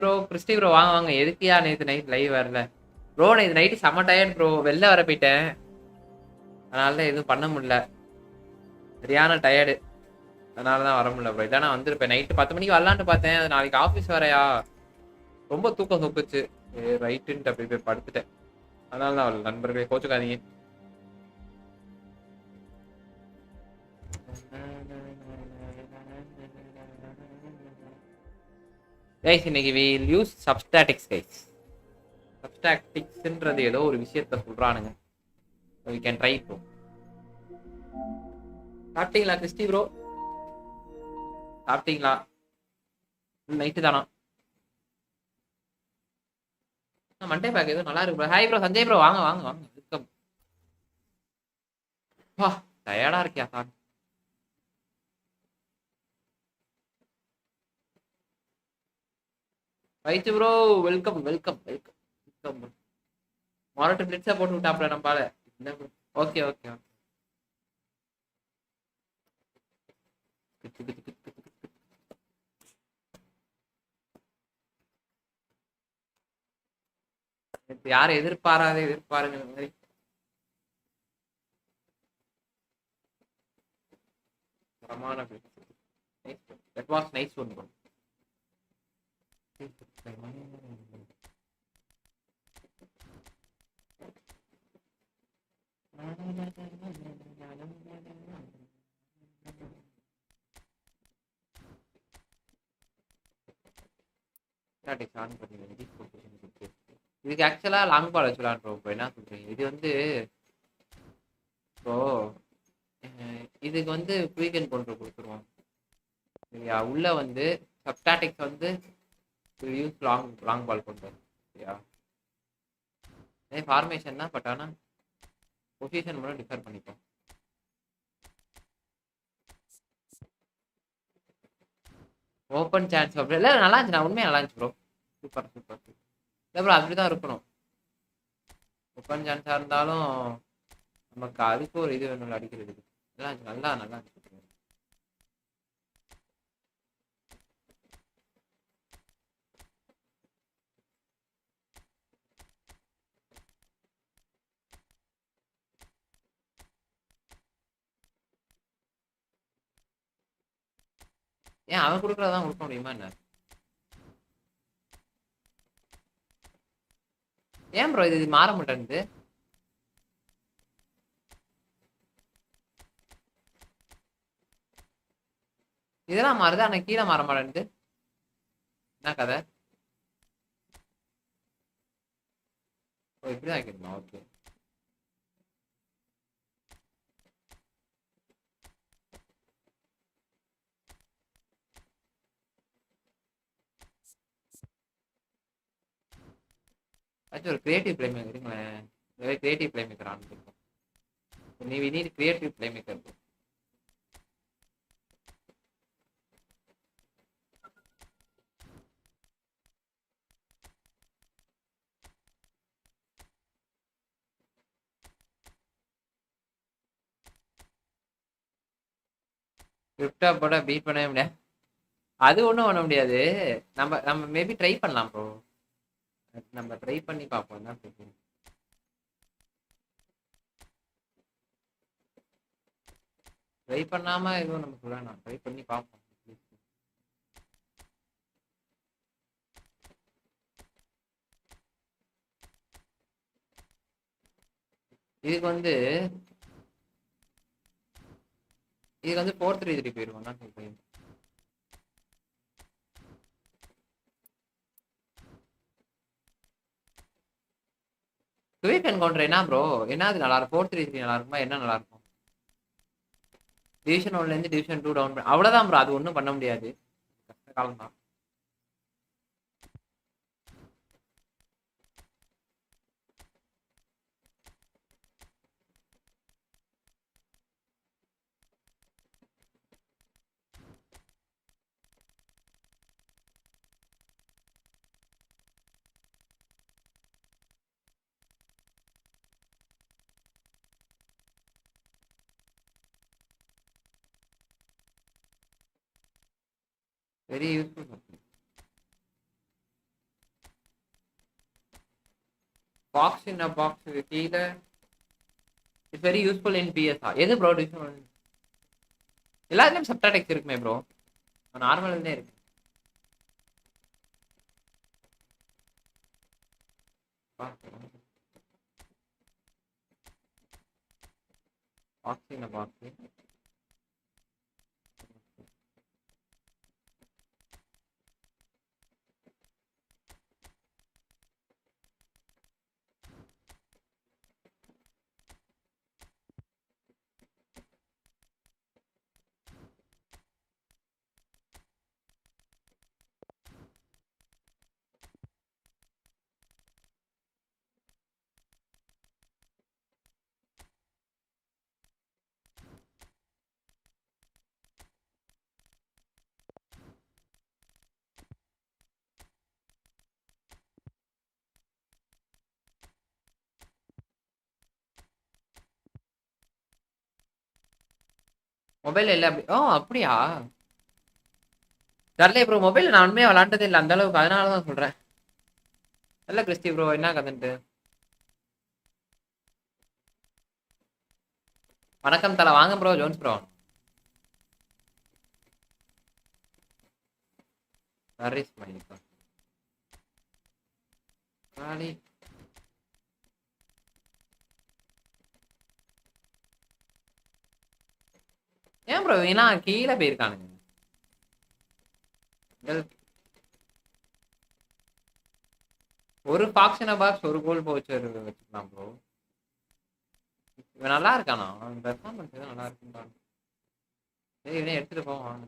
Bro Christie bro வாங்க வாங்க. எதுக்குயா நேத்து நைட் லைவ் வரல ப்ரோ? நேத்து நைட்டு செம்ம டயர்ட் ப்ரோ, வெளில வர போயிட்டேன். அதனால தான் எதுவும் பண்ண முடியல, சரியான டயர்டு. அதனால தான் வர முடியல ப்ரோ. இல்லைனா வந்திருப்பேன். நைட்டு 10 மணிக்கு வரலான்ட்டு பார்த்தேன். அது நாளைக்கு ஆஃபீஸ் வரையா, ரொம்ப தூக்கம் சொக்குச்சு. ரைட்டுன்ட்டு அப்படி போய் படுத்துட்டேன். அதனால தான் வரல நண்பர்களே, கோச்சுக்காதீங்க. கைஸ் இன்னைக்கு வில் யூஸ் சப்ஸ்டாட்டிக்ஸ் கைஸ். சப்ஸ்டாட்டிக்ஸ்ன்றது ஏதோ ஒரு விஷயத்த சொல்றானுங்க. we can try bro. சாப்பிட்டீங்களா கிறிஸ்டி ப்ரோ? சாப்பிட்டீங்களா? நைட்டு தானா? மண்டே பேக் ஏதோ நல்லா இருக்கு bro. Hi bro Sanjay bro, வாங்க வாங்க வாங்க. வெல்கம். வா டயர்டா இருக்கியா sir? Right bro, welcome welcome welcome welcome. Monitor பிளிட்ஸா போட்டு விட்டாப்ல நம்பால. என்ன ப்ரோ? Okay okay. யாரும் எதிர்பாராத எதிர்பாருங்க மாதிரி. தரமான that was nice one bro. இதுக்கு ஆக்சுவலா லாங் பால் வச்சு விளாட்றோம். இப்போ என்ன சொல்றீங்க? இது வந்து இப்போ இதுக்கு வந்து வீக்கெண்ட் கொண்டு கொடுத்துருவோம் சரியா. உள்ள வந்து சப்டாட்டிக்ஸ் வந்து யூஸ் லாங் லாங் பால் கொண்டு வரும் சரியா. ஃபார்மேஷன் தான், பட் ஆனால் பொசிஷன் மட்டும் டிஃபர் பண்ணிப்போம். ஓப்பன் சான்ஸ் அப்படி இல்லை, நல்லா இருந்துச்சு. நான் உண்மையாக நல்லா இருந்துச்சு ப்ரோ. Super super. இல்லை ப்ரோ அப்படி தான் இருக்கணும். ஓப்பன் சான்ஸாக இருந்தாலும் நமக்கு அதுக்கு ஒரு இது வேணும் அடிக்கிறதுக்கு. நல்லா இருந்துச்சு, நல்லா நல்லா இருந்துச்சு. ஏன் அவன் கொடுக்குறதான் கொடுக்க முடியுமா என்ன? ஏன் ப்ரோ இது மாற மாட்டேங்குது? இதெல்லாம் மாறுது ஆனால் கீழே மாற மாட்டேங்குது. என்ன கதை? ஓ இப்படிதான் வைக்கணுமா? ஓகே. ஆக்சுவலி ஒரு கிரியேட்டிவ் பிளே மேக்கர் இருங்களேன். கிரியேட்டிவ் பிளே மேக்கர் ஆன் இருக்கும். நீ நீட் கிரியேட்டிவ் பிளே மேக்கர். ஸ்கிரிப்டா போட பீட் பண்ணவே முடியாது. அது ஒன்றும் பண்ண முடியாது. நம்ம நம்ம மேபி ட்ரை பண்ணலாம் ப்ரோ. நம்ம ட்ரை பண்ணி பார்ப்போம். தான் ட்ரை பண்ணாம எதுவும் நமக்கு வேணாம். ட்ரை பண்ணி பார்ப்போம். இதுக்கு வந்து 4-3-3 போயிடுவோம் தான் சொல்றேன். குயிக் என்கவுண்டர் என்ன ப்ரோ? என்ன அது நல்லா இருக்கும்? 4-3-3 நல்லா இருக்குமா? என்ன நல்லா இருக்கும்? டிவிஷன் 1லேருந்து டிவிஷன் 2 டவுன் அவ்வளோதான் ப்ரோ. அது ஒன்றும் பண்ண முடியாது. கஷ்ட காலம் தான். Very useful. பாக்ஸ் இன் பாக்ஸ் கீழே இட்ஸ் வெரி யூஸ்ஃபுல் இன் பிஎஸ்ஆ எது ப்ரோ எல்லாத்துலயும் சப்டாடெக்ஸ் இருக்குமே ப்ரோ நார்மல் தான் இருக்கு பாக்ஸ் இன் பாக்ஸ் மொபைல் இல்ல அப்படி அப்படியா தெரியல ப்ரோ மொபைல் நான் உண்மையாக விளாண்டதே இல்லை அந்த அளவுக்கு அதனால தான் சொல்றேன் இல்ல கிறிஸ்டி ப்ரோ என்ன கதன்ட்டு வணக்கம் தலை வாங்க ப்ரோ ஜோன்ஸ் ப்ரோ ஹரிஸ் மணிப்பா காலி ஏன் ப்ரோ வீணா கீழே போயிருக்கானுங்க ஒரு பாக்ஸின பாக்ஸ் ஒரு கோல் போச்சு வச்சுக்கலாம் ப்ரோ இவன் நல்லா இருக்கானா பெர்ஃபார்மன்ஸ் நல்லா இருக்குன்னு இவனே எடுத்துட்டு போவான்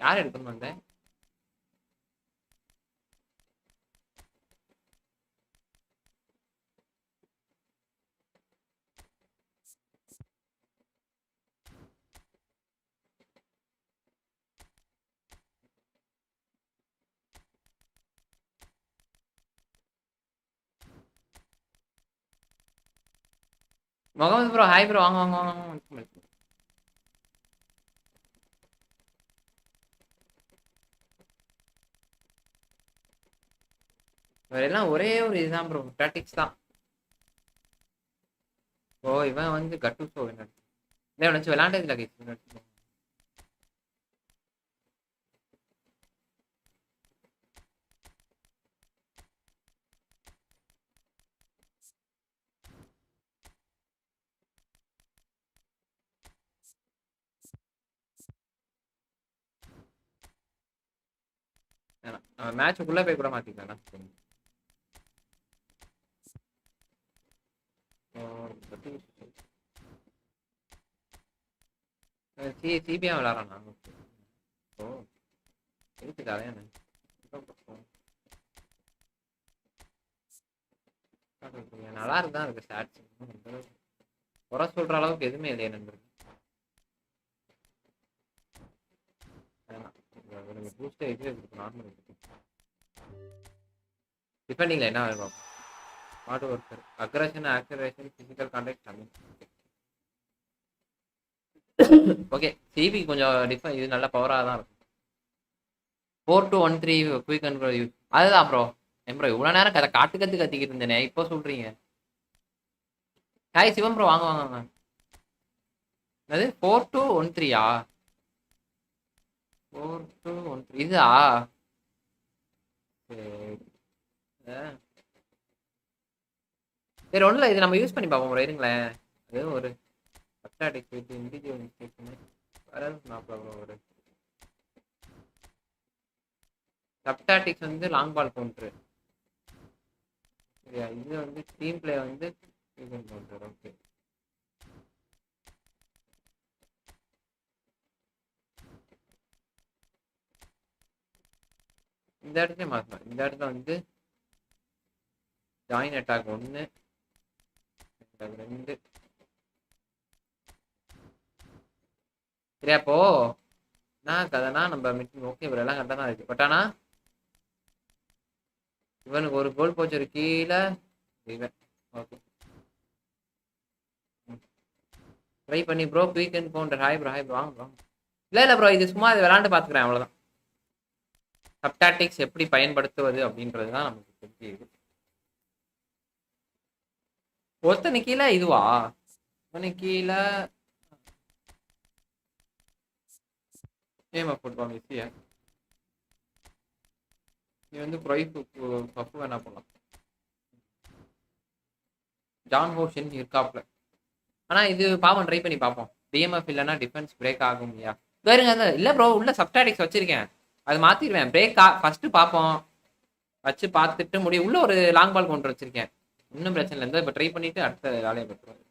யார் எடுக்கணும் வந்தேன் முகமது ப்ரோ ஹாய் ப்ரோ வாங்க வாங்க வாங்க எல்லாம் ஒரே ஒரு இதுதான் ப்ரோ டாக்டிக்ஸ் தான் ஓ இவன் வந்து கட்டு ஷோ என்ன நினைச்சு விளையாண்டதுல கைஸ் மேட்சுக்குள்ள போய் கூட மாத்திக்கலாம் சிபியா விளாட்றான் ஓ இருக்குதா நல்லா இருக்குதான் இருக்கு ஸ்டாட்ஸ் குறை சொல்ற அளவுக்கு எதுவுமே இல்லையே நண்பர்கள் பூஸ்டர் இதுவே இருக்கு நார்மல் டிஃபெண்டிங்ல என்ன இருக்கும் hard worker aggression acceleration physical contact கம்மி ஓகே சிபி கொஞ்சம் இது நல்ல பவராக தான் இருக்கும் 4213 குயிக் கண்ட்ரோல் யூஸ் அதுதான் ப்ரோ ப்ரோ இவ்வளோ நேரம் கத்திக்கிட்டு இருந்தேனே இப்போ சொல்றீங்க ஹாய் சிவம் ப்ரோ வாங்க வாங்க வாங்க அது 4213 4213 இதா சரி ஒன்றும் இல்லை இது நம்ம யூஸ் பண்ணி பார்ப்போம் இருங்களேன் அது ஒரு அட்டாடிக் போயிட்டு இண்டிவிஜுவல் மிஸ்டேக் ஒரு சப்டாட்டிக்ஸ் வந்து லாங் பால் கவுண்டர் சரியா இது வந்து டீம் பிளே வந்து கவுண்டர் ஓகே இந்த இடத்துல மாற்றலாம் இந்த இடத்துல வந்து ஜாயின் அட்டாக் 1 2 சரியா அப்போ நான் கதைனா நம்ம மீட்டிங் ஓகே இவர் எல்லாம் கரெக்டாக தான் இருக்கு பட் ஆனால் இவனுக்கு ஒரு கோல் போச்சு கீழே இவன் ஓகே ட்ரை பண்ணி bro quick and counter hi bro வாங்க ப்ரோ இல்லை ப்ரோ இது சும்மா இது விளாண்டு பார்த்துக்கிறேன் அவ்வளோதான் சப்டாட்டிக்ஸ் எப்படி பயன்படுத்துவது அப்படின்றது தான் நமக்கு தெரியுது. ஒருத்தனு கீழே இதுவா கீழே ஏமா போட்டுவாங்க ஈஸியா. நீ வந்து ப்ரைஸ் பப்பு வேணா போடலாம். ஜான் ஹோஷன் இருக்காப்ல. ஆனா இது பாவம் ட்ரை பண்ணி பார்ப்போம். டிஎம்எஃப் இல்லைன்னா டிஃபென்ஸ் பிரேக் ஆகும் இல்லையா? வேறுங்க இல்லை ப்ரோ, உள்ள சப்டாட்டிக்ஸ் வச்சிருக்கேன், அது மாத்திடுவேன். பிரேக் ஃபர்ஸ்ட் பார்ப்போம், வச்சு பார்த்துட்டு முடியும். உள்ள ஒரு லாங் பால் கொண்டு வச்சிருக்கேன், இன்னும் பிரச்சனை இல்லை. இப்போ ட்ரை பண்ணிட்டு அடுத்த வேலையை பெற்றுவேன்.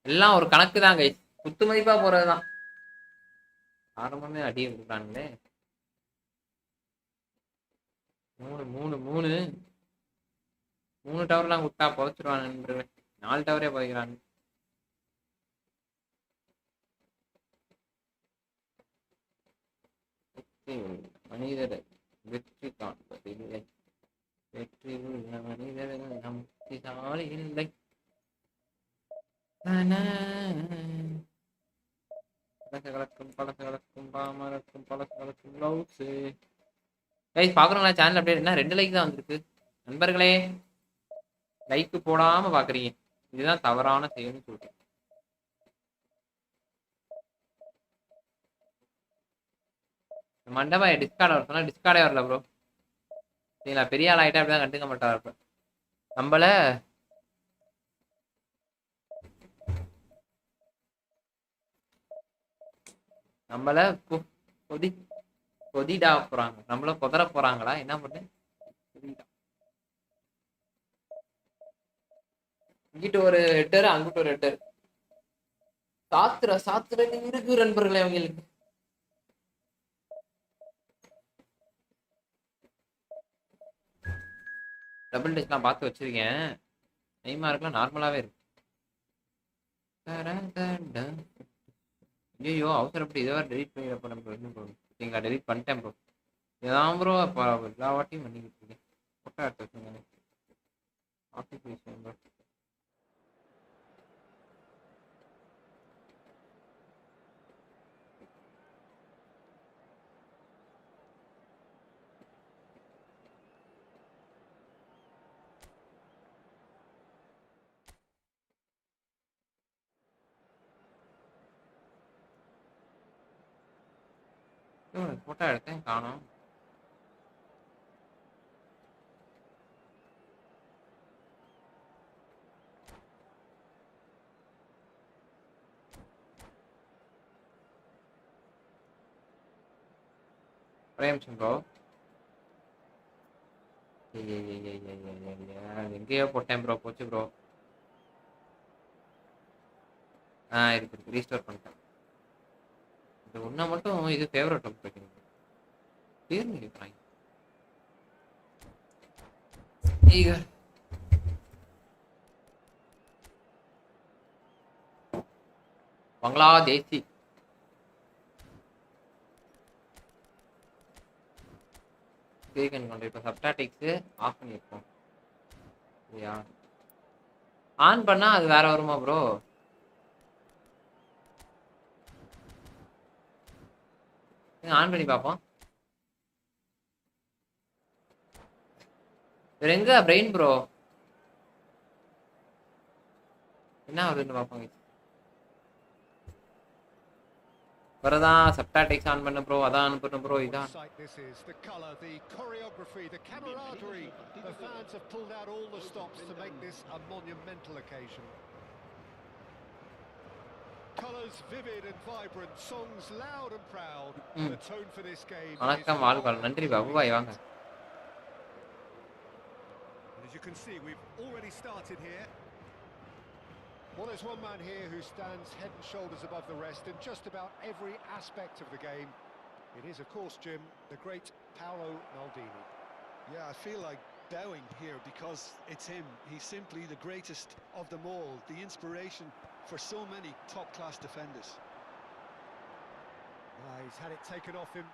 எல்லாம் ஒரு கணக்கு தான் கை, குத்து மதிப்பா போறதுதான். ஆரம்பமே அடியை கொடுக்குறானுங்களே. 3 டவர்லாம் விட்டா புதைச்சிருவானு. 4 டவரே புதைக்கிறானு. மனிதர் வெற்றி காண்பதில்லை, வெற்றி உள்ள மனிதர்கள் நம்பிசாலி இல்லை. பழசகலக்கும் பாமரக்கும் பழசகலக்கும் லவ்ஸு. கைஸ் பாக்குறோங்களா சேனல் அப்படியே என்ன 2 லைக் தான் வந்திருக்கு. நண்பர்களே, லைக் போடாம பாக்குறீங்க, இதுதான் தவறான செயல்னு சொல்றேன். மண்டபா டிஸ்கார்ட் வர சொன்னா டிஸ்கார்டே வரல ப்ரோ. சரிங்களா, பெரிய ஆள் ஆகிட்டா அப்படிதான் கண்டுக்க மாட்டார். இப்ப நம்மள கொதிடா போறாங்க, நம்மள கொதற போறாங்களா என்ன பண்ணு. இங்கிட்டு ஒரு ஹெட்டர், அங்கிட்டு ஒரு ஹெட்டர். சாத்திர இருக்கு நண்பர்களே. அவங்களுக்கு டபுள் டெஸ்ட்லாம் பார்த்து வச்சிருக்கேன். நெய்மார்க்குலாம் நார்மலாவே இருக்கு. ஐயோ அவசரப்பட்டு இதை வேறு டெலிட் பண்ணிடப்போ நம்ம இன்னும் ப்ரோ. சரிங்களா, டெலிட் பண்ணிட்டேன் ப்ரோ. இதான் ப்ரோ இப்போ எல்லா வாட்டியும் பண்ணிக்கிட்டு இருக்கேன். ஃபோட்டோ எடுத்து வச்சுங்க. Office bro. ஃபோட்டோ எடுத்தேன் காணோம். ஒரே நிமிஷம் ப்ரோ. எங்கேயோ போட்டேன் ப்ரோ, போச்சு ப்ரோ. இருக்கு ரீஸ்டோர் பண்ணிட்டேன். இது ஒன்றை மட்டும் இது ஃபேவரட் வைக்கணும். பேர் கேட்குறாங்க. பங்களாதேசி இப்போ சப்டாட்டிக்ஸ் ஆஃப் பண்ணியிருக்கோம் இல்லையா? ஆன் பண்ணா அது வேற வருமா ப்ரோ? ஆன் பண்ணி பார்ப்போம். வேற எங்க பிரெயின் ப்ரோ என்ன வருதுன்னு பார்ப்போங்க. வரதான் சப்டாட்டிக்ஸ் ஆன் பண்ண ப்ரோ, அதான் அனுப்புறேன் ப்ரோ. இதான் வணக்கம் வாழ்வாள். நன்றி பாபுபாய், வாங்க. Well, there's one man here who stands head and shoulders above the rest in just about every aspect of the game. It is, of course, Jim, the great Paolo Maldini. Yeah, I feel like bowing here because it's him. He's simply the greatest of them all, the inspiration for so many top-class defenders. He's had it taken off him.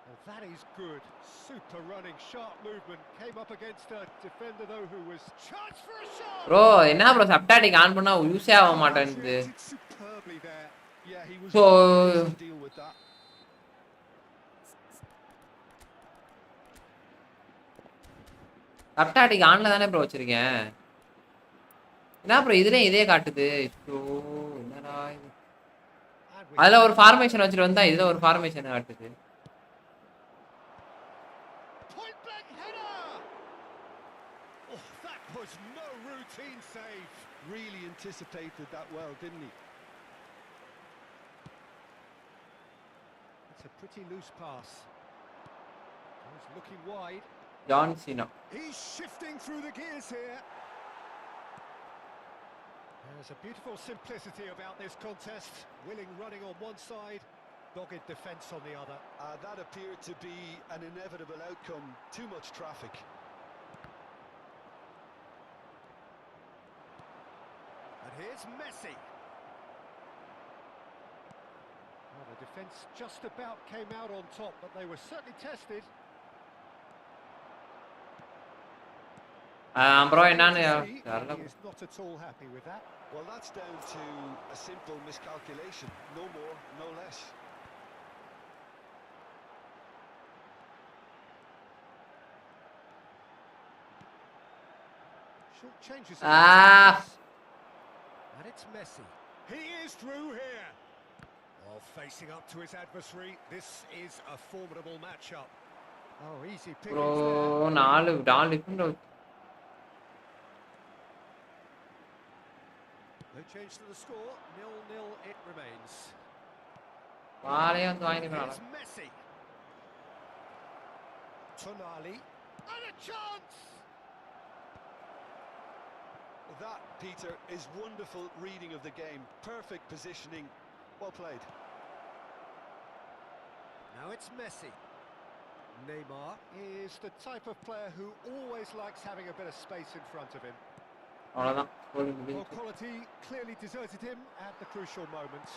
Well, that is good. Super running, sharp movement. Came up against a defender though who was charged for a shot. Bro, என்ன bro சப்டாட்டிக் on பண்ணா யூஸே ஆக மாட்டேங்குது. Superbly there. Yeah, he was So well placed to deal with that. சப்டாட்டிக் ஆன்ல தானே bro வச்சிருக்கேன். என்ன bro இதுலயும் இதே காட்டுது. ஷோ என்னடா இது. And we அதுல have ஒரு ஃபார்மேஷன் வச்சிட்டு வந்தா இதுல ஒரு ஃபார்மேஷன் காட்டுது. point blank header. Oh, that was no routine save. Really anticipated that well, didn't he? It's a pretty loose pass. He's looking wide. John Cena. He's shifting through the gears here. There's a beautiful simplicity about this contest. Willing running on one side, dogged defence on the other. That appeared to be an inevitable outcome. Too much traffic. And here's Messi. Well, the defence just about came out on top, but they were certainly tested. Bro என்னன்னு He is not at all happy with that. Well, that's down to a simple miscalculation. No more, no less. Short changes. Ah. And it's Messi. He is through here. Oh, facing up to his adversary. This is a formidable matchup. Oh, easy bro pickings there. நாலு different. No change to the score. 0-0 it remains. வாளே வந்து வாங்கிக்கிறான். Here's Messi. Tonali. And a chance! That, Peter, is wonderful reading of the game. Perfect positioning. Well played. Now it's Messi. Neymar is the type of player who always likes having a bit of space in front of him. அவ்வளவுதான். Well, quality clearly deserted him at the crucial moment.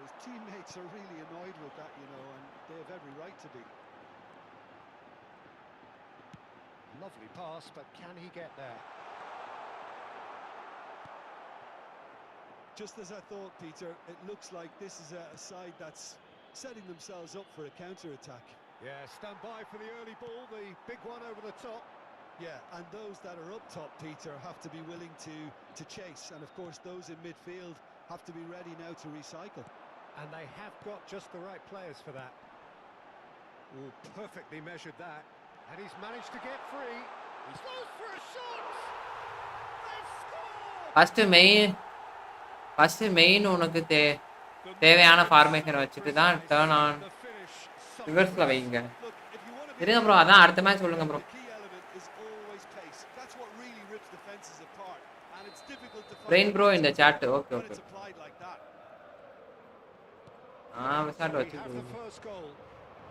His teammates are really annoyed with that, you know, and they have every right to be. Lovely pass, but can he get there? Just as I thought, Peter, it looks like this is a side that's setting themselves up for a counter-attack. Yeah, stand by for the early ball, the big one over the top. Yeah, and those that are up top, Peter, have to be willing to chase. And, of course, those in midfield have to be ready now to recycle. And they have got just the right players for that. Oh, perfectly measured that. And he's managed to get free. He goes for a shot! They've scored! First main உனக்கு தேவையான formation வச்சுட்டு தான் turn on The finish. ரிவர்ஸ்ல வைங்க. Look, if you want to be இருங்க bro அதான் அடுத்த match சொல்லுங்க bro. the key element is always pace. That's what really rips defenses apart. And it's difficult to Brain bro in the chat. Okay, when okay. it's applied like that. VSAT We வச்சு have the first goal.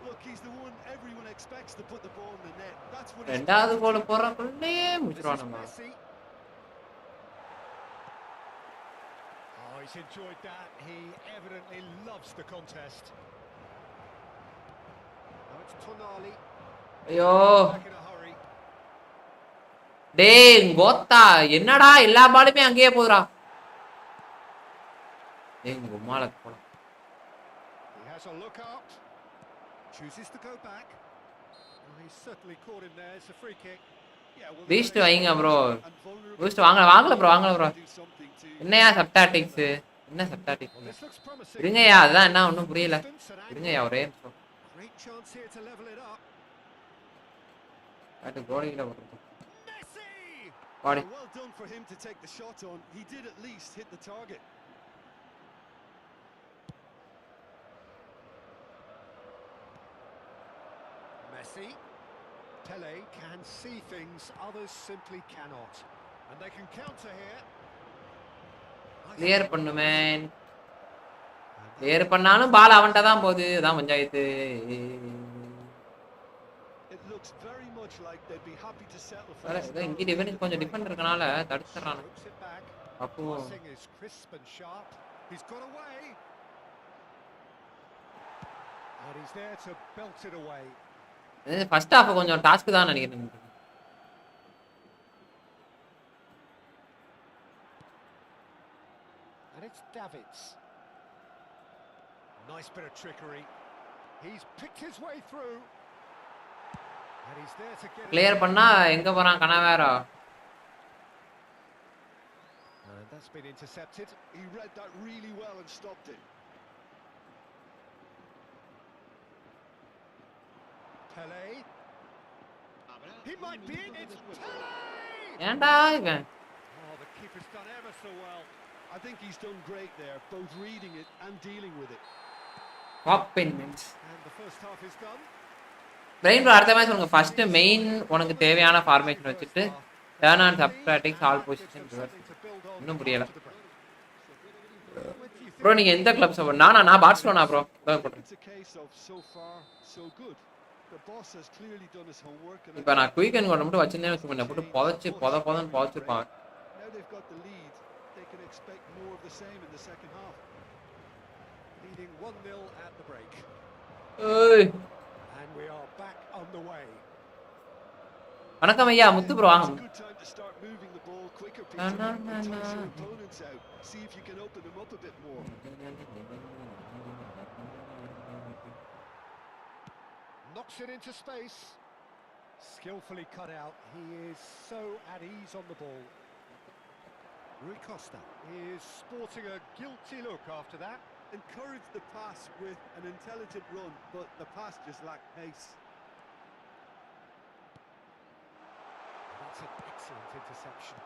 Look, he's the one everyone expects to put the ball in the net. That's what he's ரெண்டாவது கோல் போறக்குள்ளே This is முடிச்சிருவானுங்க. Messi. Oh, he's enjoyed that. He evidently loves the contest. Now it's Tonali. ஐயோ Back in a hurry. டேய் Kota என்னடா எல்லா பாலுமே அங்கேயே போகுதுடா. டேய் கும்மால போலாம். He has a look up. Chooses to go back. Well, he's certainly caught him there. It's a free kick. Yeah, well, Beast வைங்க bro. and vulnerable boost வாங்கல bro bro. do something to என்னையா சப்டாட்டிக்ஸ் என்ன Well, சப்டாட்டிக்ஸ் this looks promising. இருங்கய்யா அதான் என்ன ஒன்றும் புரியல. Distance and இருங்கய்யா ஒரே நிமிஷம். great chance here to level it up. அது கோலியில வருது. Messi! Body Well done for him to take the shot on. He did at least hit the target. Messi. Pele can see things others simply cannot. And they can counter here. Clear பண்ணுவேன். Clear பண்ணாலும் பால் அவன்கிட்ட தான் போகுது. அதான் panchayat. It looks very much like they'd be happy to settle for வேற this ஏதோ goal. இங்க defence கொஞ்சம் டிஃபெண்ட் இருக்கனால தடுத்துறானே. Strips it back. அப்போ Passing is crisp and sharp. He's got away. And he's there to belt it away. First half கொஞ்சம் task தான் நினைக்கிறேன். And it's Davids. Nice bit of trickery. He's picked his way through. And he's there to get it. Clear பண்ணா எங்க போறான் கனவேரா? And that's been intercepted. He read that really well and stopped it. Pele. He might be in. It's Pele! ஏன்டா இவன்? Oh, the keeper's done ever so well. I think he's done great there, both reading it and dealing with it. Poppin means. And the first half is done. Brain bro அடுத்த match உனக்கு first main உனக்கு தேவையான formation வச்சிட்டு turn on சப்ஸ்ட்ராக்டிங்ஸ் all position reverse. இன்னும் புரியல. Bro நீங்க எந்த கிளப் சப்போர்ட்? நான் Barcelona bro. It's a case of so far so good. The boss has clearly done his homework and இப்போ நான் குயிக் அண்ட் கொண்டு மட்டும் வச்சிருந்தேன்னு வச்சுக்கோங்க போட்டு போதன்னு போச்சிருப்பான். Now they've got the lead. They can expect more of the same in the second half. Leading 1-0 at the break. ஏய் And we are back on the way. வணக்கம் ஐயா முத்து bro வாங்க. It's a good time to start moving the ball quicker, Peter. Entice your opponents out. See if you can open them up a bit more. Knocks it into space. Skillfully cut out. He is so at ease on the ball. Rui Costa is sporting a guilty look after that. Encourage the pass with an intelligent run, but the pass just lacked pace. That's an excellent interception.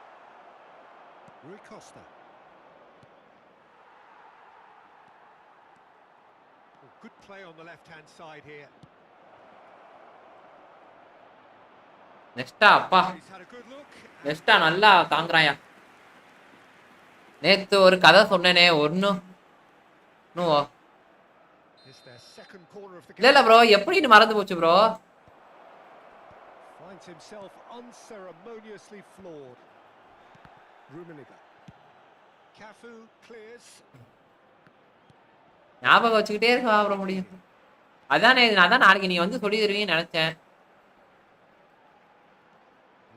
Rui Costa. Oh, good play on the left-hand side here. நெக்ஸ்டா அப்பா He's had a good look. நெக்ஸ்டா நல்லா தாங்குறாயா. நேத்து ஒரு கதை சொன்னேனே ஒன்னும் It's their second corner of the game. இல்ல bro எப்படின்னு மறந்து போச்சு bro. Finds himself unceremoniously floored. Rummenigge. Cafu clears. ஞாபகம் வச்சுக்கிட்டே இருக்க ப்ரோ முடியும். அதான் நாளைக்கு நீங்க வந்து சொல்லி தருவீங்கன்னு நினைச்சேன்.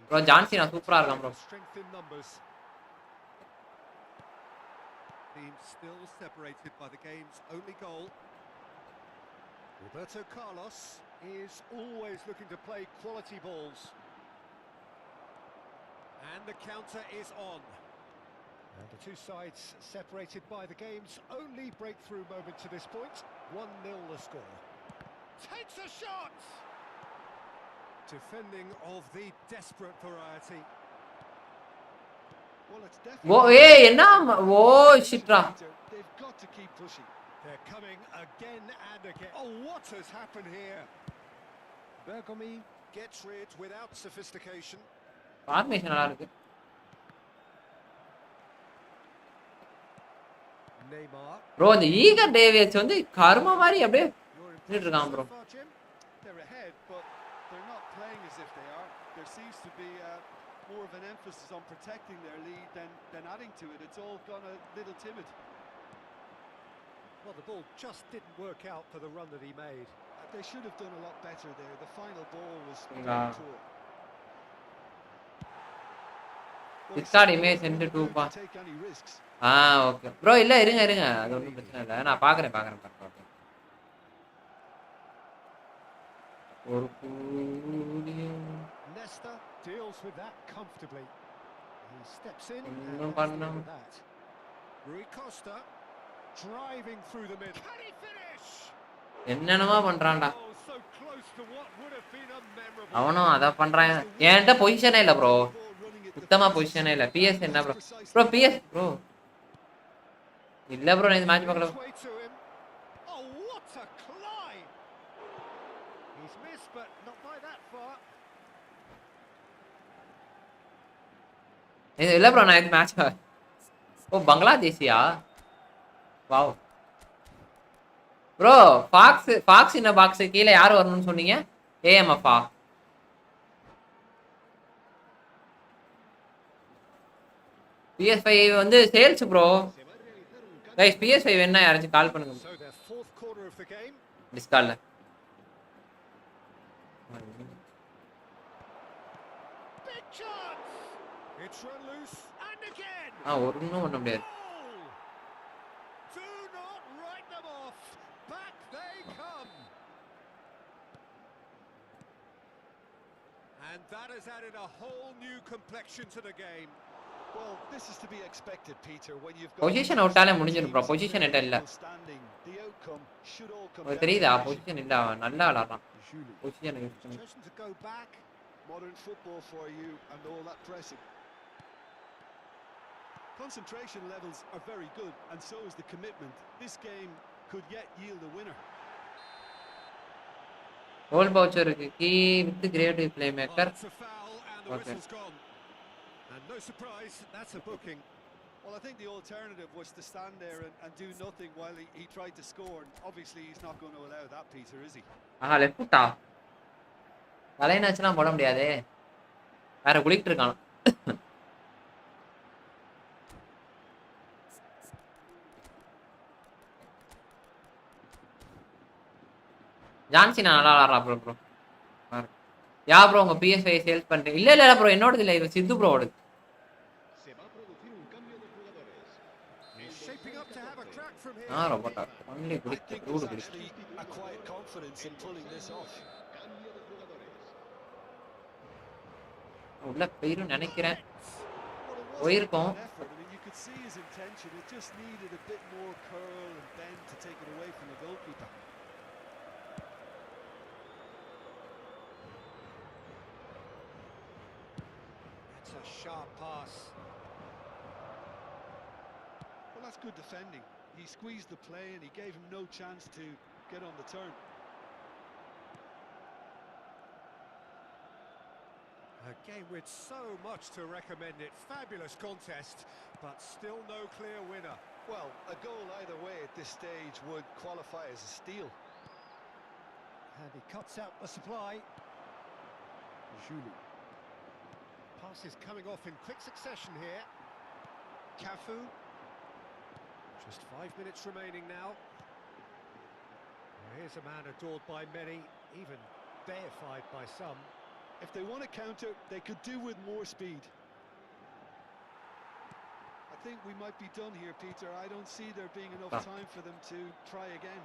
ப்ரோ ஜான்சி நான் சூப்பரா இருக்கான் bro. Strength in numbers. Team still separated by the game's only goal. Roberto Carlos is always looking to play quality balls. And the counter is on. And the two sides separated by the game's only breakthrough moment to this point. 1-0 the score. Takes a shot! Defending of the desperate variety. Well, it's oh definitely. ஏய் என்ன oh ஷிட்ரா. They've got to keep pushing. They're coming again and again. Oh, what has happened here? Bergomi gets rid without sophistication. Formation நல்லா இருக்கு. Neymar. Bro இந்த eager Davis வந்து கர்ம மாதிரி அப்படியே You're நின்னுட்டு இருக்கான் bro. so far, Jim? They're ahead, but they're not playing as if they are. There seems to be more of an emphasis on protecting their lead than adding to it. It's all gone a little timid. Well, the ball just didn't work out for the run that he made. They should have done a lot better there. The final ball was Nah. poor. It's not image into 2 pa. Take any risks. Okay bro இல்ல இருங்க அது ஒன்றும் பிரச்சனை இல்லை நான் பார்க்குறேன் ஒரு Nesta deals with that comfortably. He steps in and No, has but to no. deal with that. Rui Costa driving through the middle. Can he finish? என்னென்னமா பண்றான்டா Oh, so close to what would have been a memorable. அவனும் அதை பண்றான் என்கிட்ட பொசிஷனே இல்லை bro Ball running at the சுத்தமா பொசிஷனே இல்லை PS என்ன bro PS bro இல்ல bro நான் இந்த மேட்ச் பார்க்கல Way to him. Oh, what a climb! He's missed, but not by that far. இல்ல ப்ரோ நான் இந்த மேட்ச் ஓ பங்களாதேசியா வாவ் ப்ரோ ஃபாக்ஸ் இந்த பாக்ஸ் கீழே யார் வரணும்னு சொன்னீங்க ஏஎம்எஃப்ஆ PS5 வந்து சேல்ஸ் ப்ரோ கைஸ் PS5 வேணா யாராச்சும் கால் பண்ணுங்க So their fourth quarter of the game. டிஸ்கால்ல Big chance. It's run loose and again. ஒண்ணும் பண்ண முடியாது Goal! Do not write them off. back they come. And that has added a whole new complexion to the game. Well, this is to be expected, Peter, when you've got position விட்டாலே முடிஞ்சிரும் bro. Position எட்ட இல்ல. standing. The outcome should all come உங்களுக்கு down தெரியுதா? to finishing. Position இல்ல, அவன் நல்லா விளையாடுறான். Julie. Position use பண்ணி. Chosen to go back. Modern football for you and all that pressing. Concentration levels are very good, and so is the commitment. This game could yet yield a winner. Goal பவுச்சர் இருக்கு. Key with creative play Oh, maker. it's a foul and the Okay. whistle's gone. And no surprise, that's a booking. Well, I think the alternative was to stand there and do nothing while he tried to score. And obviously, he's not going to allow that, Peter, is he? ஆஹா left ஃபுட்டா. தலைனாச்சுலாம் போட முடியாதே. வேற குளிக்கிட்டு இருக்கான். ஜான்சி நான் நல்லா விளாட்றா bro bro. யா bro உங்க PS5 சேல்ஸ் பண்றேன். இல்ல இல்ல ப்ரோ என்னோடது இல்ல, இது சித்து ப்ரோவோடது. He's shaping up to have a crack from here. ரோபோட்டா ஒன்லி I குடிக்க think ரூடு there's குடிக்க. actually a quiet confidence in pulling this off. உள்ள போயிரும் நினைக்கிறேன். Well, it wasn't போயிருக்கோம். an effort. I mean, you could see his intention. It just needed a bit more curl and bend to take it away from the goalkeeper. That's a sharp pass. Well, that's good defending. He squeezed the play and he gave him no chance to get on the turn. A game with so much to recommend it. Fabulous contest, but still no clear winner. Well, a goal either way at this stage would qualify as a steal. And he cuts out the supply. Julie. Passes coming off in quick succession here. Cafu. Just 5 minutes remaining now. Here's a man adored by many, even deified by some. If they want to counter, they could do with more speed. I think we might be done here, Peter. I don't see there being enough time for them to try again.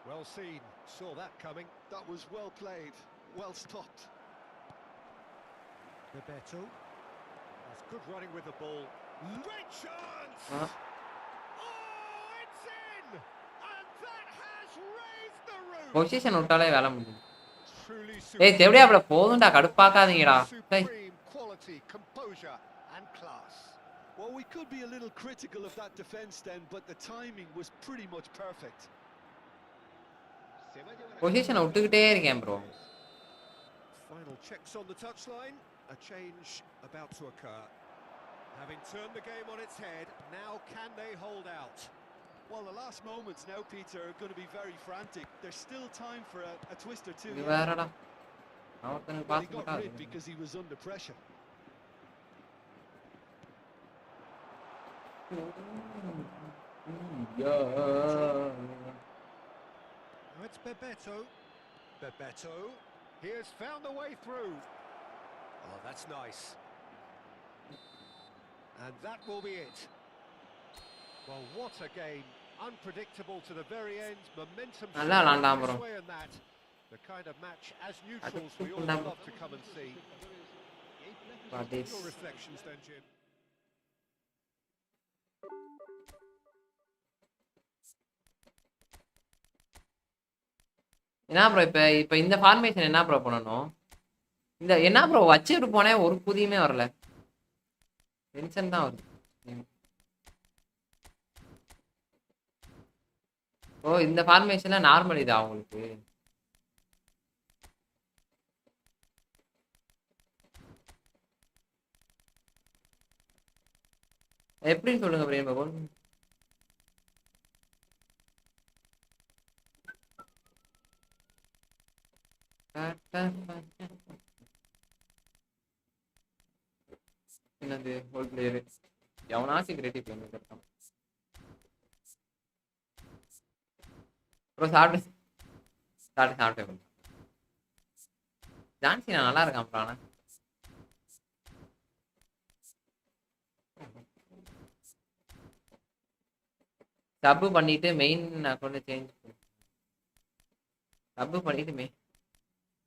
Well seen, saw that coming. That was well played, well stopped. Bebeto. That's good running with the ball. Great chance! Uh-huh. Oh, it's in! And that has raised the roof! Position விட்டாலே வேலை முடியும். Truly ஏய் தேவடியா அப்படி போதும்டா, கடுப்பாக்காதீங்கடா. supreme quality, composure and class. Well, we could be a little critical of that defence then, but the timing was pretty much perfect. பொசிஷனை விட்டுக்கிட்டே இருக்கேன் bro. Final checks on the touchline. A change about to occur. Having turned the game on its head, now can they hold out? Well, the last moments now, Peter, are going to be very frantic. There's still time for a twist or two. இது வேறடா. அவர்த்தனுக்கு Well, he pass got போட்டா. rid because he was under pressure. Now it's Bebeto. Bebeto. He has found the way through. Oh, that's nice. And that will be it. Well, what a game. Unpredictable to the very end. Momentum நல்லா விளையாண்டான் bro. this way and that. The kind of match as neutrals we all love to come and see. Your reflections then, Jim. என்ன bro இப்ப இந்த formation என்ன bro பண்ணணும்? இந்த என்ன bro வச்சுட்டு போனேன், ஒரு புதியுமே வரல. டென்ஷன் தான் வருது. ஓ இந்த ஃபார்மேஷன்ல நார்மல் இதா உங்களுக்கு? எப்படின்னு சொல்லுங்க பிரேம் பகவான். என்னது ஹோல் பிளேயர் எவனாச்சும் கிரியேட்டிவ் பிளே மேக்கர் ப்ரோ. சாப்பிட்டேன் ஜான்சி நான் நல்லா இருக்கான் ப்ரோ. ஆனா சப் பண்ணிட்டு மெயின் அக்கௌண்ட் சேஞ்ச் சப் பண்ணிட்டு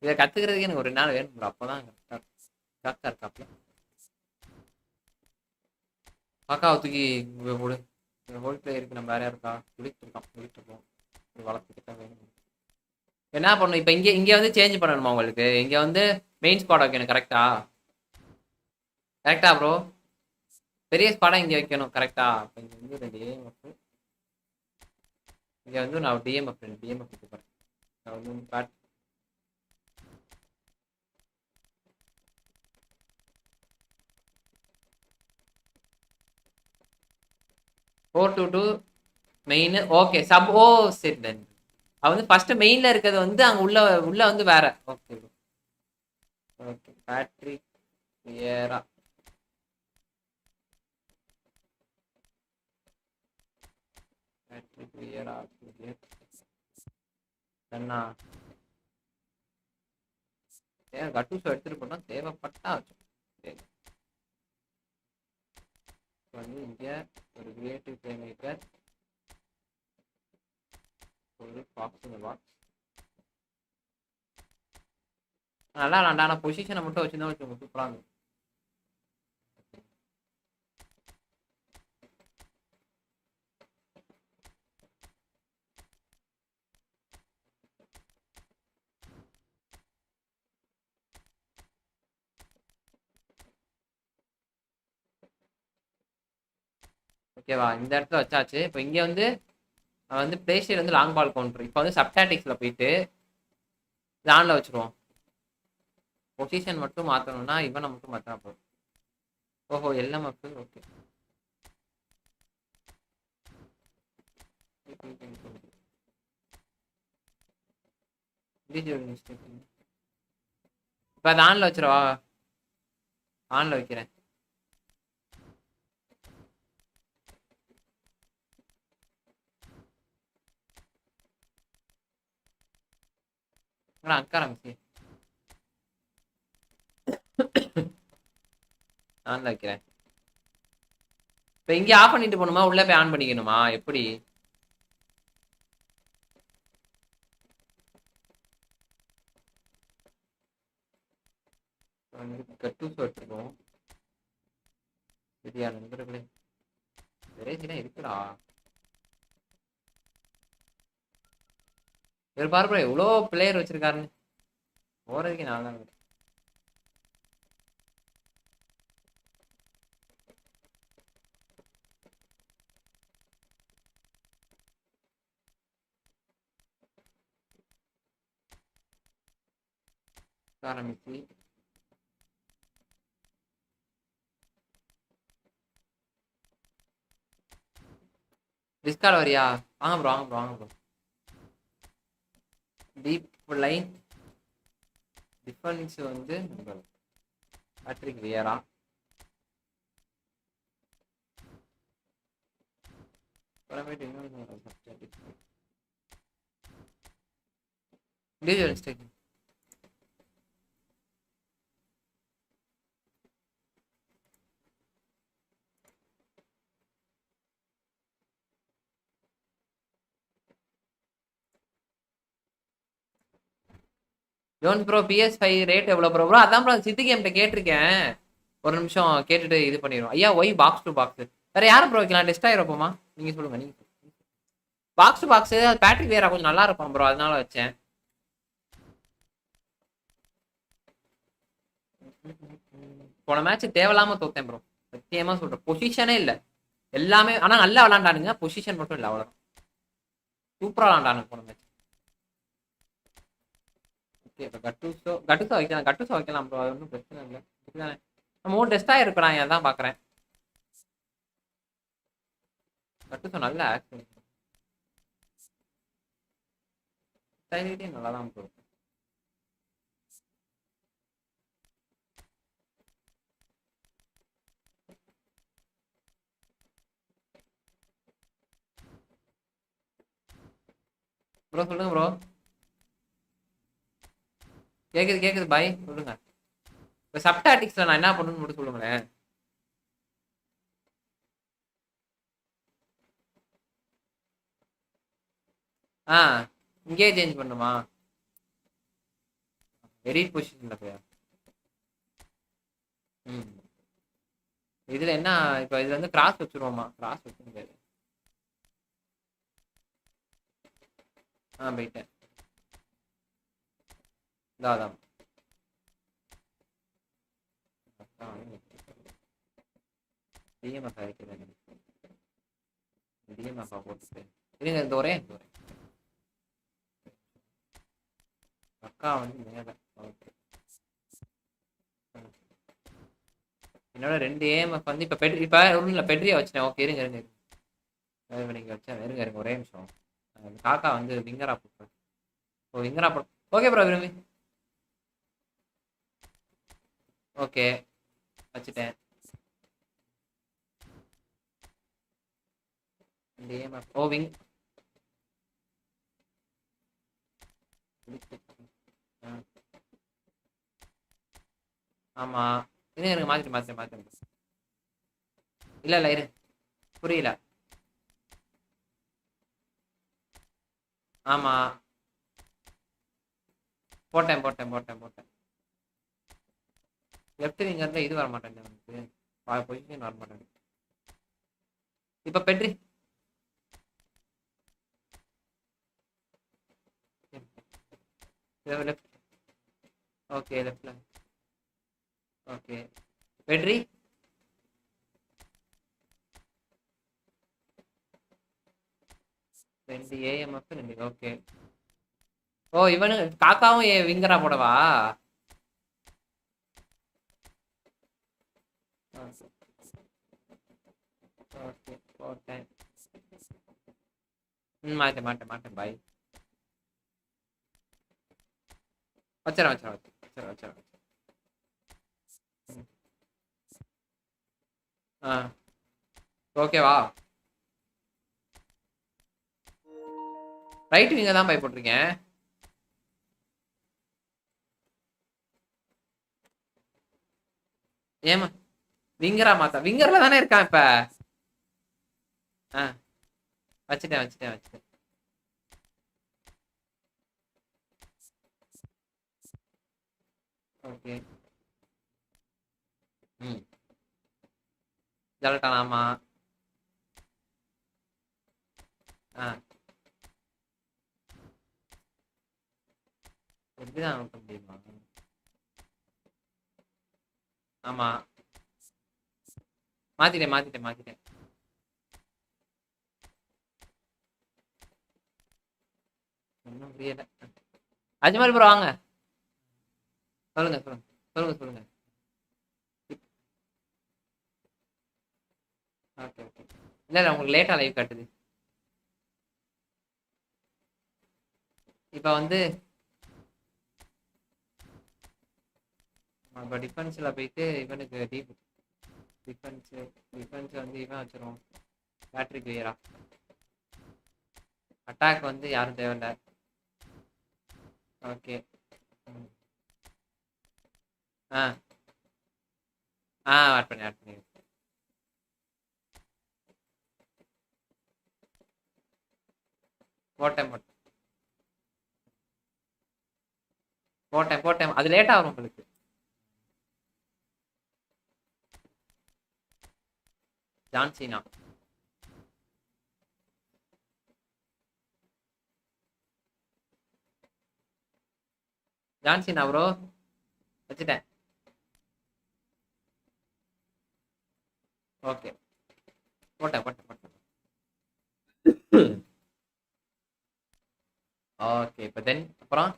இதை கத்துக்கிறதுக்கு எனக்கு ஒரு நாள் வேணும் ப்ரோ. அப்பதான் கரெக்டா இருக்காப்ல. பாக்காவை தூக்கி போடு. ஹோல் பிளேயருக்கு நம்ம வேற இருக்கா குளிச்சிருக்கோம் வளர்த்துக்கிட்ட வேணும். என்ன பண்ணணும் இப்போ? இங்க வந்து சேஞ்ச் பண்ணணுமா உங்களுக்கு? இங்க வந்து மெயின் ஸ்குவாட் வைக்கணும். கரெக்டா ப்ரோ? பெரிய ஸ்குவாடா இங்க வைக்கணும். கரெக்டா? இங்க வந்து டிஎம்எஃப், இங்க வந்து நான் டிஎம்எஃப் போறேன். நான் வந்து 4-2 மெயின். Okay sub. ஓ சரி தென் அது வந்து ஃபர்ஸ்ட் மெயின்ல இருக்கிறது வந்து அங்க உள்ள வந்து வேற. Okay okay. பேட்ரிக் வியரா அண்ணா கட்டூஸ் எடுத்துட்டு போனா தேவைப்பட்டா வந்து இங்க ஒரு கிரியேட்டிவ் பிளே மேக்கர், ஒரு பாக்ஸ் இந்த பாக்ஸ் நல்லா விளாண்டா. ஆனால் பொசிஷனை மட்டும் வச்சுருந்தா வச்சுக்கோங்க சூப்பராக இருக்கும். ஓகேவா? இந்த இடத்துல வச்சாச்சு. இப்போ இங்கே வந்து பிளே ஸ்டேட் வந்து லாங் பால் கவுண்டர். இப்போ வந்து சப்டாட்டிக்ஸில் போயிட்டு லானில் வச்சுருவோம். பொசிஷன் மட்டும் மாற்றணும்னா இவனை மட்டும் மாற்றினா போதும். ஓஹோ எல்லாம் ஓகே. இப்போ அது ஆனில் வச்சிருவா. ஆனில் வைக்கிறேன். அக்காரமிச்சு ஆன்ல வைக்கிறேன். இப்போ இங்கே ஆஃப் பண்ணிட்டு போகணுமா உள்ள போய் ஆன் பண்ணிக்கணுமா எப்படி? கட்டூஸ் வச்சிருக்கோம். சரியா நண்பர்களே? வெரைட்டிலாம் இருக்குடா. இவர் பாரு ப்ரோ எவ்வளோ பிளேயர் வச்சிருக்காருன்னு. போறதுக்கு நான் தான் ஆரம்பிச்சு டிஸ்கார்ட் வரியா? வாங்க ப்ரோ. டீப் லைன் டிஃபென்ஸ் வந்து Patrick வியரா, Jones bro PS5 rate எவ்வளோ ப்ரோ? அதான் ப்ரோ சித்தி கேம்கிட்ட கேட்டிருக்கேன். ஒரு நிமிஷம் கேட்டுட்டு இது பண்ணிடுவோம். ஐயா ஒய் பாக்ஸ் டு பாக்ஸ் வேற யாரும் ப்ரோ வைக்கலாம்? டெஸ்ட் ஆயிருப்போமா? நீங்க சொல்லுங்க. நீங்க பாக்ஸ் டு பாக்ஸ் பேட்ரிக் வேற கொஞ்சம் நல்லா இருக்கும் ப்ரோ, அதனால வச்சேன். போன மேட்ச் தேவையில்லாம தோத்தேன் ப்ரோ, சத்தியமா சொல்றேன். பொசிஷனே இல்லை எல்லாமே. ஆனா நல்லா விளாண்டானுங்க, பொசிஷன் மட்டும் இல்லை. அவ்வளோ சூப்பரா விளாண்டானுங்க போன மேட்ச். ஓகே இப்போ கட்டுசோ வைக்கலாம் ப்ரோ, அது ஒன்றும் பிரச்சனை இல்லை. நம்ம மூணு டெஸ்டாக இருக்கிறான், அதான் பார்க்குறேன். கட்டுசோ நல்ல ஆக்ஷன் நல்லா தான் ப்ரோ. ப்ரோ சொல்லுங்க ப்ரோ. கேக்குது பாய் சொல்லுங்க. இப்போ சப்டாட்டிக்ஸ்ல நான் என்ன பண்ணணும்னு மட்டும் சொல்லுங்களேன். . ஆ இங்கேயே சேஞ்ச் பண்ணுமா? எடிட் பொசிஷன்ல போய். ம் இதுல என்ன இப்போ இதுல வந்து கிராஸ் வச்சிருவோமா? கிராஸ் வச்சு முடியாது. போயிட்டேன். அதான் டிஎம்எஃப் வைக்கிறேன். டிஎம்எஃப் போட்டு இருங்க. இந்த ஒரே அக்கா வந்து மேல. ஓகே. என்னோட 2 ஏஎம்எஃப் வந்து இப்போ இப்போ ஒன்றும் இல்லை, பெட்ரியா வச்சிட்டேன். ஓகே இருங்க இருங்க நீங்கள் வச்சேன். இருங்க இருங்க ஒரே நிமிஷம். காக்கா வந்து விங்கரா போட்டு. ஓ விங்கரா போட்டு. ஓகே ப்ரோ விரும்பி. ஓகே வச்சுட்டேன். ஏஎம்எஃப் ஓ விங். ஆமா இருங்க இருங்க மாத்திட்டேன். இல்ல இரு புரியல. ஆமா போட்டேன். லெஃப்ட் விங்கர்ல இது வர மாட்டேன் எனக்கு. பொசிஷன் வர மாட்டேன். இப்ப பெட்ரி லெஃப்ட். ஓகே லெஃப்ட்ல. Okay Pedri. ரெண்டு ஏஎம்எஃப் 2. ஓகே. ஓ இவனு காக்காவும் விங்கரா போடவா? ஓகே போட்டேன். மாட்டேன் பாய். வச்சிடறேன். ஓகேவா? ரைட் விங்க தான் பாய் போட்டிருக்கேன். ஏமா விங்கரா மாத்தா விங்கர்ல தானே இருக்கான் இப்ப. வச்சுட்டேன். ஓகே. ஜலட்டான் ஆமா. எப்படிதான் அனுப்ப முடியுமா? ஆமா மாத்திட்டேன். ஒன்றும் புரியல. அஜ்மல் ப்ரோ வாங்க. சொல்லுங்க. ஓகே இல்ல உங்களுக்கு லேட்டா லைவ் காட்டுது. இப்ப வந்து நம்ம டிஃபென்ஸ்ல போயிட்டு இவனுக்கு டிஃபென்ஸ் வந்து இவன் வச்சிருவோம். பேட்ரிக் வியரா. அட்டாக் வந்து யாரும் தேவையில்ல. ஓகே. ஆட் பண்ணி போட்டேன். அது லேட் ஆகும் உங்களுக்கு. ஜான்சினா ப்ரோ வச்சுட்டேன். ஓகே போட்டேன். ஓகே இப்போ தென் அப்புறம்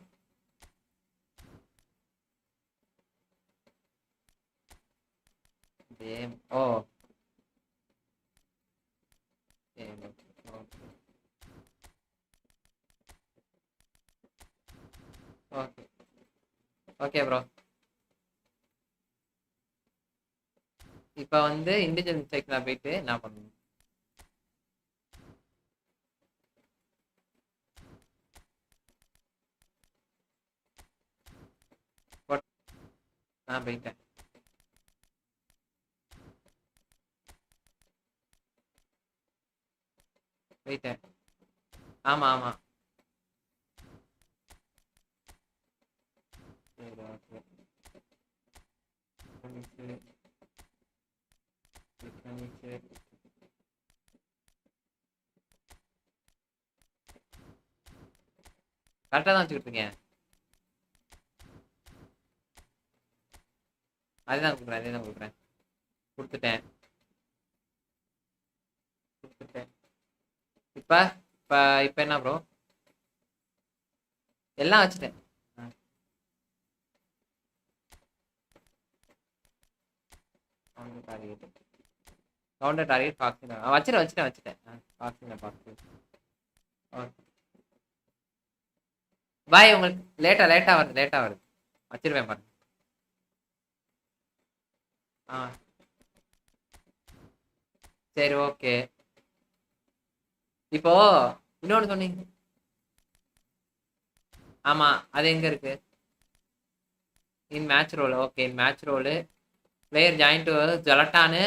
ஓ ஓகே ஓகே ப்ரோ. இப்போ வந்து இண்டிஜுவல் சைக்கிள் போயிட்டு என்ன பண்ணணும்? போயிட்டேன். ஆமா கரெக்டா தான் வச்சுக்கிட்டு இருக்கேன். அதேதான் கொடுக்குறேன் கொடுத்துட்டேன். இப்ப இப்ப இப்ப என்ன ப்ரோ? எல்லாம் வச்சுட்டேன். கவுண்டர் டார்கெட் பாக்ஸிங் வச்சுட்டேன். பாய். உங்களுக்கு லேட்டா வருது. வச்சிருவேன் பாருங்க. சரி ஓகே. இப்போ இன்னொன்னு சொன்னீங்க. ஆமா, அது எங்க இருக்கு? In match role. Okay, in match role player join to ஜலட்டானு,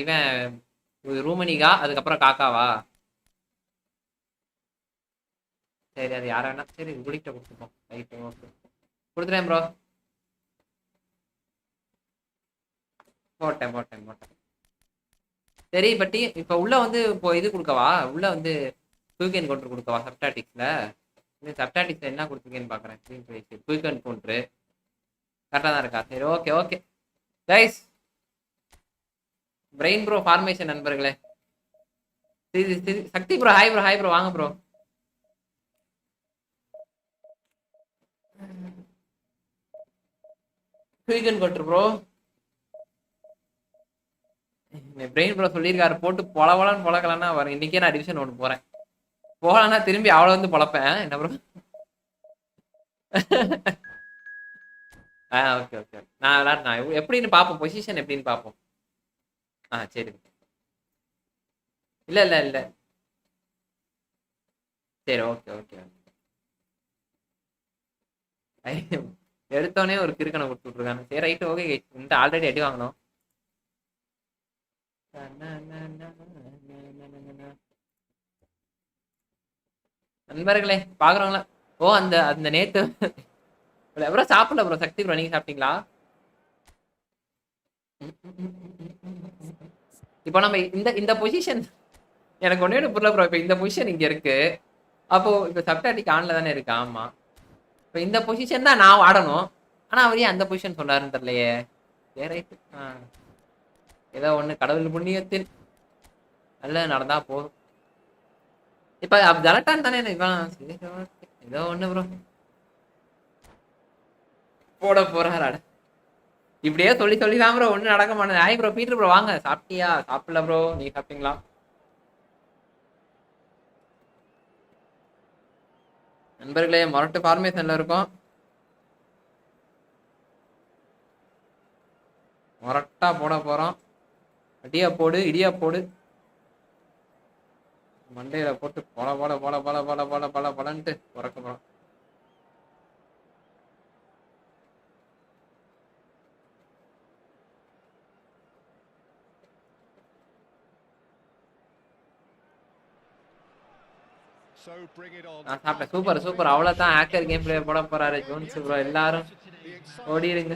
இவன் ரூமனிகா, அதுக்கப்புறம் காக்காவா? சரி, அது யார வேணா. சரி, குளிக்கிட்ட கொடுத்துப்போம். ரைட்டு, ஓகே, கொடுத்துட்டேன் ப்ரோ. போட்டேன். சரி பட்டி, இப்போ உள்ள வந்து இப்போ இது கொடுக்கவா? உள்ள வந்து குயிக் என்கவுண்டர் கொடுக்கவா? சப்டாட்டிக்ஸ்ல சப்டாட்டிக்ஸ்ல என்ன கொடுத்துருக்கேன்னு பாக்குறேன். குயிக் என்கவுண்டர் கரெக்டா தான் இருக்கா? சரி, okay guys. Brain bro formation நண்பர்களே. சக்தி ப்ரோ ஹாய் ப்ரோ வாங்க bro. Quick encounter bro. Brain bro சொல்லியிருக்காரு போட்டு பொலவலன்னு பொழக்கலன்னா வரும். இன்னைக்கே நான் டிவிஷன் ஒன்று போறேன். போகலான்னா திரும்பி அவ்வளோ வந்து பொழப்பேன். என்ன ப்ரோ? ஓகே. நான் விளையாடுறேன். எப்படின்னு பார்ப்போம். பொசிஷன் எப்படின்னு பார்ப்போம். சரி. இல்ல. சரி, ஓகே. எடுத்தோடனே ஒரு கிறுக்கனை கொடுத்து விட்டுருக்காங்க. சரி, ரைட்டு, ஓகே. இந்த ஆல்ரெடி அடி வாங்கணும். நண்பர்களே பாக்குறவங்களா? ஓ, அந்த அந்த நேத்து ப்ரோ சாப்பிடல ப்ரோ. சக்தி ப்ரோ, நீங்க சாப்பிட்டீங்களா? இப்போ நம்ம இந்த பொசிஷன் எனக்கு ஒண்ணே புரியல ப்ரோ. இப்போ இந்த பொசிஷன் இங்க இருக்கு. அப்போ இப்போ சப்டாட்டிக் ஆன்ல தானே இருக்கு. ஆமா, இப்போ இந்த பொசிஷன் தான் நான் ஆடணும். ஆனா அவரே அந்த பொசிஷன் சொன்னாருன்னு தெரியலையே. ரைட்டு. ஏதோ ஒண்ணு கடவுள் புண்ணியத்தில் நல்ல நடந்தா போதும். இப்ப ஜலட்டான் தானே ஏதோ ஒண்ணு ப்ரோ போட போறாரு. இப்படியே சொல்லிதான் ப்ரோ ஒண்ணு நடக்க மாட்டேன். ஹாய் ப்ரோ, பீட்டர் ப்ரோ வாங்க. சாப்பிட்டியா? சாப்பிடல ப்ரோ, நீ சாப்பிட்டீங்களா? நண்பர்களே, மொரட்டு ஃபார்மேஷன்ல இருக்கும். மொரட்டா போட போறோம். இடியா போடு. மண்டையில போட்டு போலன்ட்டு உறக்க போறோம். சாப்பிட்டேன். சூப்பர். அவ்வளவுதான். ஹேக்கர் கேம் பிளே போட போறாரு ஜோன்ஸ் ப்ரோ. எல்லாரும் ஓடிடுங்க.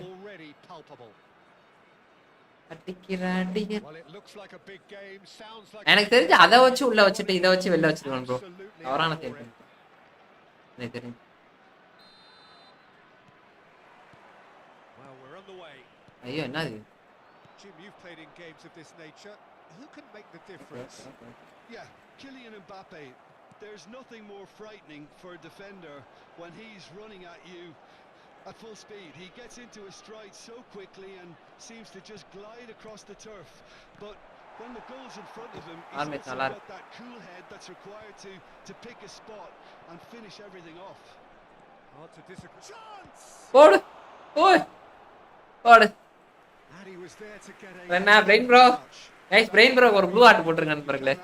எனக்கு தெரிஞ்சு அதை வச்சு உள்ள வச்சுட்டு இதை வச்சு வெளில வச்சிருக்கோம் ப்ரோ. தவறான தேர்வு எனக்கு தெரிஞ்சு. ஐயோ, என்ன இது? Jim, you've played in games of this nature. Who can make the difference? Yeah, Kylian Mbappe. There's nothing more frightening for a defender when he's running at you at full speed. He gets into a stride so quickly and seems to just glide across the turf. But when the goal's in front of him, he's also got that cool head that's required to pick a spot and finish everything off. Hard to disagree. Chance! Podu! And he was there to get a... Renna, brain bro. Nice brain bro. ஒரு blue heart போட்டுருங்க நண்பர்களே.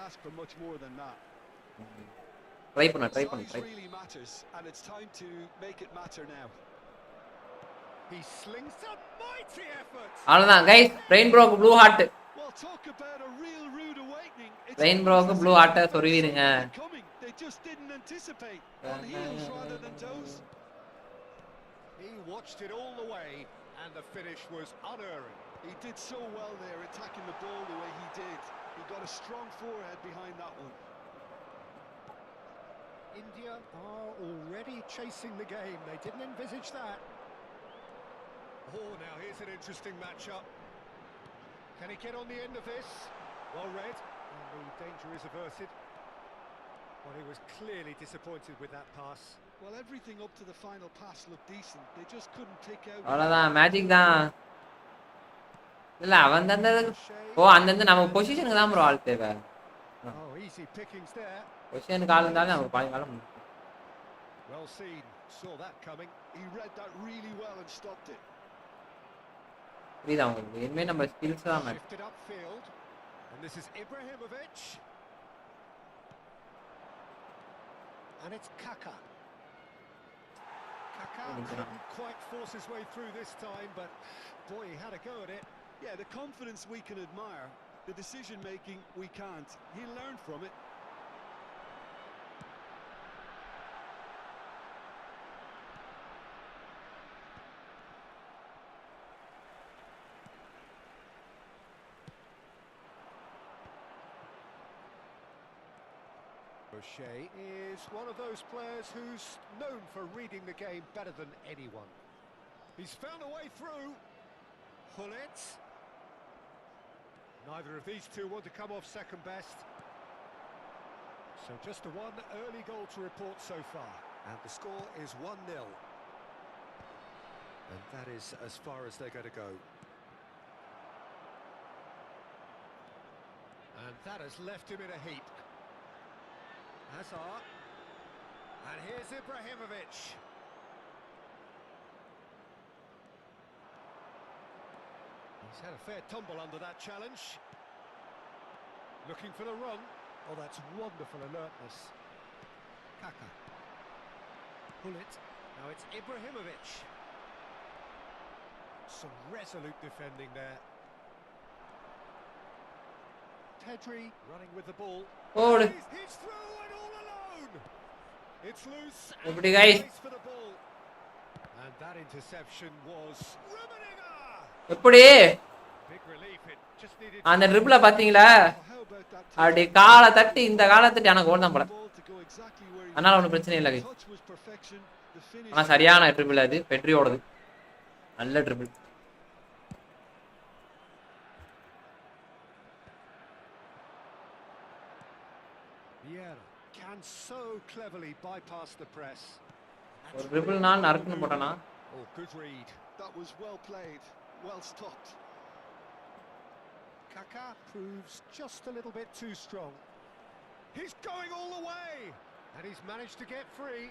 Try பண்ணு. Really matters and it's time to make it matter now. He slings a mighty effort. அவ்வளவுதான் guys. brain bro க்கு blue heart. Well, talk about a real rude awakening. brain bro க்கு blue heart சொருவிடுங்க. They just didn't anticipate. On heels rather than toes. He watched it all the way And the finish was unerring. He did so well there, attacking the ball the way he did. He got a strong forehead behind that one. India are already chasing the game. They didn't envisage that. Oh, now here's an interesting matchup. Can he get on the end of this? Well read, and the danger is averted. Well, he was clearly disappointed with that pass. Well, everything up to the final pass looked decent. They just couldn't take out. அவ்வளவுதான் magic தான். இல்ல அவன் தந்தது அந்த நம்ம பொசிஷனுக்கு தான் bro ஆள் தேவை. Oh, easy pickings there. பொசிஷனுக்கு ஆள் இருந்தாலும் நமக்கு பாதி காலம். Well seen. Saw that coming. He read that really well and stopped it. புரியுதா உங்களுக்கு? இனிமே நம்ம ஸ்கில்ஸ் தான் match. Shifted upfield. And this is Ibrahimovic. And it's Kaka. Kaka couldn't quite force his way through this time, but boy, he had a go at it. Yeah, the confidence we can admire, the decision making we can't. He'll learn from it. O'Shea is one of those players who's known for reading the game better than anyone. He's found a way through. Hullet. Neither of these two want to come off second best. So just the one early goal to report so far. And the score is 1-0. And that is as far as they're going to go. And that has left him in a heap. Hazard. And here's Ibrahimovic. He's had a fair tumble under that challenge. Looking for the run. Oh, that's wonderful alertness. Kaka. Pull it. Now it's Ibrahimovic. Some resolute defending there. Pedri running with the ball. Oh, He's through and all alone. It's loose. எப்படி guys? For the ball. And that interception was Rummenigge. எப்படி Big relief. It just needed அந்த ட்ரிபிள பாத்தீங்களா? அப்படி காலை தட்டி இந்த காலை தட்டி எனக்கு கோல் தான் போல. அதனால ஒன்றும் பிரச்சனை இல்லை. ஆனா சரியான ட்ரிபிள் அது பெட்ரியோடது. நல்ல triple. can so cleverly bypass the press. ஒரு ட்ரிபிள் நான் நறுக்குன்னு போட்டானா? Oh, good read. That was well played, well stopped. Kaka proves just a little bit too strong. He's going all the way, and he's managed to get free.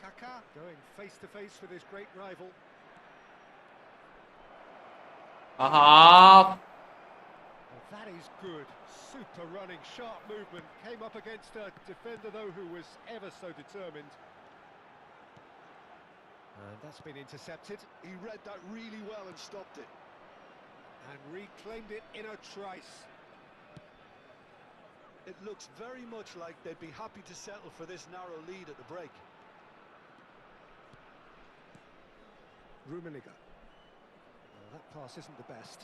Kaka going face to face with his great rival. Aha! Oh, that is good. Super running, sharp movement. Came up against a defender though who was ever so determined. And that's been intercepted. He read that really well and stopped it. And reclaimed it in a trice. It looks very much like they'd be happy to settle for this narrow lead at the break. Rummenigge. Well, that pass isn't the best.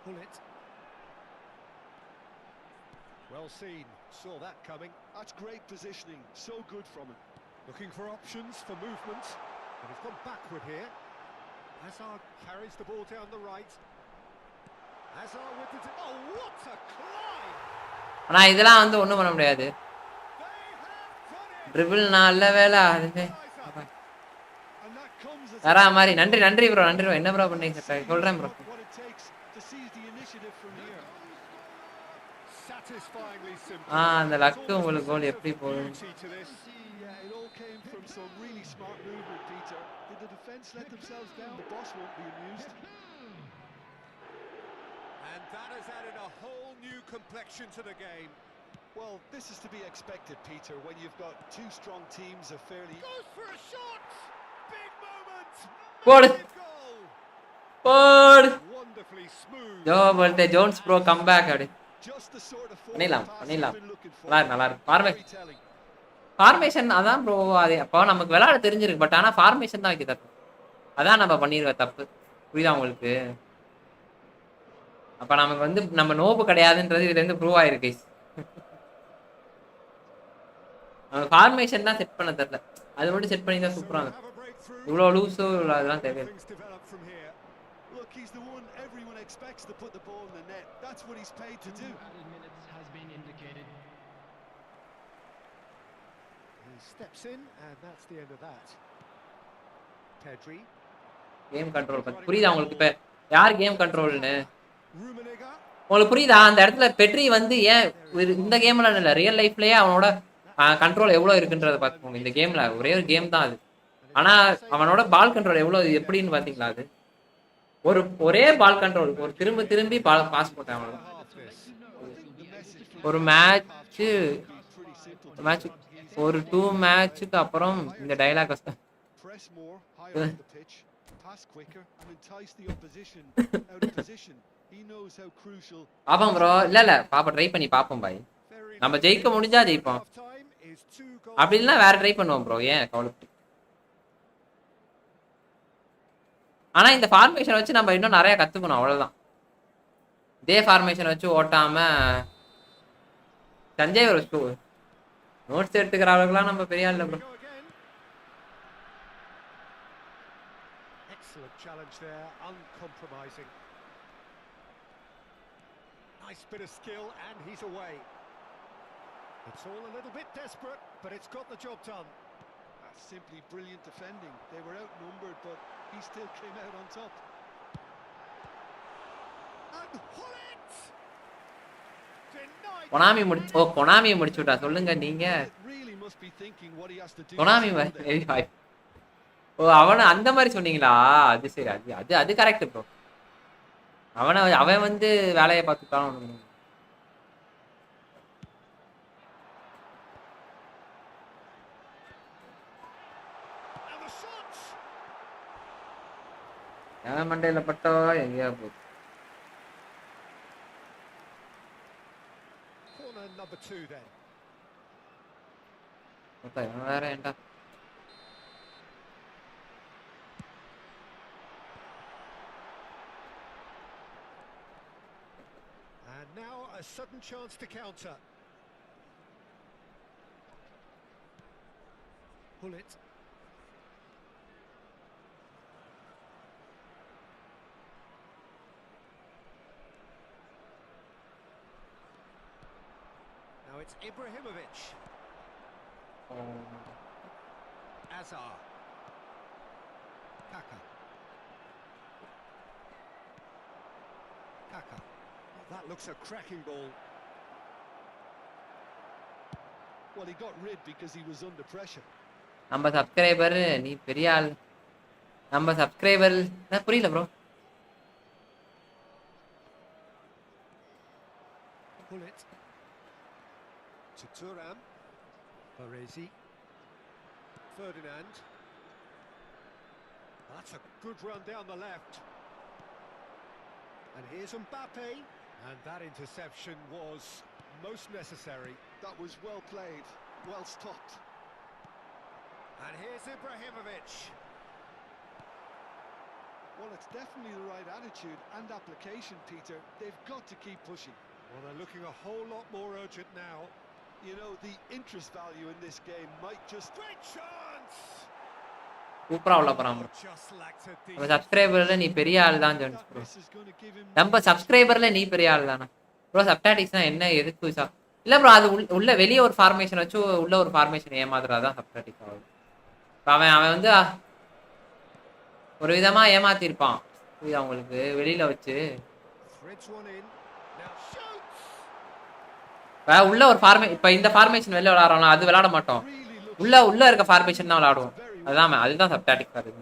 Pull it. Well seen. Saw that coming. That's great positioning. So good from him. Looking for options for movement. And he's gone backward here. Hazard carries the ball down the right. Hazard with the... Oh, what a climb! ஆனா இதெல்லாம் வந்து ஒண்ணும் பண்ண முடியாது. Triple நல்ல வேலை அதுமே. வரா மாதிரி நன்றி நன்றி ப்ரோ நன்றி ப்ரோ என்ன ப்ரோ பண்ணீங்க சொல்றேன் ப்ரோ. அந்த லக்கு உங்களுக்கு கோல் எப்படி போகும்? And that has added a whole new complexion to the game. Well, this is to be expected, Peter, when you've got two strong teams of fairly... Goes for a shot! Big moment! Goal! Goal! Wonderfully smooth. Yo, bolte Jones bro come back அப்படி. Just the sort of பண்ணிடலாம் பண்ணிடலாம். நல்லா இருக்கு நல்லா இருக்கு. பாருங்க. Formation அதான் bro. அது அப்போ நமக்கு விளையாட தெரிஞ்சிருக்கு. பட் ஆனா ஃபார்மேஷன் தான் வைக்க தப்பு. அதான் நம்ம பண்ணிருக்க தப்பு. புரியுதா உங்களுக்கு? அப்ப நமக்கு வந்து நம்ம நோப்பு கிடையாதுன்றது இதுல இருந்து ப்ரூவ் ஆயிருக்கு. ஃபார்மேஷன் தான் செட் பண்ண தெரியல. அது மட்டும் செட் பண்ணி தான் So சூப்பரா we'll இருக்கும். have a breakthrough. இவ்வளோ லூஸோ Who knows அதெல்லாம் how தேவையில்லை. things develop from here. Look, he's the one everyone expects to put the ball in the net. That's what he's paid to do. Added minutes has been indicated. He steps in, and that's the end of that. Pedri. Game control பத்தி புரியுதா உங்களுக்கு? இப்ப யார் game கண்ட்ரோல்னு Rummenigge. உங்களுக்கு புரியுதா? அந்த இடத்துல petri வந்து ஏன் இந்த கேம்ல இல்ல, ரியல் லைஃப்லயே அவனோட கண்ட்ரோல் எவ்வளவு இருக்குன்றத பாத்துக்கோங்க. இந்த கேம்ல ஒரே ஒரு கேம் தான் அது. ஆனா அவனோட பால் கண்ட்ரோல் எவ்வளவு எப்படின்னு பாத்தீங்களா? அது ஒரே பால் கண்ட்ரோல், ஒரு திரும்பி திரும்பி பாஸ் போட்டேன் அவ்வளவு. ஒரு மேட்ச் ஒரு 2 மேட்சுக்கு அப்புறம் இந்த dialogue Press more, higher up the pitch, pass quicker, and entice the opposition out of position. He knows how crucial. பாப்போம் ப்ரோ. இல்ல பாப்பா ட்ரை பண்ணி பாப்போம் பாய். நம்ம ஜெயிக்க முடிஞ்சா ஜெயிப்போம். அப்படி இல்லைன்னா வேற ட்ரை பண்ணுவோம் ப்ரோ. ஏன் கவலைப்பட்டு? ஆனா இந்த ஃபார்மேஷன் வச்சு நம்ம இன்னும் நிறைய கத்துக்கணும். அவ்வளவுதான். இதே ஃபார்மேஷன் வச்சு ஓட்டாம சஞ்சய் ஒரு நோட்ஸ் எடுத்துக்கிற அளவுக்குலாம் நம்ம பெரிய ஆள் bro. Excellent challenge there, uncompromising. Nice bit of skill, and he's away. It's all a little bit desperate, but it's got the job done. That's simply brilliant defending. They were outnumbered, but he still came out on top. And Hullet! Denied. Konami முடிச்சுட்டா சொல்லுங்க நீங்க. Really must be thinking what he has to do. Konami அவன அந்த மாதிரி சொன்னீங்களா? அது சரி. அது கரெக்ட் ப்ரோ. அவன் வந்து வேலையை பார்த்துட்டான். என் மண்டையில பட்டா எங்கேயா போகுது. Corner number 2 then. வேற ஏன்டா? And now a sudden chance to counter. Hullet. Now it's Ibrahimovic. Azar. Kaka. Well, that looks a cracking ball. Well, he got rid because he was under pressure. நம்ம subscriber நீ பெரிய ஆள். நம்ம subscriber புரியல bro. Hullet. To Thuram. Baresi. Ferdinand. That's a good run down the left. And here's Mbappe. And that interception was most necessary. That was well played, well stopped. And here's Ibrahimovic. Well, it's definitely the right attitude and application, Peter. They've got to keep pushing. Well, they're looking a whole lot more urgent now. You know, the interest value in this game might just... Great chance! சூப்பரா உள்ள போறான் bro. Just lacked a நம்ம சப்ஸ்கிரைபர்ல நீ பெரிய ஆள் தான் Jones bro. This is going to give him... நம்ம சப்ஸ்கிரைபர்ல நீ பெரிய ஆள் தானா ப்ரோ? சப்டாட்டிக்ஸ்னா என்ன எதுக்கு இல்ல ப்ரோ? அது உள்ள வெளியே ஒரு ஃபார்மேஷன் வச்சு உள்ள ஒரு ஃபார்மேஷன் ஏமாத்துறதான் சப்டாட்டிக் ஆகுது. அவன் வந்து ஒரு விதமா ஏமாத்திருப்பான். புரியுதா உங்களுக்கு? வெளியில வச்சு Threads one in. Now shoots! உள்ள ஒரு இப்ப இந்த ஃபார்மேஷன் வெளில விளையாடுறோம்ல, அது விளையாட மாட்டோம். உள்ள இருக்க ஃபார்மேஷன் தான் விளையாடுவோம். அதுதான் சப்டாட்டிக் வருது.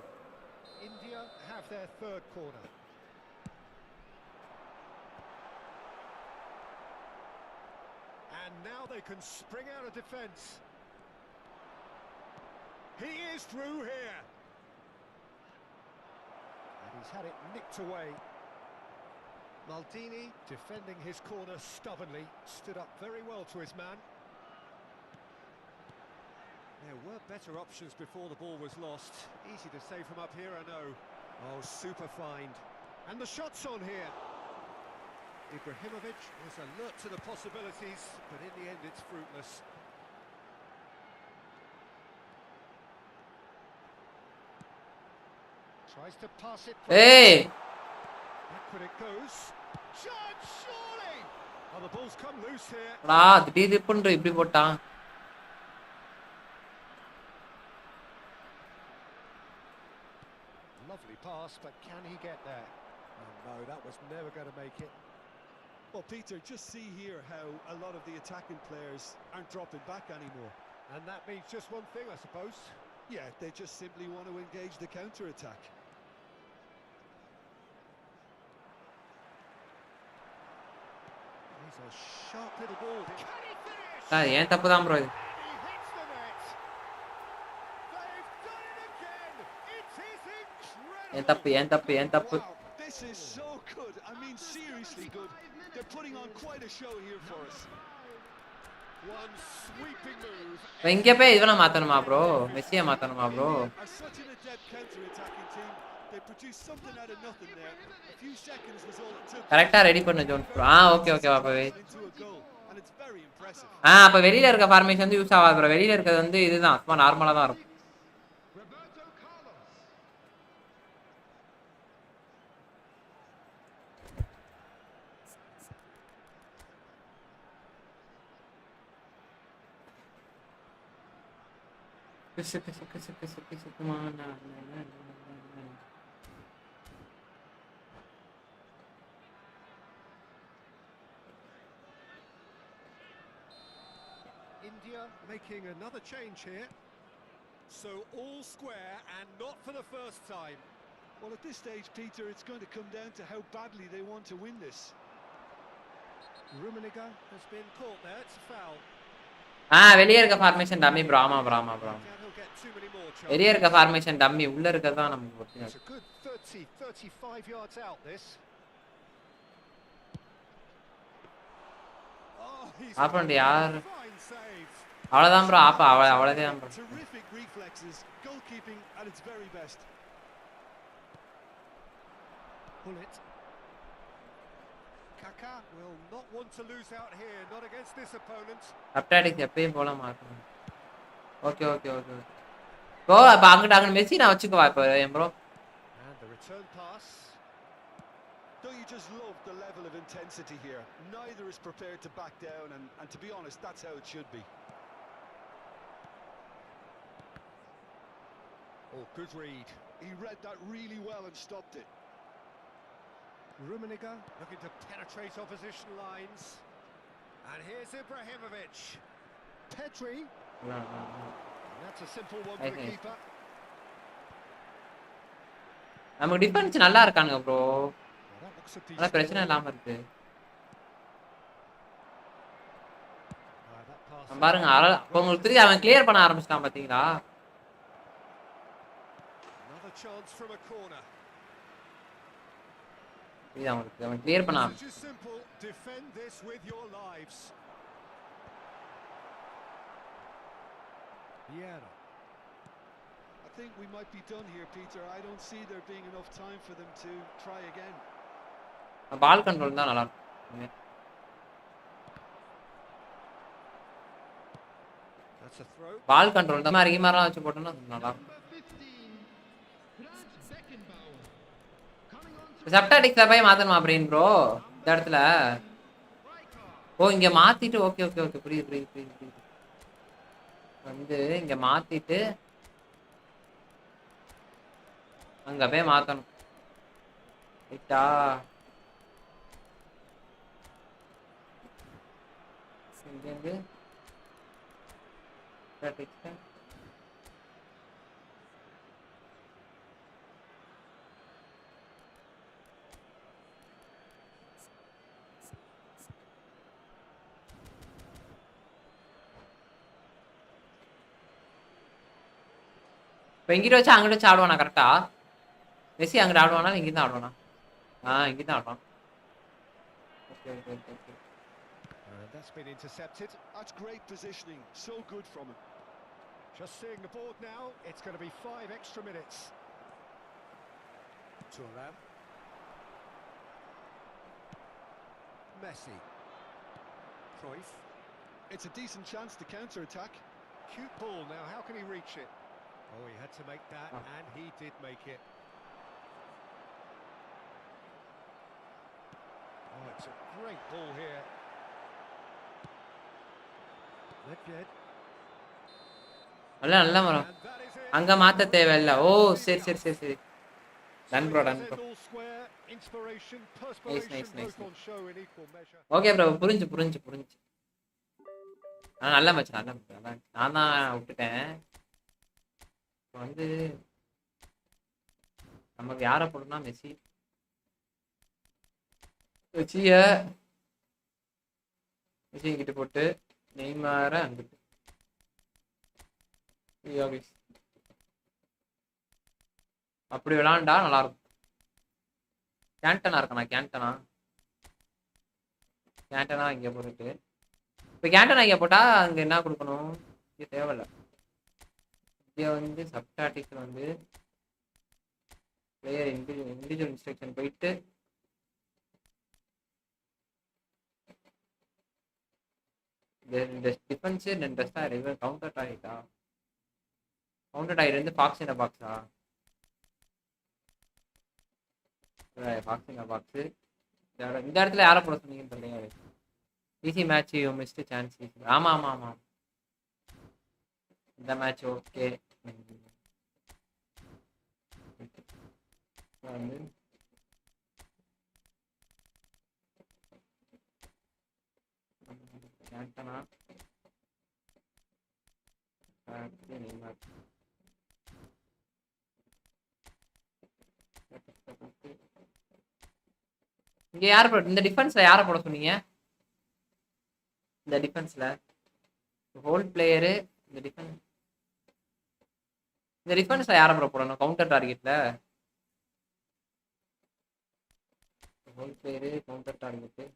India have their third corner. And now they can spring out of defence. He is through here. And he's had it nicked away. Maldini defending his corner stubbornly, stood up very well to his man. There were better options before the ball was lost. Easy to save from up here, I know. Oh, super find. And the shot's on here. Ibrahimovic is alert to the possibilities, but in the end it's fruitless. Tries to pass it. ஏய் Backward it goes. Chance, surely! Oh, the ball's come loose here. திடீர்னு இப்படி போட்டான். Lovely pass, but can he get there? Oh no, that was never going to make it. Well, Peter, just see here how a lot of the attacking players aren't dropping back anymore. And that means just one thing, I suppose. Yeah, they just simply want to engage the counter-attack. He's a sharp little ball. Can he finish? ஏன் தப்பு தான் bro இது. And he hits the net. They've done it again. It is incredible. ஏன் தப்பு. Wow, this is so good. I mean, seriously good. They're putting on quite a show here for us. One sweeping move. இங்க போய் இவனை மாத்தணுமா bro? மெஸ்ஸியை மாத்தணுமா bro? Are such an adept counter-attacking team. They produced something out of nothing there. A few seconds was all it took. கரெக்ட்டா ready பண்ணு zone bro. Okay அப்பவே. Into a goal, and it's very impressive. அப்ப வெளியில இருக்க formation வந்து use ஆகாது bro. வெளியில இருக்கிறது வந்து இதுதான். சும்மா நார்மலா தான் இருக்கும். Roberto Carlos. India making another change here. So all square and not for the first time. Well, at this stage, Peter, it's going to come down to how badly they want to win this. Rummenigge has been caught there. It's a foul. வெளிய இருக்க formation dummy bro. ஆமா bro. He'll get too many more chances. வெளிய இருக்க formation dummy. உள்ள இருக்கறது தான் நமக்கு முக்கியம். It's a good 35 yards out this. Oh, he's happened யார்? fine save. அவ்வளவுதான் ப்ரோ. அவ்வளவுதான் bro. Terrific reflexes, goalkeeping at its very best. Pull it. Kaka will not want to lose out here, not against this opponent. அப்டாடிக்ஸ் எப்பயும் போல மாத்தணும். Okay. Bro அப்ப அங்க Messi நான் வச்சுக்கவா இப்போ bro? And the return pass. Don't you just love the level of intensity here? Neither is prepared to back down, and to be honest, that's how it should be. Oh, good read. He read that really well and stopped it. Rummenigge looking to penetrate opposition lines. And here's Ibrahimovic. Pedri. That's a simple one for the keeper. நம்ம defence நல்லா இருக்கானுங்க bro. Well, that looks a ஆனா decent பிரச்சனை ball. இல்லாம இருக்கு. That pass. பாருங்க உங்களுக்கு தெரியும் அவன் கிளியர் பண்ண ஆரம்பிச்சிட்டான் பாத்தீங்களா? Another chance from a corner. இது அவன் கிளியர் பண்ண Message is simple. Defend this with your lives. Vieira. I think we might be done here, Peter. I don't see there being enough time for them to try again. Ball control தான் நல்லா இருக்கும். That's a throw. Ball control தான் மாதிரி வச்சு போட்டோம்னா நல்லா இருக்கும். சப்டாடிக்ஸா போய் மாத்தணுமா அப்படின்னு ப்ரோ இந்த இடத்துல? ஓ இங்க மாத்திட்டு ஓகே புரியுது. வந்து இங்க மாத்திட்டு அங்க போய் மாத்தணும். ரைட்டா? இங்க இப்போ இங்கிட்ட வச்சு அங்கிட்ட வச்சு ஆடுவானா கரெக்டா? மெஸ்ஸி அங்கிட்ட ஆடுவானா இங்கிட்ட தான் ஆடுவானா? இங்கிட்ட தான் ஆடுவான். Okay. And that's been intercepted. That's great positioning. So good from him. Just seeing the board now, it's going to be 5 extra minutes. Thuram. Messi. Cruyff. It's a decent chance to counter-attack. Cute ball now, how can he reach it? Oh, he had to make that, and he did make it. Oh, it's a great ball here. Nedved. நல்ல நல்ல மரம் And that is it. அங்க மாத்த தேவையில்ல ஓ சரி சரி சரி சரி So done it bro does done end bro all square. Inspiration, nice perspiration, nice nice both on show in equal measure. Okay bro புரிஞ்சு புரிஞ்சு புரிஞ்சு நல்ல மேட்ச் நல்ல மேட்ச் நான் தான் விட்டுட்டேன் இப்ப வந்து நமக்கு யாரை போடணும்னா மெஸ்ஸி மெஸ்ஸிய மெஸ்ஸி கிட்ட போட்டு நெய்மார அங்கிட்டு அப்படி விளாண்டா நல்லா இருக்கும் கேண்டனா இருக்கண்ணா கேண்டனா இங்க போட்டுட்டு இப்போ கேண்டனா இங்க போட்டா அங்க என்ன கொடுக்கணும் இங்க தேவையில்ல இங்க வந்து சப்டாட்டிக்ல வந்து பிளேயர் இண்டிவிஜுவல் இன்ஸ்ட்ரக்ஷன் போயிட்டு இந்த டிஃபென்ஸ் ரெண்டு டெஸ்டா இருக்கு கவுண்டர் டாயிட்டா கவுண்டர் டாயிட் வந்து பாக்ஸ் இந்த பாக்ஸா பாக்ஸ் இந்த பாக்ஸ் இந்த இடத்துல யாரை போட சொன்னீங்கன்னு தெரியல easy match you mist chance ஆமா ஆமா ஆமா இந்த மேட்ச் ஓகே வந்து கேண்டனா இங்க யார போட இந்த டிஃபென்ஸ்ல யார போட சொன்னீங்க இந்த டிஃபென்ஸ்ல ஹோல் பிளேயரு இந்த டிஃபென்ஸ்ல யார போடணும் கவுண்டர் டார்கெட்ல ஹோல் பிளேயரு கவுண்டர் டார்கெட்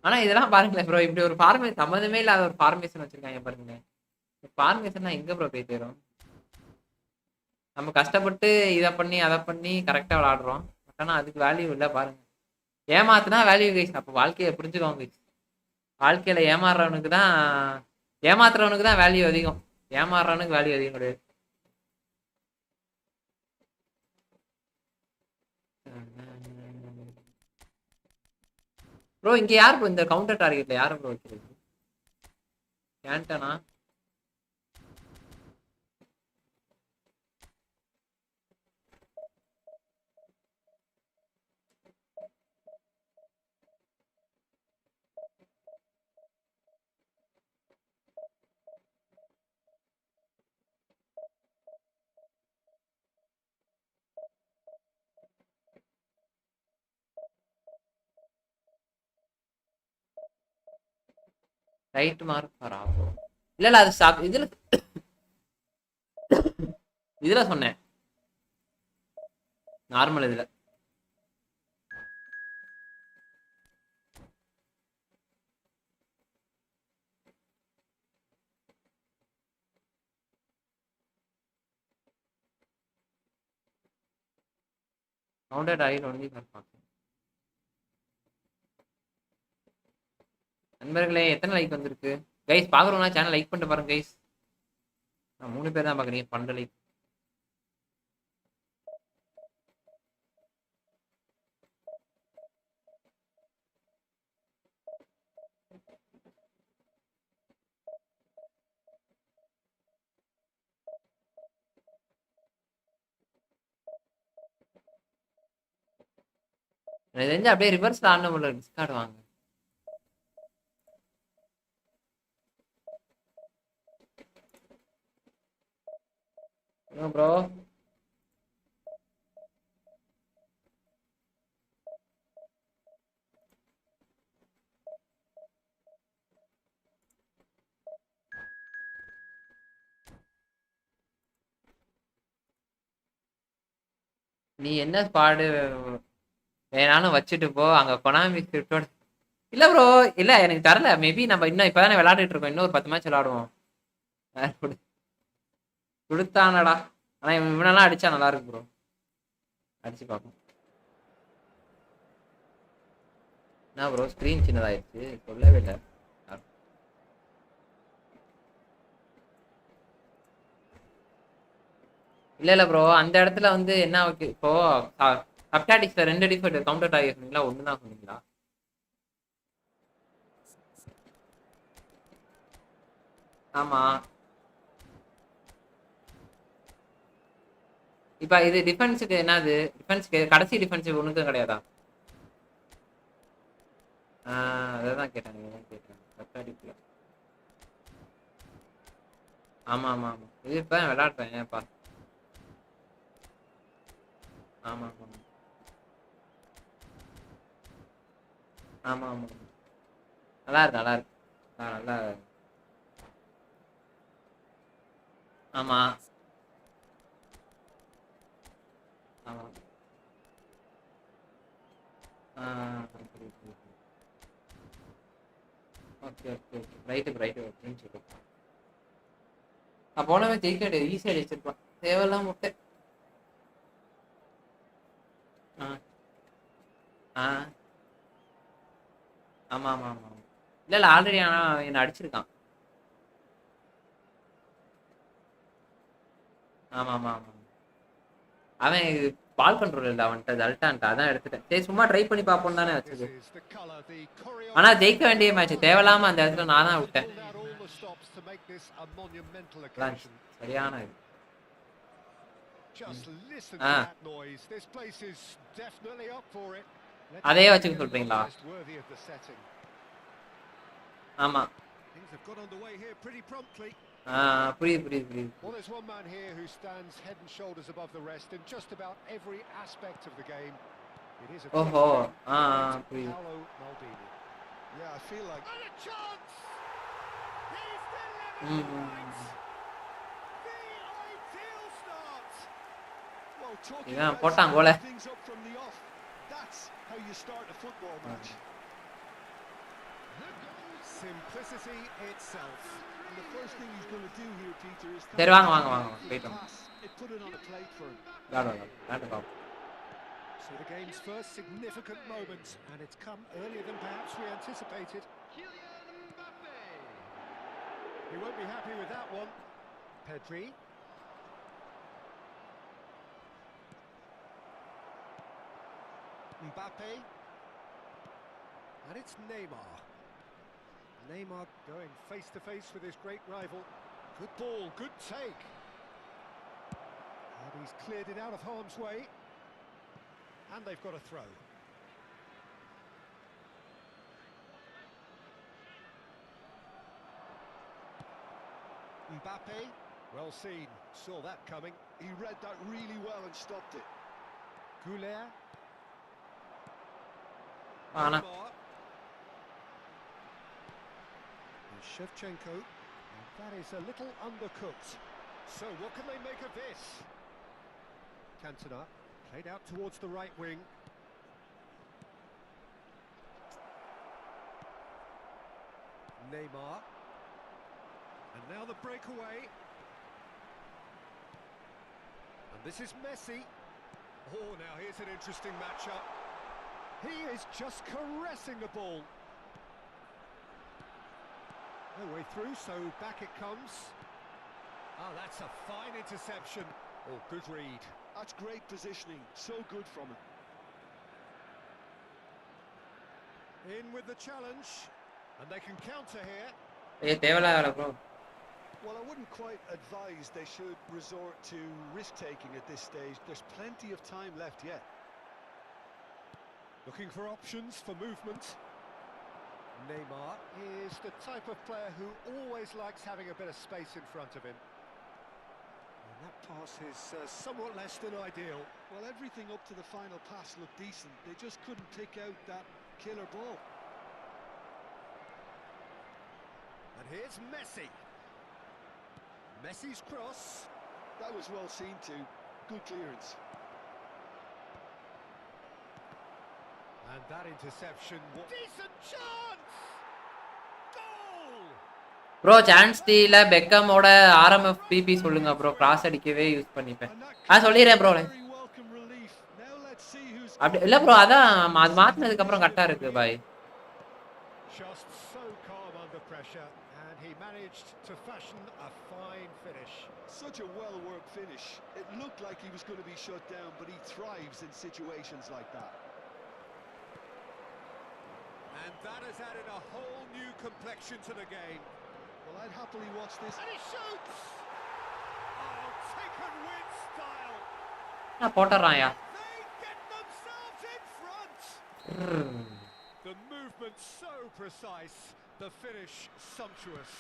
ஆனா இதெல்லாம் பாருங்களேன் ப்ரோ இப்படி ஒரு ஃபார்மேஷன் சம்மந்தமே இல்லாத ஒரு ஃபார்மேஷன் வச்சிருக்காங்க பாருங்க ஃபார்மேஷன் எங்க ப்ரோ போய் தேரும் நம்ம கஷ்டப்பட்டு இதை பண்ணி அதை பண்ணி கரெக்டா விளாடுறோம் ஆனா அதுக்கு வேல்யூ இல்லை பாருங்க ஏமாத்துனா வேல்யூ கைஸ் அப்போ வாழ்க்கையை புரிஞ்சுக்கோங்க கைஸ் வாழ்க்கையில ஏமாறுறவனுக்கு தான் ஏமாத்துறவனுக்கு தான் வேல்யூ அதிகம் ஏமாறுறவனுக்கு வேல்யூ அதிகம் கிடையாது ப்ரோ இங்க யார் ப்ரோ இந்த கவுண்டர் டார்கெட்ல யார ப்ரோ வைக்கிறது கேண்டனா ரைட் மார்க் வராபோ இல்ல அது இதுல சொன்னேன் நார்மல் இதுல கவுண்டர் டார்கெட் ஒன்லி ஃபார் பாக்க நண்பர்களே எத்தனை லைக் வந்திருக்கு கைஸ் பாக்குறவங்க சேனல் லைக் பண்ணிட்டு பாருங்க கைஸ் நான் 3 பேர் தான் பாக்குறீங்க 12 லைக் எனக்கு தெரிஞ்சு அப்படியே ரிவர்ஸ்ல ஆடணும் போல டிஸ்கார்ட் வாங்க ப்ரோ நீ என்ன பாடு வேணாலும் வச்சுட்டு போ அங்க கொனாமி ஸ்கிரிப்டோட. இல்ல ப்ரோ, இல்ல எனக்கு தரல. மேபி நம்ம இன்னும் இப்பதானே விளையாடிட்டு இருக்கோம், இன்னும் ஒரு 10 மேட்ச் விளையாடுவோம். கொடுத்தானடா. ஆனா இவனெல்லாம் அடிச்சா நல்லா இருக்கு ப்ரோ. அடிச்சு பார்ப்போம். என்ன ப்ரோ ஸ்க்ரீன் சின்னதாயிடுச்சு, சொல்லவே இல்லை. இல்ல இல்ல ப்ரோ, அந்த இடத்துல வந்து என்ன இப்போ சப்டாட்டிக்ஸ்ல 2 டிஃபெக்ட் கவுண்டர் ஆகி சொன்னீங்களா, ஒன்று தான் சொன்னீங்களா? ஆமா. இப்ப இது டிஃபென்ஸுக்கு என்னது? டிஃபென்ஸ்க்கு கடைசி டிஃபென்ஸ் ஒண்ணுக்கும் கிடையாதா? அதான் கேட்டேன் சப்டாட்டிக்ஸ்ல. ஆமா ஆமா ஆமா, இது இப்ப விளையாடுறேன் ஏப்பா. ஆமா ஆமா ஆமா ஆமா, நல்லா இருக்கு நல்லா இருக்கு. நல்லா. ஆமா ஆமா. ஓகே ஓகே ஓகே, ரைட்டு புரிஞ்சு. நான் போனவே ஜெயிக்க ஈஸியா ஜெயிச்சிருப்பான், தேவையில்லாம் முட்டை. ஆ ஆ ஆமா ஆமா ஆமா. இல்ல இல்ல, ஆல்ரெடி ஆனா என்ன அடிச்சிருக்கான். ஆமா ஆமா ஆமா. அவன் பால் கண்ட்ரோல் இல்ல அவன்கிட்ட, அல்டான்ட்டா அதான் எடுத்துட்டேன். சரி சும்மா ட்ரை பண்ணி பார்ப்போம் தானே This வச்சது. is the colour, the ஆனா choreography ஜெயிக்க வேண்டிய of மேட்ச், the match. தேவையில்லாம அந்த இடத்துல நான் தான் They've விட்டேன். pulled out all the stops to make this a monumental அதான் occasion. சரியான இது. Just listen ah to that noise. This place is definitely up for it. Let's அதே see if they வச்சுக்க can சொல்றீங்களா? contest worthy of the setting. ஆமா. Things have got underway here pretty promptly. புரியுது புரியுது புரியுது. Well, there's one man here who stands head and shoulders above the rest in just about every aspect of the game. It is a ஓஹோ. clutch game. புரியுது. Paolo Maldini. Yeah, I feel like And a chance! He's ம் delivered ம், right! ம். The ideal start! well, talking இவன் about போட்டான் கோல. starting things up from the off. That's how you start a football match. Simplicity itself. And the first thing he's going to do here, Peter, is சரி வாங்க வாங்க வாங்க போயிட்டோம். pass. It put it on a plate for him. விளையாடுவோம். So the game's first significant moment, and it's come earlier than perhaps we anticipated. He won't be happy with that one. Pedri. Mbappe. And it's Neymar. Neymar going face to face with his great rival. Good ball, good take. And he's cleared it out of harm's way. And they've got a throw. Mbappe, well seen, saw that coming. He read that really well and stopped it. Goulet. ஆனா Neymar. And Shevchenko. And that is a little undercooked. So what can they make of this? Cantona played out towards the right wing. Neymar. And now the breakaway. And this is Messi. Oh, now here's an interesting matchup. He is just caressing the ball. No way through, so back it comes. Oh, that's a fine interception. Oh, good read. That's great positioning. So good from him. In with the challenge. And they can counter here. தேவையில்லாத bro. Well, I wouldn't quite advise they should resort to risk-taking at this stage. There's plenty of time left yet. Looking for options for movement. Neymar is the type of player who always likes having a bit of space in front of him. And that pass is somewhat less than ideal. Well, everything up to the final pass looked decent. They just couldn't pick out that killer ball. And here's Messi. Messi's cross. That was well seen too. Good clearance. And that interception, decent chance! Goal! Bro chance டீல பெக்கமோட RMF BP சொல்லுங்க bro, cross அடிக்கவே use பண்ணிப்பேன். And that could சொல்லிடுறேன் bro. be very welcome relief. Now let's see who's அப்படி இல்ல bro, அதான் அது மாத்தினதுக்கு அப்புறம் கரெக்டா இருக்கு பாய். Just so calm under pressure, and he managed to fashion a fine finish. such a well-worked finish. It looked like he was going to be shut down, but he thrives in situations like that. And that has added a whole new complexion to the game. Well, I'd happily watch this. And he shoots! Oh, taken with style. நான் போட்டுறான்யா. They get themselves in front. The movement so precise, the finish sumptuous.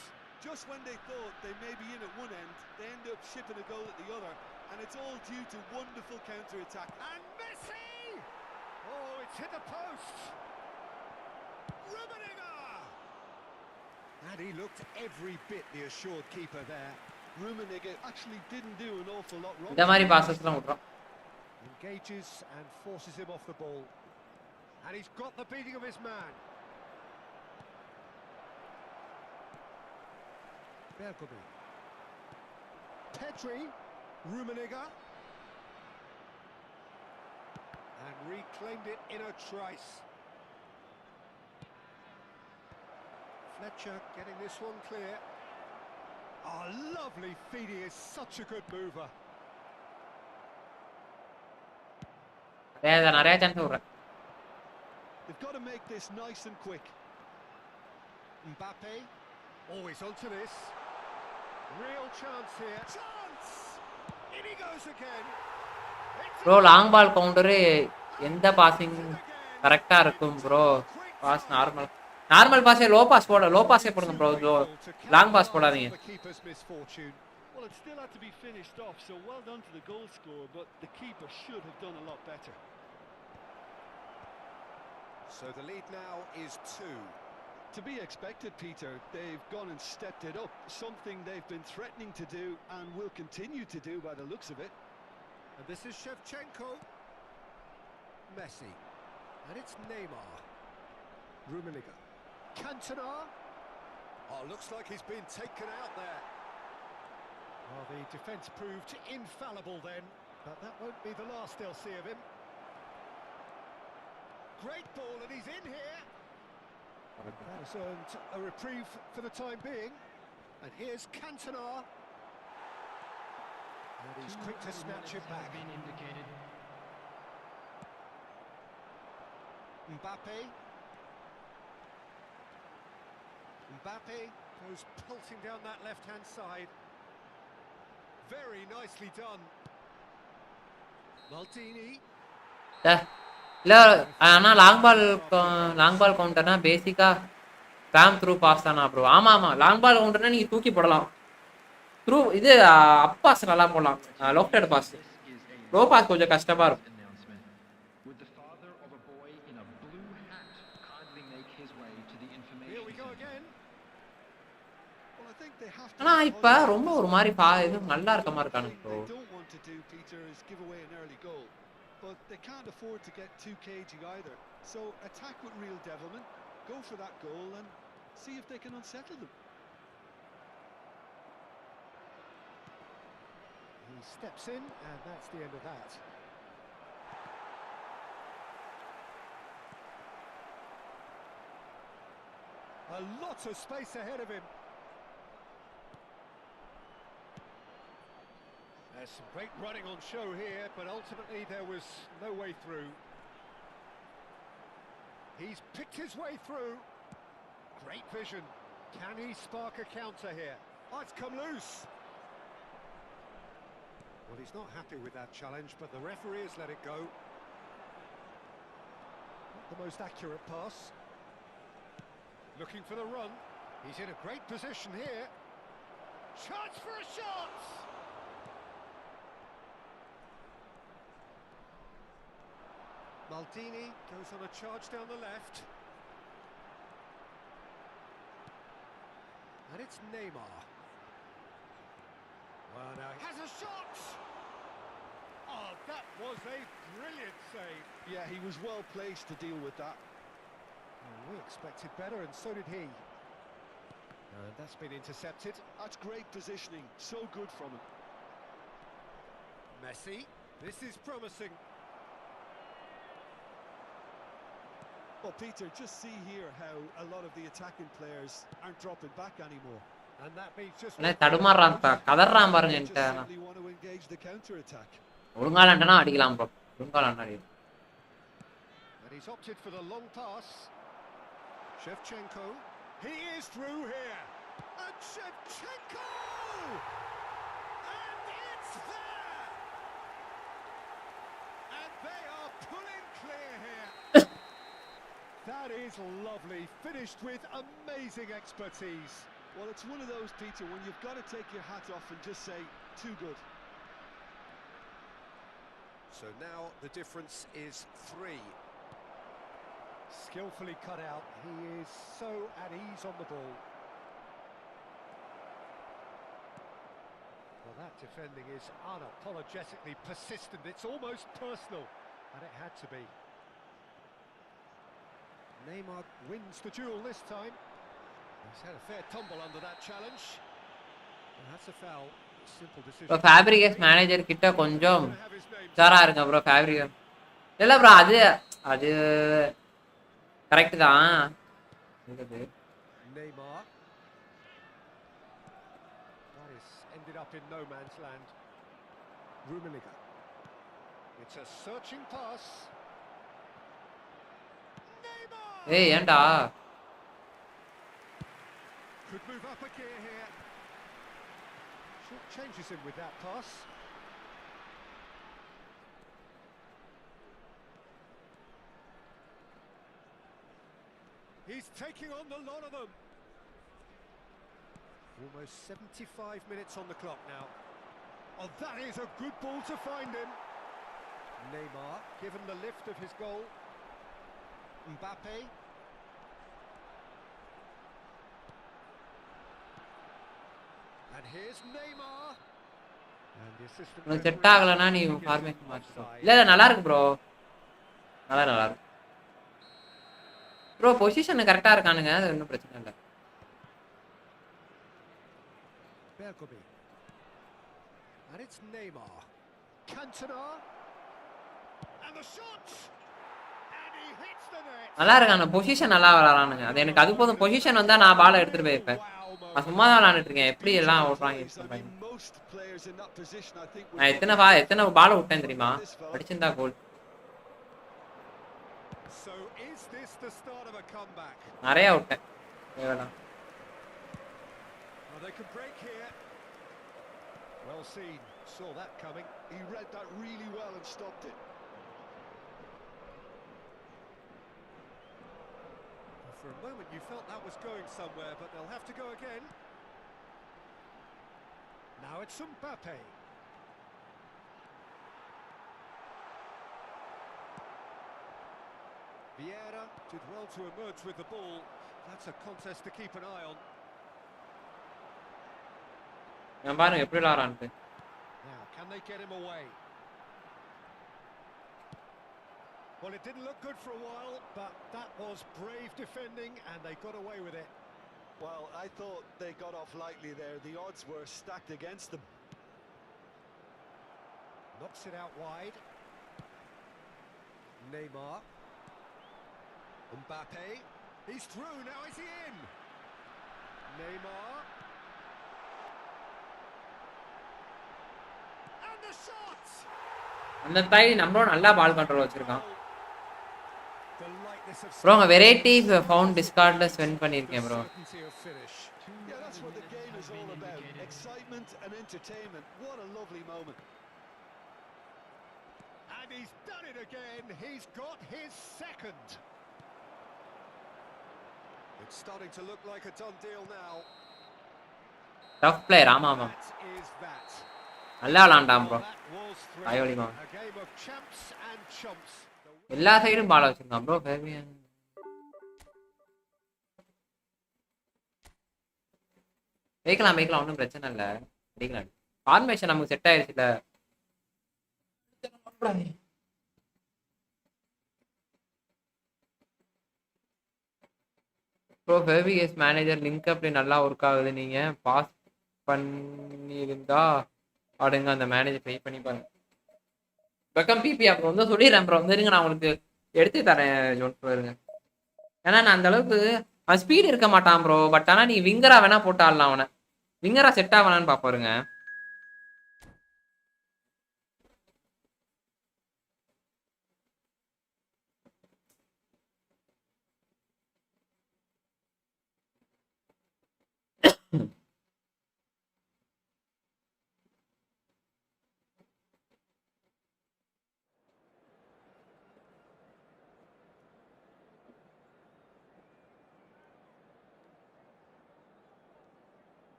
Just when they thought they may be in at one end, they end up shipping a goal at the other, and it's all due to wonderful counter-attack. And Messi! Oh, it's hit the post. And he looked every bit the assured keeper there. Rummenigge actually didn't do an awful lot wrong. இந்த மாதிரி பாசஸ்லாம் விட்றோம். Engages and forces him off the ball. And he's got the beating of his man. Bergomi. Pedri. Rummenigge. And reclaimed it in a trice. Fletcher getting this one clear. Oh, lovely feed. He is such a good mover. நிறைய chance விட்றேன். They've got to make this nice and quick. Mbappe. Always onto this. Real chance here. Chance! In he goes again. Bro long ball counter எந்த பாசிங் கரெக்டா இருக்கும் bro? Pass normal பாஸே low பாஸே போடுங்க bro. Long pass போடாதீங்க. Well, it still had to be finished off, so well done to the goal scorer, but the keeper should have done a lot better. So the lead now is 2. To be expected, Peter. They've gone and stepped it up, something they've been threatening to do and will continue to do by the looks of it. And this is Shevchenko. Messi. And it's Neymar. Rummenigge. Cantona. Oh, looks like he's been taken out there. Well, the defence proved infallible then, but that won't be the last they'll see of him. Great ball, and he's in here. That has earned a reprieve for the time being. And here's Cantona. And he's quick to snatch it back. Mbappe. Mbappe goes pulsing down that left-hand side. Very nicely done. Maldini. இல்ல ஆனா long ball கவுண்டர்னா பேசிக்கா spam through pass தானா bro? ஆமா long ball கவுண்டர்னா நீங்க தூக்கி போடலாம். த்ரூ இது அப் பாஸ் நல்லா போடலாம். Left hand pass, bro pass கொஞ்சம் கஷ்டமா இருக்கும். Here we go again. Well, I think they have to. ஆனா இப்ப ரொம்ப ஒரு மாதிரி இது நல்லா இருக்க மாதிரி இருக்கானுங்க bro. They don't want to do, Peter, is give away an early goal. But they can't afford to get too cagey either. So attack with real devilment, go for that goal and see if they can unsettle them. He steps in, and that's the end of that. A lot of space ahead of him. There's some great running on show here, but ultimately there was no way through. He's picked his way through. Great vision. Can he spark a counter here? Oh, it's come loose. Well, he's not happy with that challenge, but the referee has let it go. Not the most accurate pass. Looking for the run. He's in a great position here. Chance for a shot! Maldini goes on a charge down the left. And it's Neymar. Well, now he has a shot! Oh, that was a brilliant Brilliant save. Yeah, he was well placed to deal with that. Well, we expected better, and so did he. And that's been intercepted. That's great positioning. So good from him. Messi. This is promising. Well, Peter, just see here how a lot of the attacking players aren't dropping back anymore. And that means just அண்ணே தடுமாறுறான் கதறான் பாருங்க They just என்கிட்ட simply want to engage the counter attack. ஒழுங்காலண்டனா அடிக்கலாம் bro ஒழுங்காலண்டா அடி and he's opted for the long pass. Shevchenko. He is through here. And Shevchenko! And it's there! And they are pulling clear here. That is lovely. Finished with amazing expertise. Well, it's one of those, Peter, when you've got to take your hat off and just say, too good. So now the difference is 3. Skillfully cut out. He is so at ease on the ball. Well, that defending is unapologetically persistent. It's almost personal, and it had to be. Neymar wins the duel this time. He's had a fair tumble under that challenge. And that's a foul. Simple decision. Bro Fabregas manager கிட்ட கொஞ்சம் உஷாரா இருங்க bro ஃபேப்ரிகஸ் இல்ல bro அது அது correct தான் Neymar. That is ended up in no man's land. Rummenigge. It's a searching pass. Neymar! ஏய் ஏன்டா Could move up a gear here. Short changes him with that pass. He's taking on the lot of them. Almost 75 minutes on the clock now. Oh, that is a good ball to find him. Neymar, given the lift of his goal. Mbappe. And here's Neymar. And the assistant உனக்கு set ஆகலனா நீ formation மாத்திக்கோ இல்ல இல்ல நல்லா இருக்கு bro நல்லா இருக்கு bro position கரெக்டா இருக்கானுங்க அது ஒன்றும் பிரச்சனை இல்லை Bergkamp. And it's Neymar. Cantona. And the shot. And he hits the net. நல்லா இருக்காங்க பொசிஷன் நல்லா விளாட்றானுங்க அது எனக்கு அது போதும் பொசிஷன் வந்தா நான் பாலை எடுத்துட்டு போயிருப்பேன் நான் சும்மா தான் விளாண்டுட்டு இருக்கேன் எப்படி எல்லாம் ஓட்டுறாங்க நான் எத்தனை பாலை விட்டேன் தெரியுமா அடிச்சிருந்தா கோல் So is this the start of a comeback? நிறைய விட்டேன் தேவைதான் Well, they can break here. Well seen. Saw that coming. He read that really well and stopped it. For a moment you felt that was going somewhere, but they'll have to go again. Now it's Mbappe. Vieira did well to emerge with the ball. That's a contest to keep an eye on. நான் பாருங்க எப்படி விளாட்றான்ட்டு Now, can they get him away? Well, it didn't look good for a while, but that was brave defending, and they got away with it. Well, I thought they got off lightly there. The odds were stacked against them. Knocks it out wide. Neymar. Mbappe. He's through, now is he in? Neymar. And the shot! அந்த தாய் நம்மளோட நல்லா பால் control வச்சிருக்கான் The lightness of bro உங்க varieties found டிஸ்கார்ட்ல spend பண்ணிருக்கேன் bro certainty of finish. Yeah, that's what the game is all about. Excitement and entertainment. What a lovely moment. And he's done it again. He's got his second. It's starting to look like a done deal now. Tough player ஆமா ஆமா That is that. நல்லா விளாண்டான் bro That was ஐயோலிமா a game of champs and chumps. எல்லா சைடும் பால் வச்சிருக்கான் bro Fabian வைக்கலாம் ஒன்றும் பிரச்சனை இல்லை அடிக்கலாம் ஃபார்மேஷன் நமக்கு செட் ஆயிடுச்சுல ப்ரோ ஃபேபிகேஸ் மேனேஜர் லிங்க் அப்படி நல்லா ஒர்க் ஆகுது. நீங்க பாஸ் பண்ணியிருந்தா அடுங்க அந்த மேனேஜர் ட்ரை பண்ணி பாருங்க. வெக்கம் பிபி அப்புறம் வந்து சொல்லிடுறேன் ப்ரோ. வந்து இருங்க, நான் உங்களுக்கு எடுத்து தரேன் ஜோன் ப்ரோ இருங்க. ஏன்னா நான் அந்த அளவுக்கு அவன் ஸ்பீடு இருக்க மாட்டான் ப்ரோ. பட் ஆனால் நீ விங்கரா வேணா போட்டு ஆடலாம் அவனை. விங்கரா செட் ஆகலான்னு பார்ப்பாருங்க.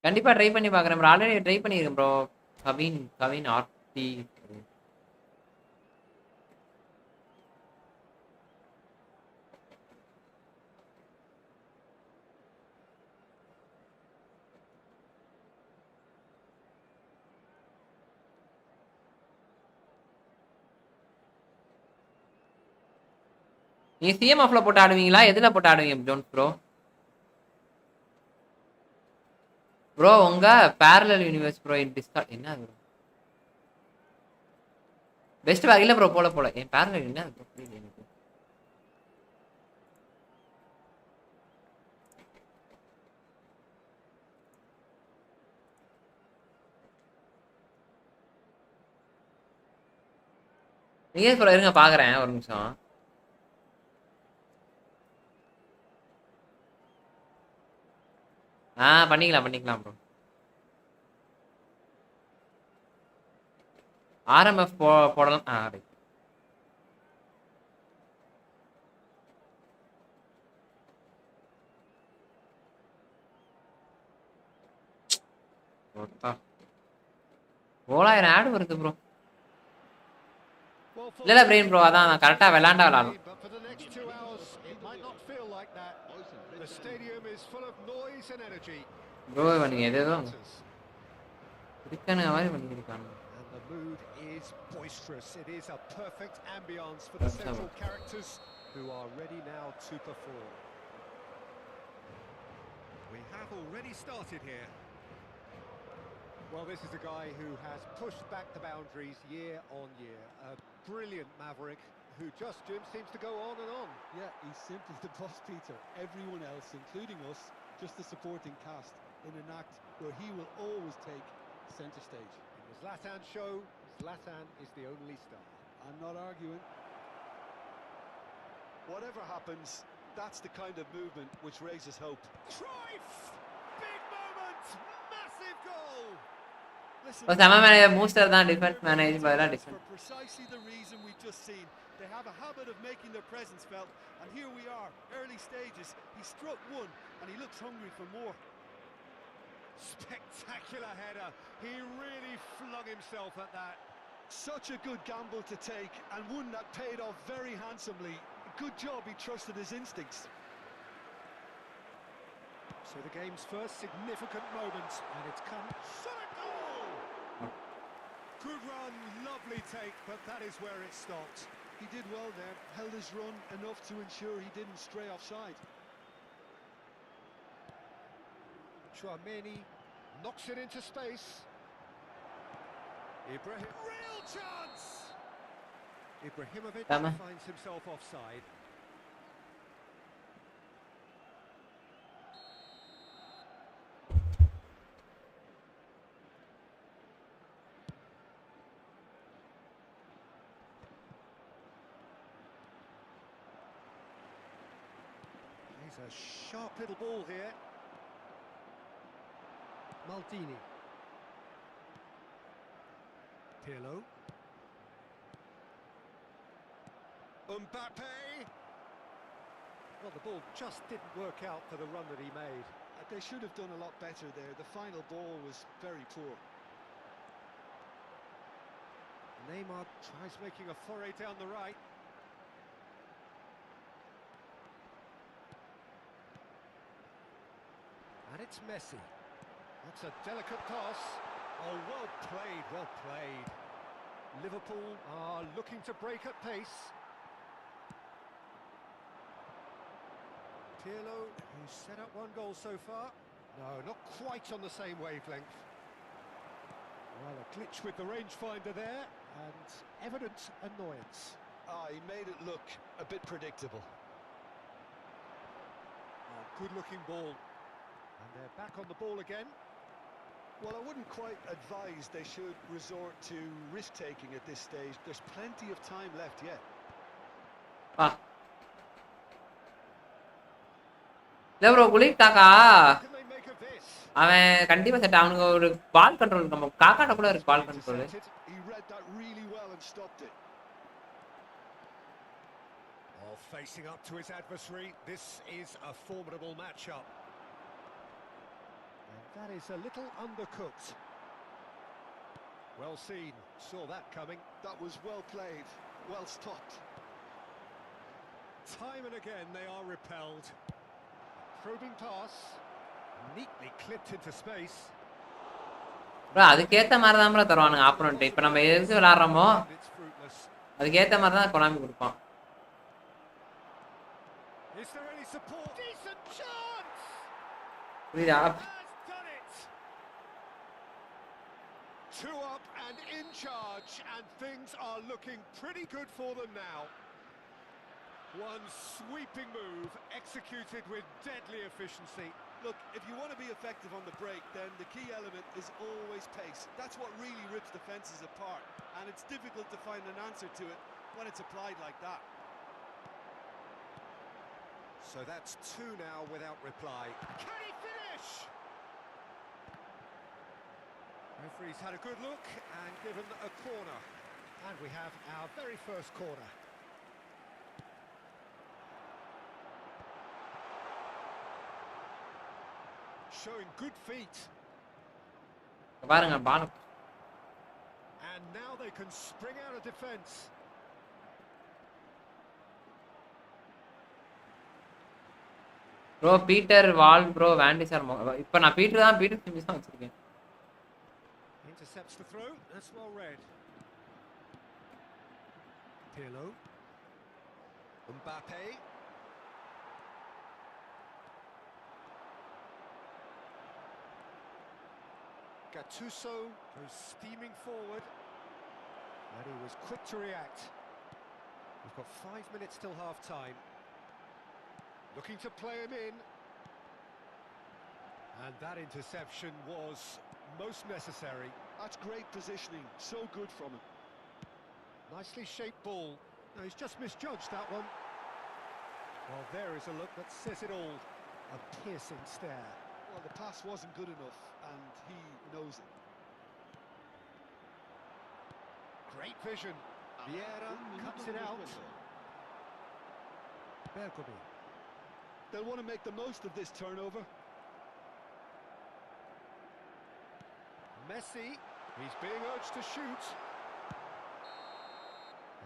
கண்டிப்பா ட்ரை பண்ணி பார்க்குறேன் ப்ரோ. ஆல்ரெடி ட்ரை பண்ணியிருக்கேன் ப்ரோ. கவின் கவின் ஆர்டி நீங்க சிஎம்எஃப்ல போட்டு ஆடுவீங்களா? எதுல போட்டு ஆடுவீங்க ஜோன்ஸ் ப்ரோ? ப்ரோ உங்க பேரலல் யூனிவர்ஸ் ப்ரோ டிஸ்கார்ட் என்ன ப்ரோ? பெஸ்ட் பேக் இல்ல ப்ரோ. போல என் பேரலல் என்ன ப்ரோ புரியல எனக்கு. நீங்க ப்ரோ இருங்க பாக்குறேன் ஒரு நிமிஷம். பண்ணிக்கலாம் ப்ரோ. ஆர்எம்எஃப் போடலாம். ரைட். ஓலாயிரம் ஆடு வருது ப்ரோ. Well, இல்ல football பிரெயின் ப்ரோ, can அதான் be நான் கரெக்டா விளையாண்டா exciting, விளையாடணும். but for the next 2 hours, it might not feel like that. The stadium is full of noise and energy. Bro நீங்க It எதோ matters. இதுக்கான மாதிரி பண்ணிருக்காங்க. And the mood is boisterous. It is a perfect ambience for the central characters who are ready now to perform. We have already started here. Well, this is a guy who has pushed back the boundaries year on year. A brilliant maverick who just, Jim, seems to go on and on. Yeah, he's simply the boss, Peter. Everyone else, including us, just the supporting cast in an act where he will always take centre stage. In the Zlatan show, Zlatan is the only star. I'm not arguing. Whatever happens, that's the kind of movement which raises hope. Cruyff! Big moment! Massive goal! Listen, செம manager மூஸ்டர் தான் defence manage பதிலா for defence. precisely the reason we've just seen. They have a habit of making their presence felt, and here we are, early stages. He struck one, and he looks hungry for more. Spectacular header. He really flung himself at that. Such a good gamble to take, and one that paid off very handsomely. Good job he trusted his instincts. So the game's first significant moment, and it's come. Shot a goal! Good run, lovely take, but that is where it stopped. He did well there, held his run enough to ensure he didn't stray offside. Chouameni knocks it into space. Ibrahim, real chance! Ibrahimovic Tama. finds himself offside. He's a sharp little ball here. Maldini. Pirlo. Mbappe. Well, the ball just didn't work out for the run that he made. They should have done a lot better there. The final ball was very poor. Neymar tries making a foray down the right. And it's Messi. That's a delicate pass. Oh, well played, well played. Liverpool are looking to break at pace. Pirlo, who's set up one goal so far. No, not quite on the same wavelength. Well, a glitch with the rangefinder there, and evident annoyance. He made it look a bit predictable. Oh, good-looking ball. And they're back on the ball again. Well, I wouldn't quite advise they should resort to risk-taking at this stage. There's plenty of time left yet. இல்ல bro குளிக் காக்கா What can they make of this? அவன் கண்டிப்பா set அவனுக்கு ஒரு பால் control நம்ம காக்காட்ட கூட இருக்கு ball control. Intercepted. He read that really well and stopped it. Oh, facing up to his adversary, this is a formidable matchup. And that is a little undercooked. Well seen, saw that coming. That was well played, well stopped. Time and again they are repelled. Probing pass, neatly clipped into space. Bro அதுக்கேத்த மாதிரி தான் bro தருவானுங்க opponent. இப்போ நம்ம எதுக்கு விளையாடுறோமோ And it's fruitless. அதுக்கேத்த மாதிரி தான் Konami கொடுப்பான். Is there any support? Decent chance! புரியுதா? Has done it! Two up and in charge, and things are looking pretty good for them now. One sweeping move, executed with deadly efficiency. Look, if you want to be effective on the break, then the key element is always pace. That's what really rips defences apart, and it's difficult to find an answer to it when it's applied like that. So that's two now without reply. Can he finish? Referee's had a good look and given a corner. And we have our very first corner. Showing good feet. பாருங்க பால். And now they can spring out of defence. Bro Peter wall bro வாண்டி sir இப்போ நான் Peter சிம்பிஸ் தான் வச்சிருக்கேன். Intercepts the throw. That's well read. Pirlo. Mbappe. Gattuso goes steaming forward, and he was quick to react. We've got 5 minutes till half-time. Looking to play him in. And that interception was most necessary. That's great positioning, so good from him. Nicely shaped ball. No, he's just misjudged that one. Well, there is a look that says it all. A piercing stare. Well, the pass wasn't good enough, and he knows it. Great vision. Vieira cuts it out. Bergomi. They'll want to make the most of this turnover. Messi. He's being urged to shoot.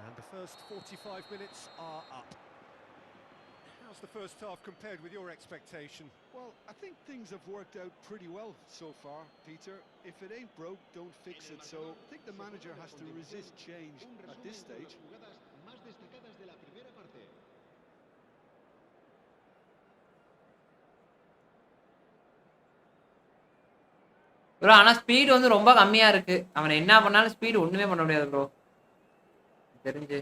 And the first 45 minutes are up. How's the first half compared with your expectation? Well, I think things have worked out pretty well so far, Peter. If it ain't broke, don't fix it. So I think the manager has to resist change at this stage. Bro ஆனா speed வந்து ரொம்ப கம்மியா இருக்கு. அவன் என்ன பண்ணாலும் speed ஒண்ணுமே பண்ண முடியாது ப்ரோ. தெரிஞ்சு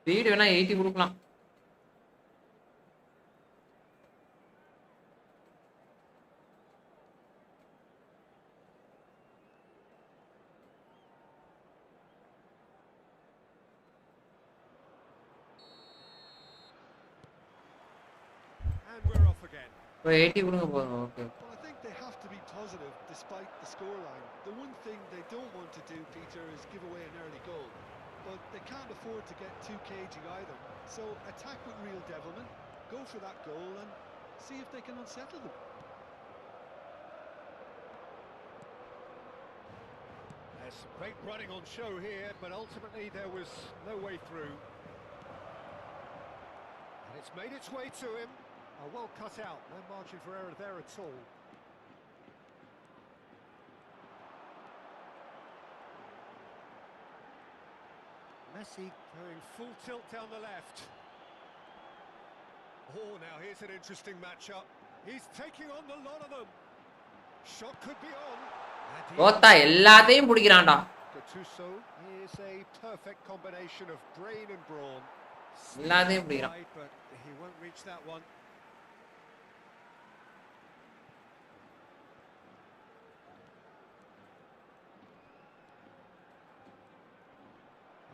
ஸ்பீடு வேணா 80 கொடுக்கலாம். And we're off again. இப்போ 80 கொடுங்க போதும். Okay. Well, I think they have to be positive despite the scoreline. The one thing they don't want to do, Peter, is give away an early goal. but they can't afford to get too cagey either. So attack with real devilment, go for that goal and see if they can unsettle them. There's some great running on show here, but ultimately there was no way through. And it's made its way to him. Well cut out, no margin for error there at all. Messi going full tilt down the left. Oh, now here's an interesting matchup. He's taking on the lot of them. Shot could be on. தோத்தா எல்லாத்தையும் பிடிக்கிறான்டா. Gattuso is a perfect combination of brain and brawn. எல்லாத்தையும் பிடிக்கிறான். But he won't reach that one.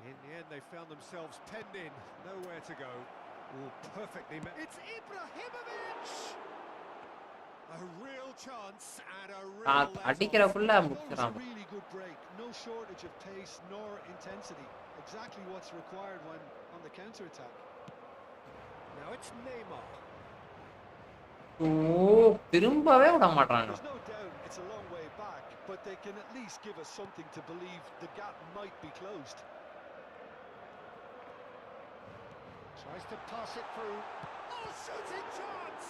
In the end, they found themselves penned in, nowhere to go. Oh, perfectly met. It's Ibrahimovic! A real chance and a real அடிக்கிறக்குள்ள That was முடிச்சறான். a really good break. No shortage of pace nor intensity. Exactly what's required when on the counter attack. Now it's Neymar. ஓ திரும்பவே விட மாட்டாங்க. There's no doubt it's a long way back, but they can at least give us something to believe the gap might be closed. Tries to pass it through. Oh, shooting chance!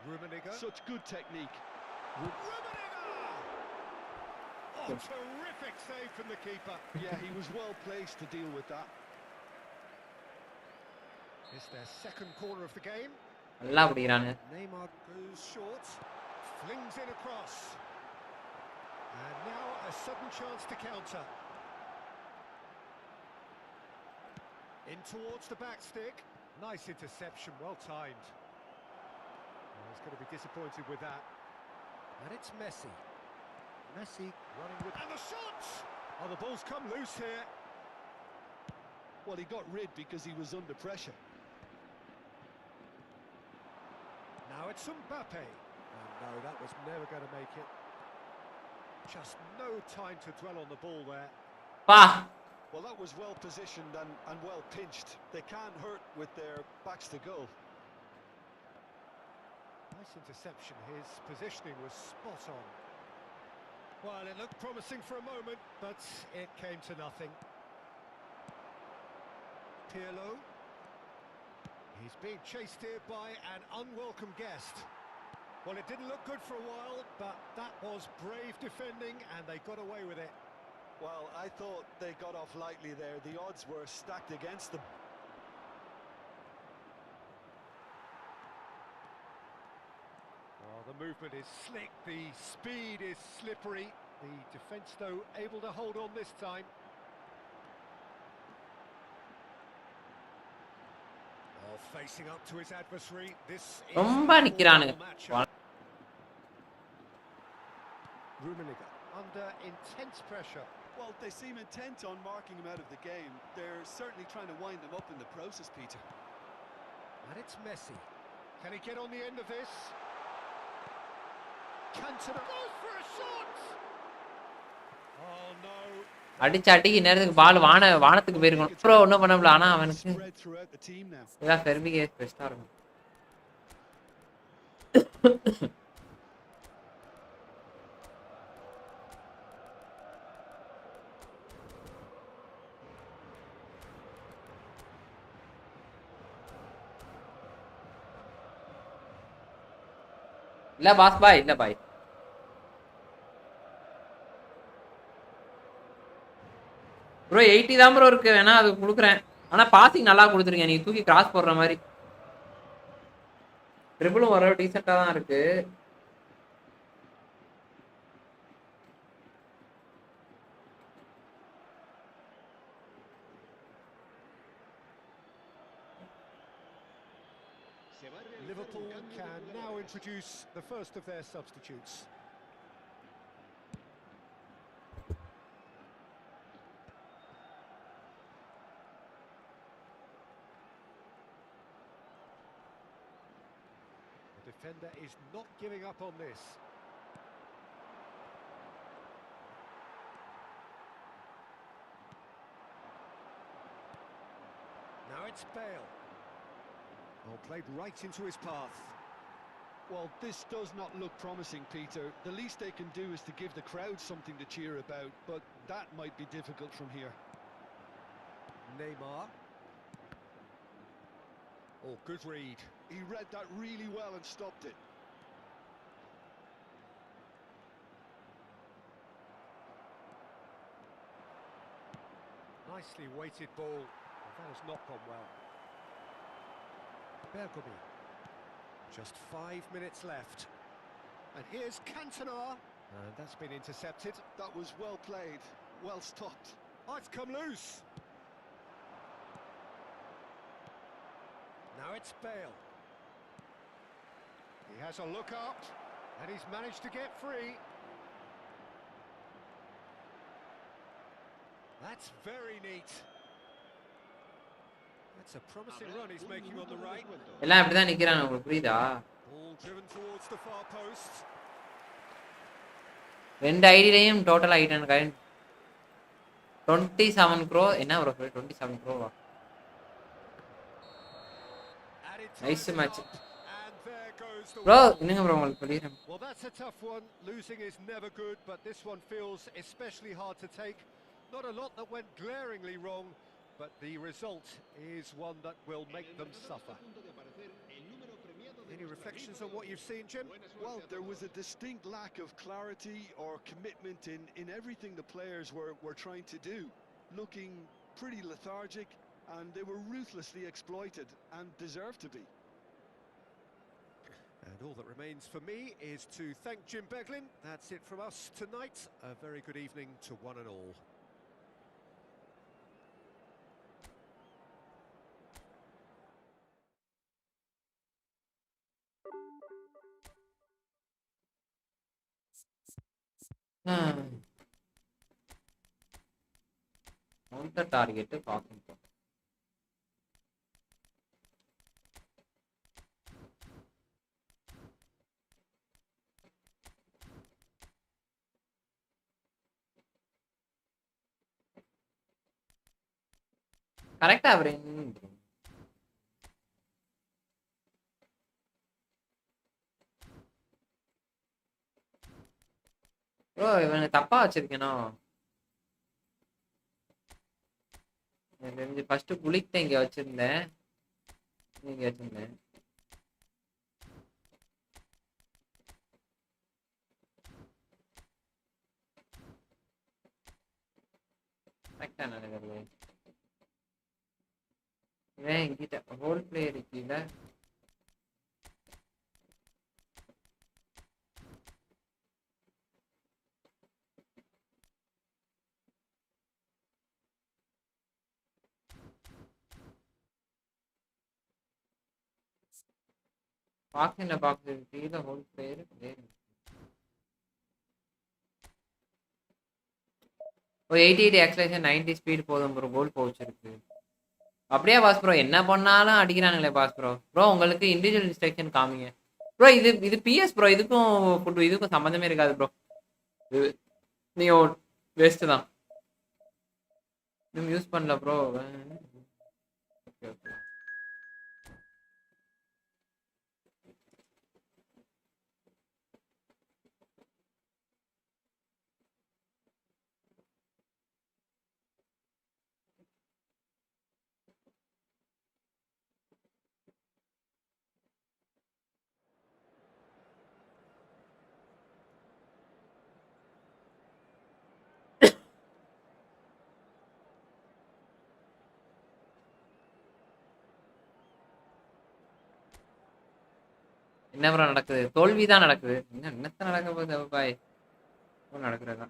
Rummenigge. Such good technique. Rummenigge! Oh, terrific save from the keeper. Yeah, he was well placed to deal with that. It's their second corner of the game. நல்லா பிடிக்கிறானு. Neymar goes short, flings in across. And now a sudden chance to counter. In towards the back stick. Nice interception, well timed. He's going to be disappointed with that. And it's Messi. Messi running with... And the shot! Oh, the ball's come loose here. Well, he got rid because he was under pressure. Now it's Mbappe. Oh, no, that was never going to make it. Just no time to dwell on the ball there. பா Well, that was well positioned and well pinched. They can't hurt with their backs to goal. Nice interception. His positioning was spot on. Well, it looked promising for a moment, but it came to nothing. Pirlo. He's being chased here by an unwelcome guest. Well, it didn't look good for a while, but that was brave defending, and they got away with it. Well, I thought they got off lightly there. The odds were stacked against them. Oh, the movement is slick, the speed is slippery. The defence, though, able to hold on this time. Oh, facing up to his adversary. This is ரொம்ப a நிக்கிறானுங்க. formidable matchup. Rummenigge under intense pressure. Well, they seem intent on marking him out of the game. They're certainly trying to wind them up in the process, Peter. And it's Messi. Can he get on the end of this? Cantona goes for a shot! Oh no. அடிச்சு அடிக்கு நேரத்துக்கு பால் வானத்துக்கு போயிருக்கணும். அப்புறம் ஒன்றும் பண்ண முடியல. ஆனா அவனுக்கு Spread throughout the team now. இதான் ஃபெர்மிகேஸ் பெஸ்ட்டாக இருக்கும். இல்ல பாஸ் பாய் இல்ல பாய் ப்ரோ 80 தான் ப்ரோ இருக்கு வேணா அது கொடுக்குறேன் ஆனா பாசிங் நல்லா கொடுத்துருங்க நீங்க தூக்கி கிராஸ் போடுற மாதிரி ட்ரிபிளும் வர டீசெண்டா தான் இருக்கு Liverpool can now introduce the first of their substitutes. The defender is not giving up on this. it's Bale. Oh, played right into his path. Well, this does not look promising, Peter. The least they can do is to give the crowd something to cheer about, but that might be difficult from here. Neymar. Oh, good read. He read that really well and stopped it. Nicely weighted ball. That has not gone well. Bergami. Just 5 minutes left. And here's Cantona. And that's been intercepted. That was well played, well stopped. Oh, it's come loose. Now it's Bale. He has a look up, and he's managed to get free. That's very neat. That's a promising run he's making on the right. எல்லாம் இப்படிதான் நிக்கிறாங்க, உங்களுக்கு புரியுதா? Ball driven towards the far post. ரெண்டு ஐடியிலையும் total ஆயிட்டேன் kind 27 crore. என்ன bro 27 crore வா? Nice match. And there goes the bro என்னங்க ப்ரோ உங்களுக்கு சொல்லிடுறேன். Well, that's a tough one. Losing is never good, but this one feels especially hard to take. Not a lot that went glaringly wrong, but the result is one that will make them suffer. Any reflections on what you've seen, Jim? Well, there was a distinct lack of clarity or commitment in everything the players were trying to do. Looking pretty lethargic, and they were ruthlessly exploited and deserved to be. And all that remains for me is to thank Jim Beglin. That's it from us tonight. A very good evening to one and all. Counter target பார்க்கணும். கரெக்டா bro bro இவனை தப்பா வச்சிருக்கேனோ? எனக்கு தெரிஞ்சு first குளிக்க இங்க வச்சிருந்தேன், இங்க வச்சிருந்தேன். கரெக்டா நினைக்கிறது இவன் என்கிட்ட ஹோல் பிளேயர் கீழே பாக்ஸிங்ல பாக்ஸ் கீழே ஹோல் பிளேயர் ஒரு 88 ஆக்சலேஷன் 90 ஸ்பீட் போதும் ப்ரோ. கோல் போச்சு இருக்கு அப்படியே பாஸ் ப்ரோ. என்ன பண்ணாலும் அடிக்கிறானுங்களே பாஸ் ப்ரோ. ப்ரோ உங்களுக்கு இண்டிவிஜுவல் இன்ஸ்ட்ரக்ஷன் காமிங்க ப்ரோ. இது பிஎஸ் ப்ரோ. இதுக்கும் சம்மந்தமே இருக்காது ப்ரோ. நீங்க வேஸ்ட் தான். இன்னும் யூஸ் பண்ணல ப்ரோ. ஓகே ஓகே என்ன ப்ரோ நடக்குது? தோல்விதான் நடக்குது. என்னத்த நடக்க போகுது பாய்? நடக்குறதா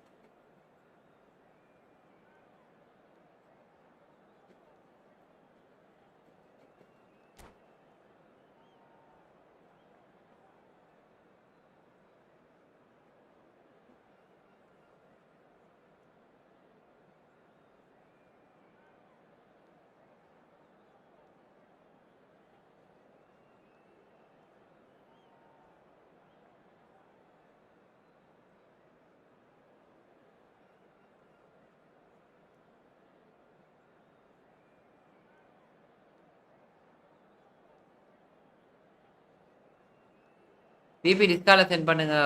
டிபி டிஸ்கால சென்ட் பண்ணுங்க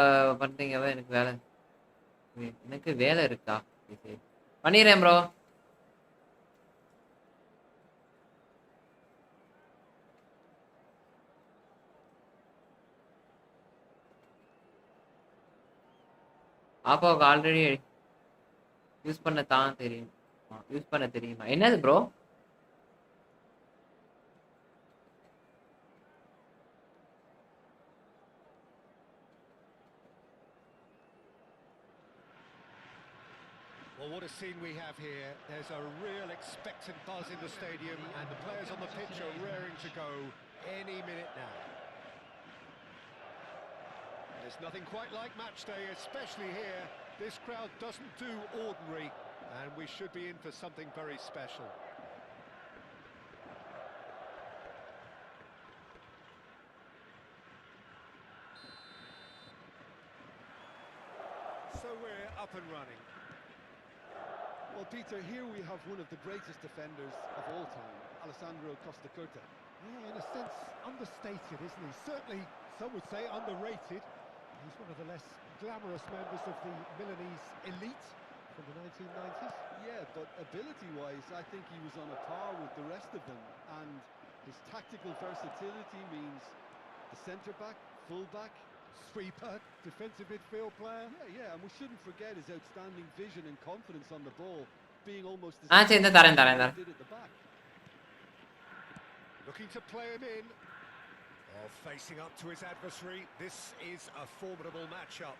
பண்றீங்க எனக்கு வேலை. எனக்கு வேலை இருக்கா? சரி பண்ணிடுறேன் ப்ரோ. ஆப்போக்கு ஆல்ரெடி யூஸ் பண்ண தான் தெரியும். யூஸ் பண்ண தெரியுமா? என்னது bro? Well, what a scene we have here. There's a real expectant buzz in the stadium, and the players on the pitch are raring to go any minute now. There's nothing quite like match day, especially here. This crowd doesn't do ordinary, and we should be in for something very special. So we're up and running. Well, Peter, here we have one of the greatest defenders of all time, Alessandro Costa Curta. Yeah, in a sense, understated, isn't he? Certainly, some would say underrated. He's one of the less glamorous members of the Milanese elite from the 1990s. Yeah, but ability-wise, I think he was on a par with the rest of them. And his tactical versatility means the centre-back, full-back, Sweeper, defensive midfield player. Yeah, and we shouldn't forget his outstanding vision and confidence on the ball, being almost as சரி இந்த தரேன். did at the back. Looking to play him in. Oh, facing up to his adversary. This is a formidable matchup.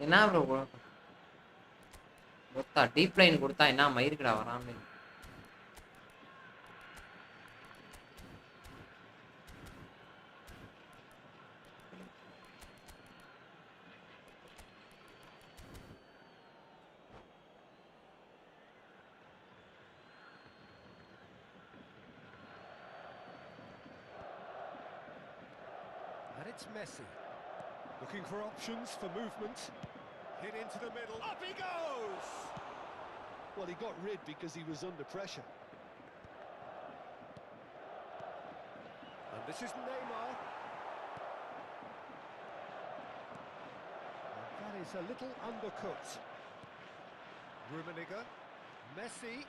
என்ன bro கொடுத்தா deep line கொடுத்தா என்ன மயிருக்குடா வராம. And it's Messi. Looking for options for movement. Hit into the middle. Up he goes! Well, he got rid because he was under pressure. And this is Neymar. And that is a little undercooked. Rummenigge. Messi.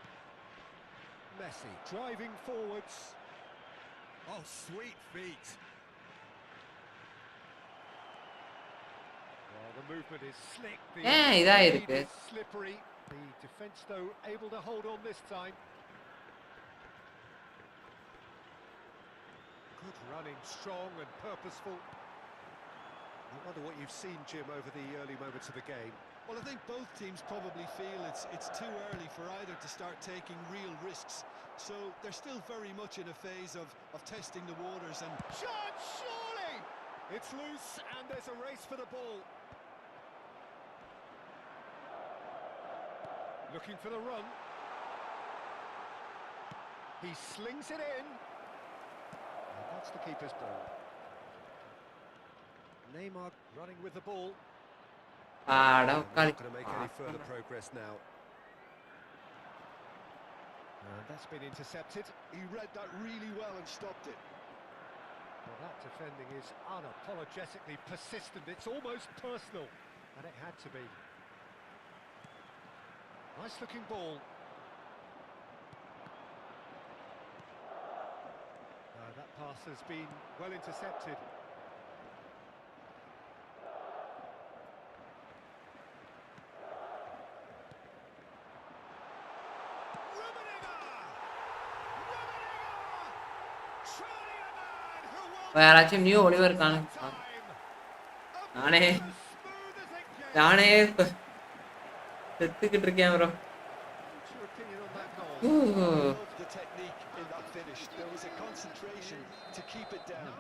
Messi driving forwards. Oh, sweet feet. Well, the movement is slick. The இதா speed இருக்கு. is slippery. The defence, though, able to hold on this time. Good running, strong and purposeful. I wonder what you've seen, Jim, over the early moments of the game. Well, I think both teams probably feel it's too early for either to start taking real risks. So they're still very much in a phase of testing the waters and... Shot, surely! It's loose and there's a race for the ball. Looking for the run. He slings it in. And that's the keeper's ball. Neymar running with the ball. ஆட Not உட்காரு. going to make any further progress now. And that's been intercepted. He read that really well and stopped it. Well, that defending is unapologetically persistent. It's almost personal, and it had to be. Nice looking ball. That pass has been well intercepted. யாராச்சும் new ஒளிவர் காண நானே செத்துக்கிட்டு இருக்கேன் bro. The technique in that finish. There was a concentration to keep it down.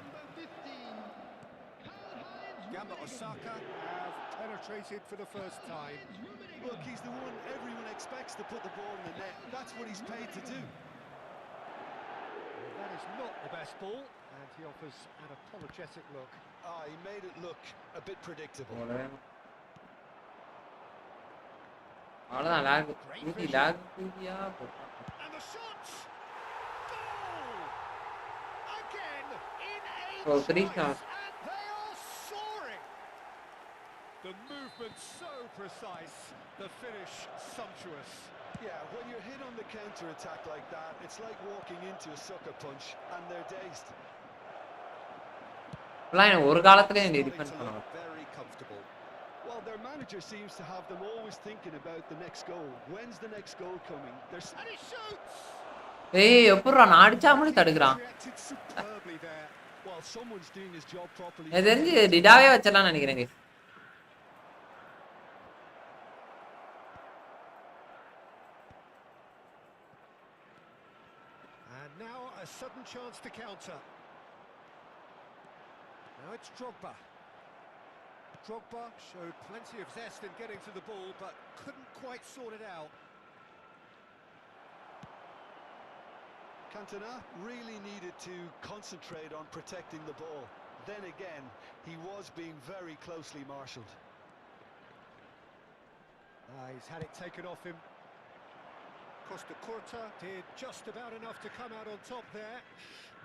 Gamba Osaka have penetrated for the first time. Look, he's the one everyone expects to put the ball in the net. That's what he's paid to do. Well, that is not the best ball, and he offers an apologetic look. He made it look a bit predictable. அவ்வளவுதான் lock ஊதி lock ஊதியா And the shots! Goal! Again in a Oh, three choice, shots. and they are soaring. The movement so precise, the finish sumptuous. Yeah, when you're hit on the counter attack like that, it's like walking into a sucker punch, and they're dazed. ஒரு காலத்துல இந்த Starting defence to பண்ணுவாங்க look very comfortable. Well, their manager seems to have them always thinking about the next goal. When's the next goal coming? And he shoots! ஏய் எப்பறா நான் அடிச்சா மட்டும் தடுக்குறான் Reacted superbly there. Well, someone's doing his job properly. இது தெரிஞ்சு டிடாவே வச்சலாம் நினைக்கிறேன் And now a sudden chance to counter. Now it's Drogba. Drogba showed plenty of zest in getting to the ball, but couldn't quite sort it out. Cantona really needed to concentrate on protecting the ball. Then again, he was being very closely marshalled. He's had it taken off him. Costa Curta did just about enough to come out on top there.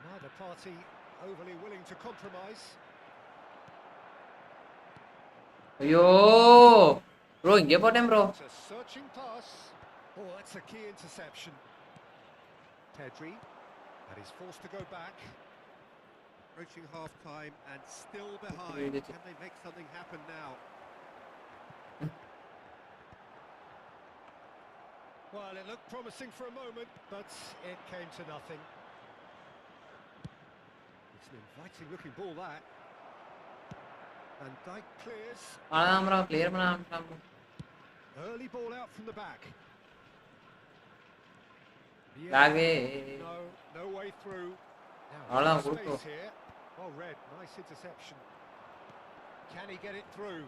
Neither party overly willing to compromise. ஐயோ bro இங்க போட்டேன் bro It's a searching pass. Oh, that's a key interception. Pedri, and he's forced to go back. Approaching half-time and still behind. Can they make something happen now? Well, it looked promising for a moment, but it came to nothing. It's an inviting-looking ball, that. And Dijk clears. அதான் bro clear பண்ண ஆரம்பிச்சான் Early ball out from the back. லாகே No way through. அவ்வளவுதான் Space கொடுப்போம் here. Well read, nice interception. Can he get it through?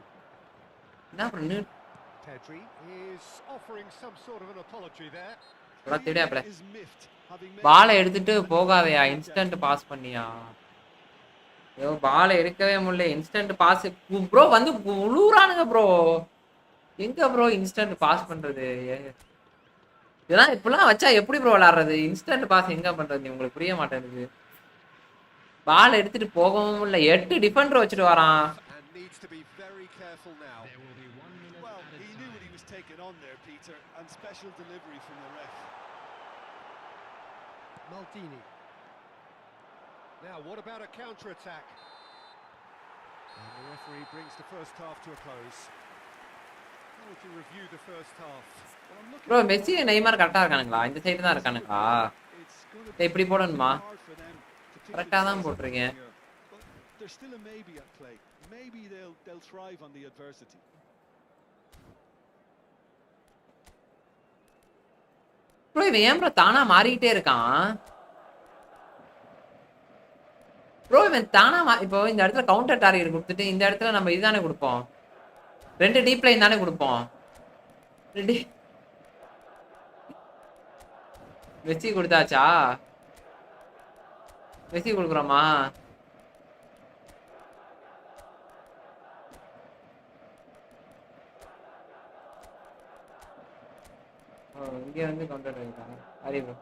என்ன பண்ணு Pedri is offering some sort of an apology there. திடாப்ல Is miffed, having made பாலை எடுத்துட்டு போகாதயா instant pass பண்ணியா ஐயோ பாலை எடுக்கவே முடியல இன்ஸ்டன்ட் பாஸ் ப்ரோ வந்து உழுவுறானுங்க ப்ரோ எங்க ப்ரோ இன்ஸ்டன்ட் பாஸ் பண்றது இதெல்லாம் இப்பெல்லாம் வச்சா எப்படி ப்ரோ விளையாடுறது இன்ஸ்டன்ட் பாஸ் எங்க பண்றது உங்களுக்கு புரிய மாட்டேங்குது பால் எடுத்துட்டு போகவும் முடியல 8 டிஃபெண்டர் வச்சுட்டு வரான் And needs to be very careful now. well, he knew what he was taking on there, Peter, and special delivery from the ref. Maldini. Now, what about a counter-attack? And the referee brings the first half to a close. How would you review the first half? Well, I'm looking bro at Messi Neymar கரெக்டா இருக்கானுங்களா இந்த side தான் இருக்கானுங்களா it's gonna டேய் இப்படி போடணுமா hard for them to pick கரெக்டா the தான் sides போட்டிருக்கேன் here. But there's still a maybe at play. Maybe they'll thrive on the adversity. Bro இவன் ஏன் ப்ரோ தானா மாறிக்கிட்டே இருக்கான் ப்ரோ இவன் தானா இப்போ இந்த இடத்துல கவுண்டர் டார்கெட் கொடுத்துட்டு இந்த இடத்துல நம்ம இதுதானே கொடுப்போம் 2 டீப் லைன் தானே கொடுப்போம் மெஸ்ஸி கொடுத்தாச்சா மெஸ்ஸி கொடுக்குறோமா இங்கே வந்து கவுண்டர் டார்கெட் அறிவு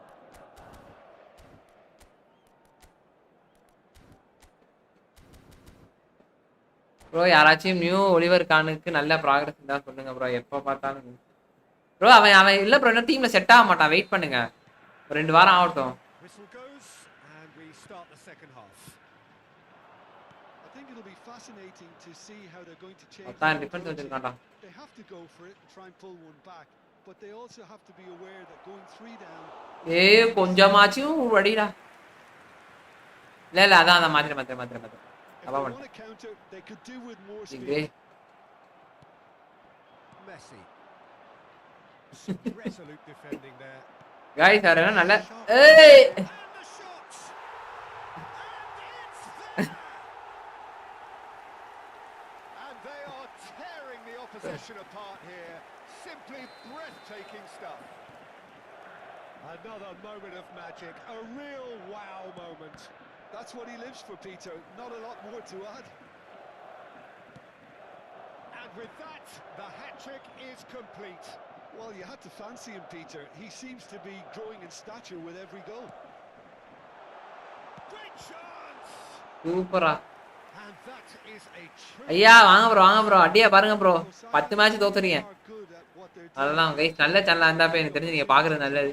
ப்ரோ யாராச்சும் நியூ ஒலிவர் கானுக்கு நல்ல ப்ராக்ரஸ் இருந்தா சொல்லுங்க ப்ரோ எப்போ பார்த்தாலும் ப்ரோ அவன் இல்ல ப்ரோ இன்னும் டீம்ல செட் ஆக மாட்டான் வெயிட் பண்ணுங்க ஒரு 2 வாரம் ஆகட்டும் Whistle goes, and we start the second half. I think it'll be fascinating to see how they're going to change. அதான் defence வச்சிருக்கான்டா They have to go for it and try and pull one back, but they also have to be aware that going 3 down. ஏய் கொஞ்சமாச்சும் வடிடா இல்ல அதான் மாத்திர If they want to counter, they could do with more இங்கே speed. Messi. Resolute defending there. Guys यार है ना நல்ல ஏய் And the shots! And it's there! heart here. Simply breathtaking stuff. Another moment of magic, a real wow moment. That's what he lives for, Peter. Not a lot more to add. And with that, the hat-trick is complete. Well, you had to fancy him, Peter. He seems to be growing in stature with every goal. Great chance! சூப்பரா. And that is a true... ஐயா வாங்க bro அடியா பாருங்க bro 10 match தோத்துறீங்க. அதெல்லாம் guys நல்ல சேனலா இருந்தா போய் எனக்கு தெரிஞ்சு நீங்க பாக்குறது நல்லது.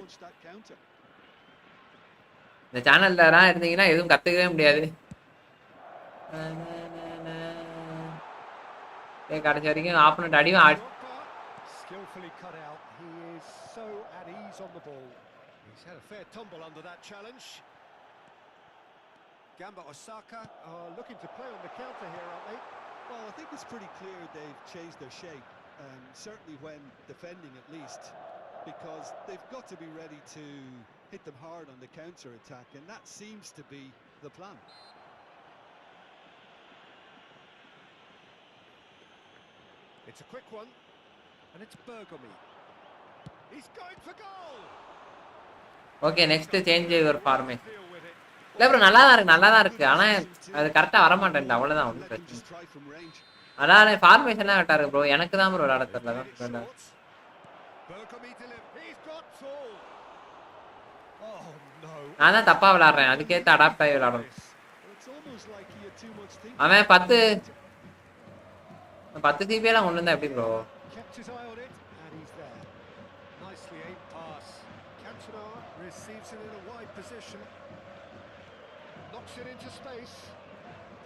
இந்த சேனல்ல இருந்தீங்கன்னா எதுவும் கத்துக்கவே முடியாது. கடைசி வரைக்கும் ஆப்போனன்ட் அடியும் skillfully cut out. He is so at ease on the ball. He's had a fair tumble under that challenge. Gamba Osaka are looking to play on the counter here, aren't they? Well, I think it's pretty clear they've changed their shape, certainly when defending at least, because they've got to be ready to hit them hard on the counter attack, and that seems to be the plan. It's a quick one, and it's Bergomi. He's going for goal. Okay, next change your formation. இல்ல bro நல்லா தான் இருக்கு ஆனா அது கரெக்டா வர மாட்டேங்குது அவ்வளவுதான் ஒண்ணும் பிரச்சனை. அதான் ஃபார்மேஷன்லாம் கரெக்டா இருக்கு ப்ரோ. எனக்கு தான் ப்ரோ விளையாட தெரியல. நான் தான் தப்பா விளையாடுறேன். அதுக்கேத்த அடாப்ட் ஆகி விளையாடணும். அவன் 10 சிபி எல்லாம் கொண்டு வந்தா எப்படி bro? Receives it in a wide position. Knocks it into space.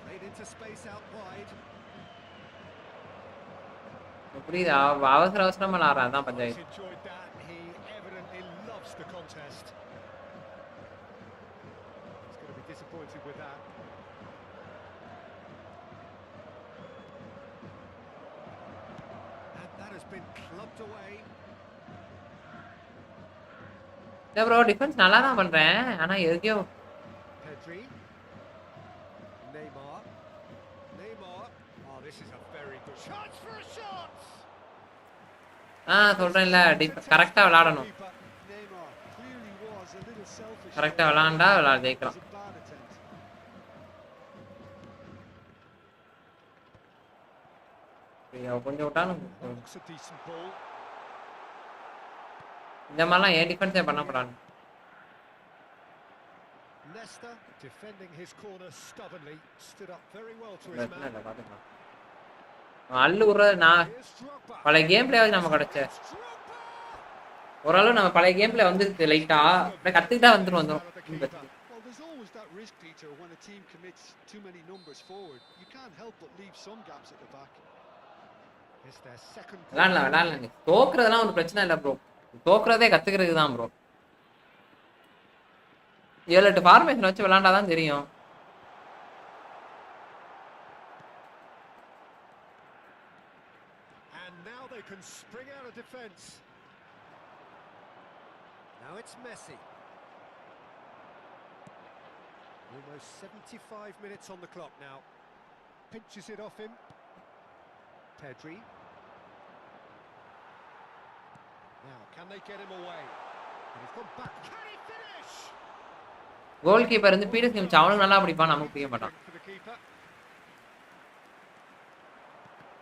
Played into space out wide. புரியுதா? அவசரமா விளையாடுறான் அதான் panchayat. Enjoyed that. He evidently loves the contest. He's going to be disappointed with that. And that has been clubbed away. இல்ல bro defence நல்லா தான் பண்றேன். ஆனா எதுக்கோ Pedri. Neymar. Oh, this is a very good chance for a shot. சொல்றேன்ல கரெக்ட்டா விளையாடணும். கரெக்ட்டா விளையாண்டா ஜெயிக்கலாம். கொஞ்சம் விட்டாலும் இந்த மாதிரிலாம் ஏன் டிஃபென்ஸே பண்ண கூடாது. Leicester defending his corner stubbornly stood up very well to his man. Allur நான் பழைய கேம் பிளேயாவது நம்ம கிடைச்ச ஓரளவு நம்ம பழைய கேம் பிளே வந்துருக்கு லைட்டா அப்படியே கத்துக்கிட்டா வந்துரும். விளையாடலாம் தோக்குறதெல்லாம் ஒரு பிரச்சனை இல்லை ப்ரோ. தோக்குறதே கத்துக்கிறதுக்கு தான் ப்ரோ. 7-8 ஃபார்மேஷன் வச்சு விளையாண்டாதான் தெரியும். And now they can spring out of defense. Now it's Messi. Almost 75 minutes on the clock now. Pinches it off him. Pedri. Now, can they get him away? And he's gone back. Can he finish? Goal keeper வந்து பீடஸ் game அவனுக்கு நல்லா பிடிப்பான், நமக்கு பிடிக்க மாட்டான்.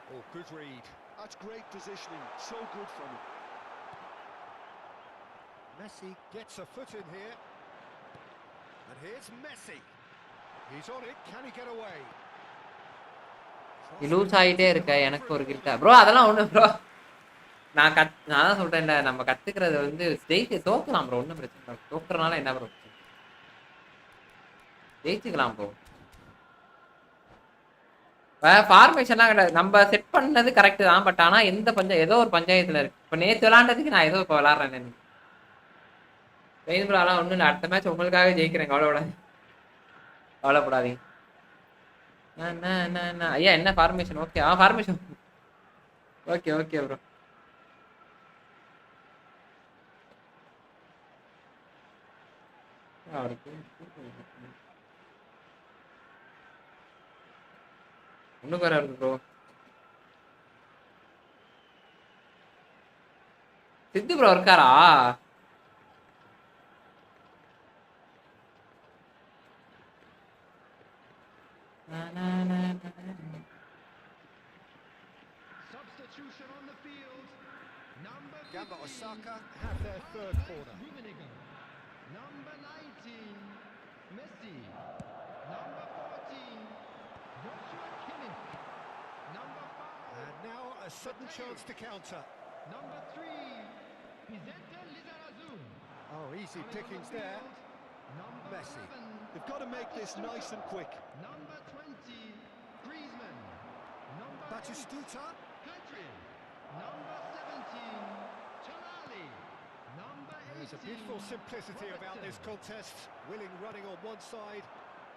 Oh, good read. That's great positioning. So good from him. Messi gets a foot in here. And here's Messi. He's on it. Can he get away? Loose ஆகிட்டே இருக்க எனக்கு ஒரு கில்ட்டா ப்ரோ. அதெல்லாம் ஒண்ணு ப்ரோ. நான் தான் சொல்றேன்ல நம்ம கத்துக்கிறது வந்து தோக்கலாம் ப்ரோ. ஒன்றும் பிரச்சனை இல்லை. தோக்குறதுனால என்ன ப்ரோ? ஜெயிச்சுக்கலாம் ப்ரோ. ஃபார்மேஷன்லாம் கிடையாது. நம்ம செட் பண்ணது கரெக்டு தான். பட் ஆனால் ஏதோ ஒரு பஞ்சாயத்தில் இருக்கு. இப்போ நேற்று விளாண்டதுக்கு நான் ஏதோ இப்போ விளாட்றேன். பெயின் ப்ரோ அதெல்லாம் ஒன்றும் இல்லை. அடுத்த மேட்ச் உங்களுக்காக ஜெயிக்கிறேன். கவலைப்படாதீங்க. ஐயா என்ன formation? Okay formation okay okay bro. ஒன்றும் வராது ப்ரோ. சித்து ப்ரோ இருக்காரா? Substitution on the field. Number Gamba 15. Osaka have their third corner. Number 19, Messi. Number 14, Joshua Kimmich. Number 5, And now a sudden chance to counter. number 3, Vicente Lizarazu. Oh, easy pickings there. Number Messi. 7, They've got to make this nice and quick. number 20, Griezmann. Number 8, Batistuta. Pedri. Number 17, Tonali. Number 18, There's a beautiful simplicity about this contest. Willing running on one side,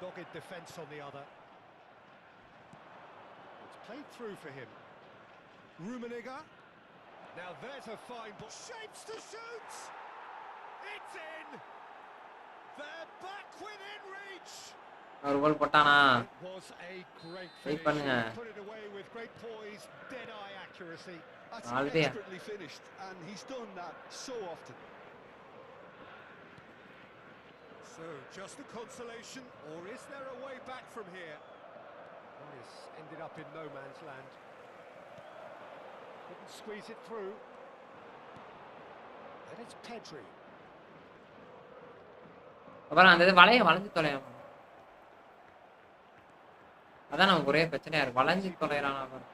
dogged defence on the other. It's played through for him. Rummenigge. Now there's a fine ball. Shapes to shoot! It's in! They're back within reach! ஒரு கோல் போட்டானா? It was a great Wait, finish. பண்ணுங்க. He put it away with great poise, dead-eye accuracy. That's Already. expertly finished, and he's done that so often. So, just a consolation, or is there a way back from here? Well, it's ended up in no man's land. Couldn't squeeze it through. And it's Pedri. அப்புறம் அந்த இது வளைஞ்சு தொலையாம. அதான் நமக்கு ஒரே பிரச்சனையா இருக்கு. வளைஞ்சு தொலைறானா பாரு.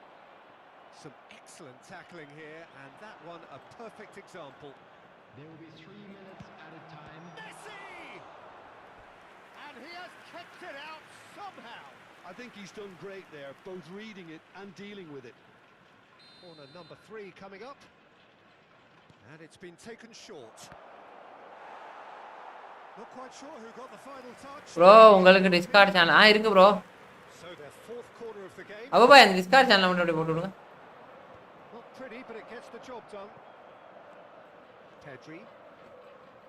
Some excellent tackling here, and that one a perfect example. There will be 3 minutes at a time. Messi! And he has kept it out somehow. I think he's done great there, both reading it and dealing with it. Corner number 3 coming up. And it's been taken short. Not quite sure who got the final touch. Bro உங்களுக்கு Discord channel இருக்கு bro. So their fourth corner of the game. அப்பா இந்த Discord channel மட்டும் போட்டு விடுங்க. Not pretty, but it gets the job done. Pedri.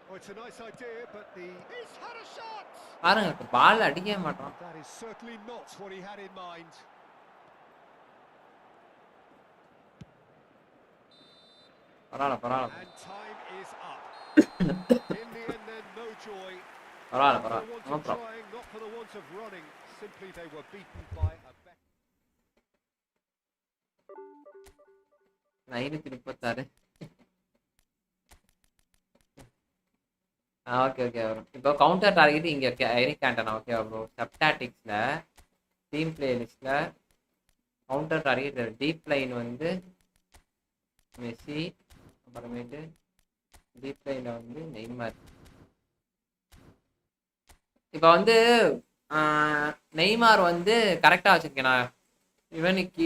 Oh, it's a nice idea, but he's had a shot. பாருங்க பால் அடிக்கவே மாட்டான். That is certainly not what he had in mind. பரவாயில்ல. And time is up. In the end, then no joy. பரவாயில்ல. Not for the want of trying, not for the want of running. Simply they were beaten by a better. 936. Okay வரும். இப்போ counter target இங்க Eric ஆண்டனா ஓகேவா bro? சப்டாட்டிக்ஸ்ல team பிளேலிஸ்ட்ல counter target deep line வந்து Messi, அப்புறமேட்டு டீப் லைன்ல வந்து நெய்மார். இப்போ வந்து நெய்மார் வந்து கரெக்டா வச்சிருக்கேனா? இவனுக்கு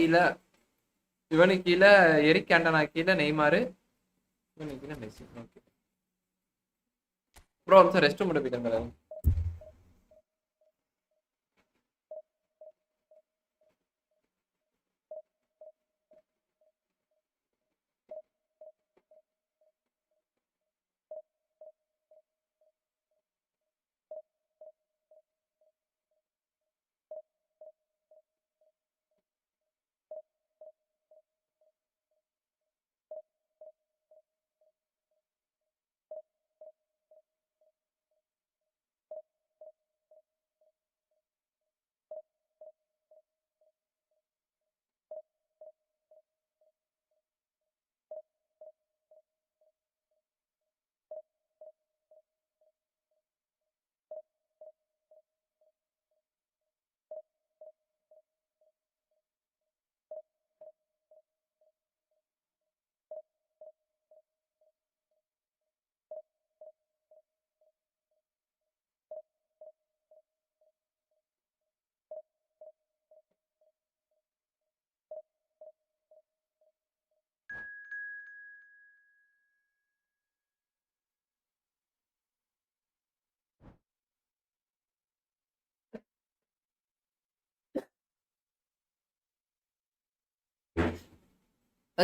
கீழே எரிக் ஆண்டனா கீழே நெய்மார், இவனுக்கு கீழே Messi. Okay bro sir rest room போயிட்டேன்.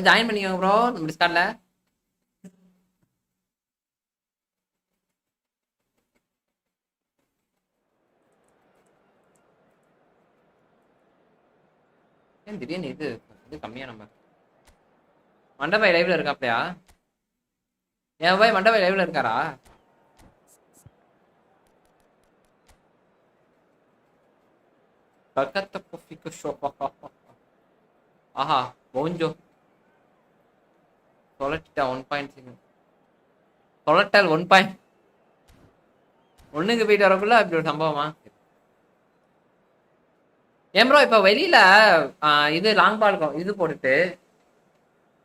ஜாயின் பண்ணிக்கோங்க ப்ரோ நம்ம டிஸ்கார்ட்ல. ஏன் திடீர்னு இது கம்மியா நம்பர்? மண்டபாய் லைவ்ல இருக்காப்லையா? என் பாய் மண்டபம் லைவ்ல இருக்காரா? கல்கத்தா காஃபிக்கு ஷோப்பா. ஆஹா போஞ்சோ தொலைச்சிட்டா 1.6 தொலைட்டல் 1. 1க்கு போயிட்டு வரக்குள்ள அப்படி ஒரு சம்பவமா? ஏன் ப்ரோ இப்ப வெளியில இது லாங் பால் இது போட்டுட்டு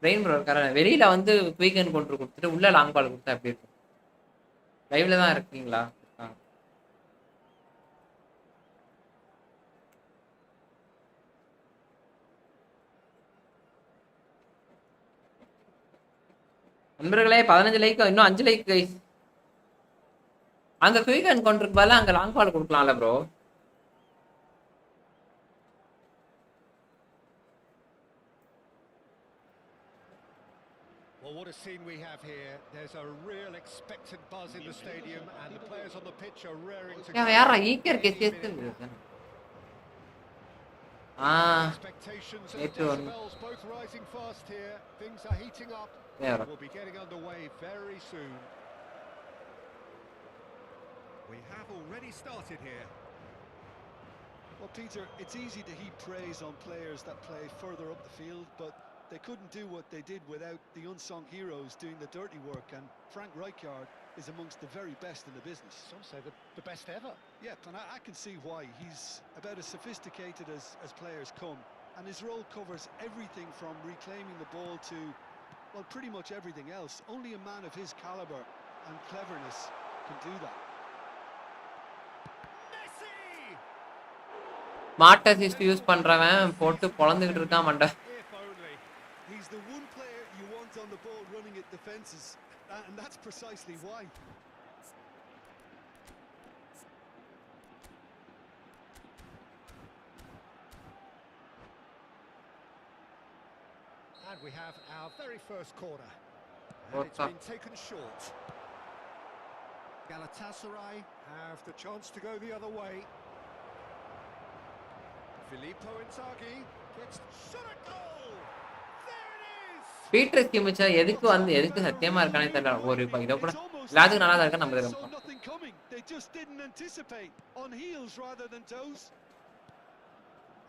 ரெயின் ப்ரோ இருக்கார வெளியில வந்து குயிக் கொண்டு கொடுத்துட்டு உள்ள லாங் பால் கொடுத்தா எப்படி இருக்கும்? லைவ்ல தான் இருக்கீங்களா? நண்பர்களே 15 லைக் இன்னும் 5 லைக் கைஸ். அங்க குயிக் அண்ட் கவுண்டருக்கு பதிலா அங்க லாங் பால் கொடுக்கலாம்ல bro? Well, what a scene we have here. There's a real expectant buzz in the stadium and the players on the pitch are raring to go. யாரா ஈக்கர் கேஸ் Expectations and decibels both rising fast here. Things are heating up. We'll be getting underway very soon. We have already started here. Well, Peter, it's easy to heap praise on players that play further up the field, but they couldn't do what they did without the unsung heroes doing the dirty work, and Frank Rijkaard is amongst the very best in the business. Some say the best ever. Yeah, and I can see why. He's about as sophisticated as players come, and his role covers everything from reclaiming the ball to, well, pretty much everything else. Only a man of his caliber and cleverness can do that. Smart assist use பண்றவன் போட்டு பொளந்துகிட்டு இருக்கான் மண்ட. He's the one player you want on the ball running at defenses, and that's precisely why. And we have our very first corner. And it's been taken short. Galatasaray have the chance to go the other way. Filippo Inzaghi gets shot at goal. There it is. Peter கிமிச்சா எதுக்கு சத்தியமா இருக்கானே தெரியல. ஒரு இத கூட logic நல்லா தான் இருக்கு நம்ம தெரியும். They just didn't anticipate on heels rather than toes.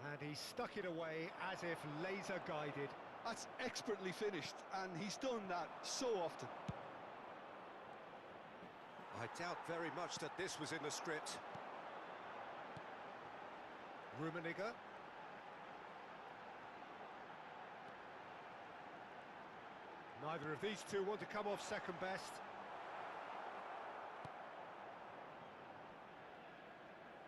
And he stuck it away as if laser guided. That's expertly finished, and he's done that so often. I doubt very much that this was in the script. Rummenigge. Neither of these two want to come off second best.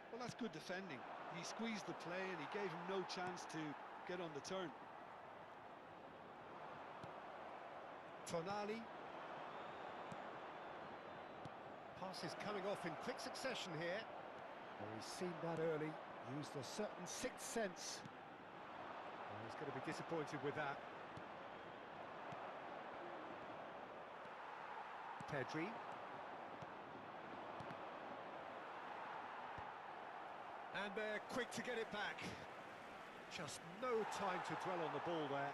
Well, that's good defending. He squeezed the play and he gave him no chance to get on the turn. Tonali. Passes coming off in quick succession here. Well, he's seen that early. Used a certain sixth sense. Well, he's going to be disappointed with that. Pedri. And they're quick to get it back. Just no time to dwell on the ball there.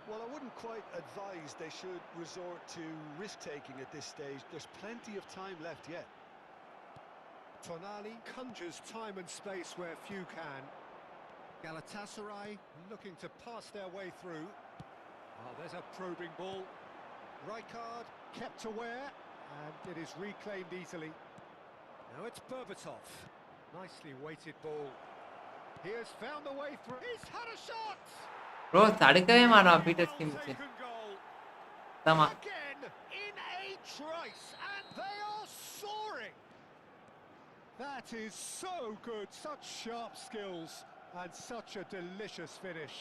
Well, I wouldn't quite advise they should resort to risk-taking at this stage. There's plenty of time left yet. Tonali conjures time and space where few can. Galatasaray looking to pass their way through. Oh, there's a probing ball. Rijkaard kept aware, and it is reclaimed easily. Now it's Berbatov. Nicely weighted ball. He has found the way through. He's had a shot! Bro தடுக்கவே மாட்டான் Peter கிமிச். தமா Again in a trice, and they are soaring. That is so good, such sharp skills and such a delicious finish.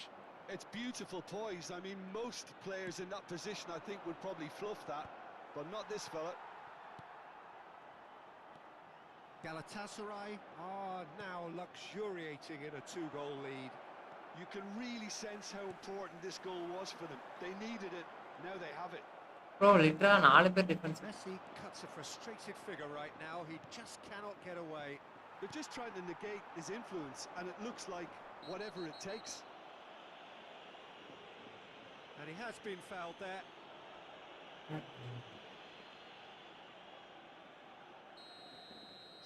It's beautiful poise. I mean, most players in that position, I think, would probably fluff that, but not this fella. Galatasaray are now luxuriating in a 2-goal lead. You can really sense how important this goal was for them. They needed it, now they have it. Bro லிட்டரா 4 பேர் டிஃபென்ஸ். Messi cuts a frustrated figure right now. He just cannot get away. They're just trying to negate his influence, and it looks like whatever it takes. And he has been fouled there.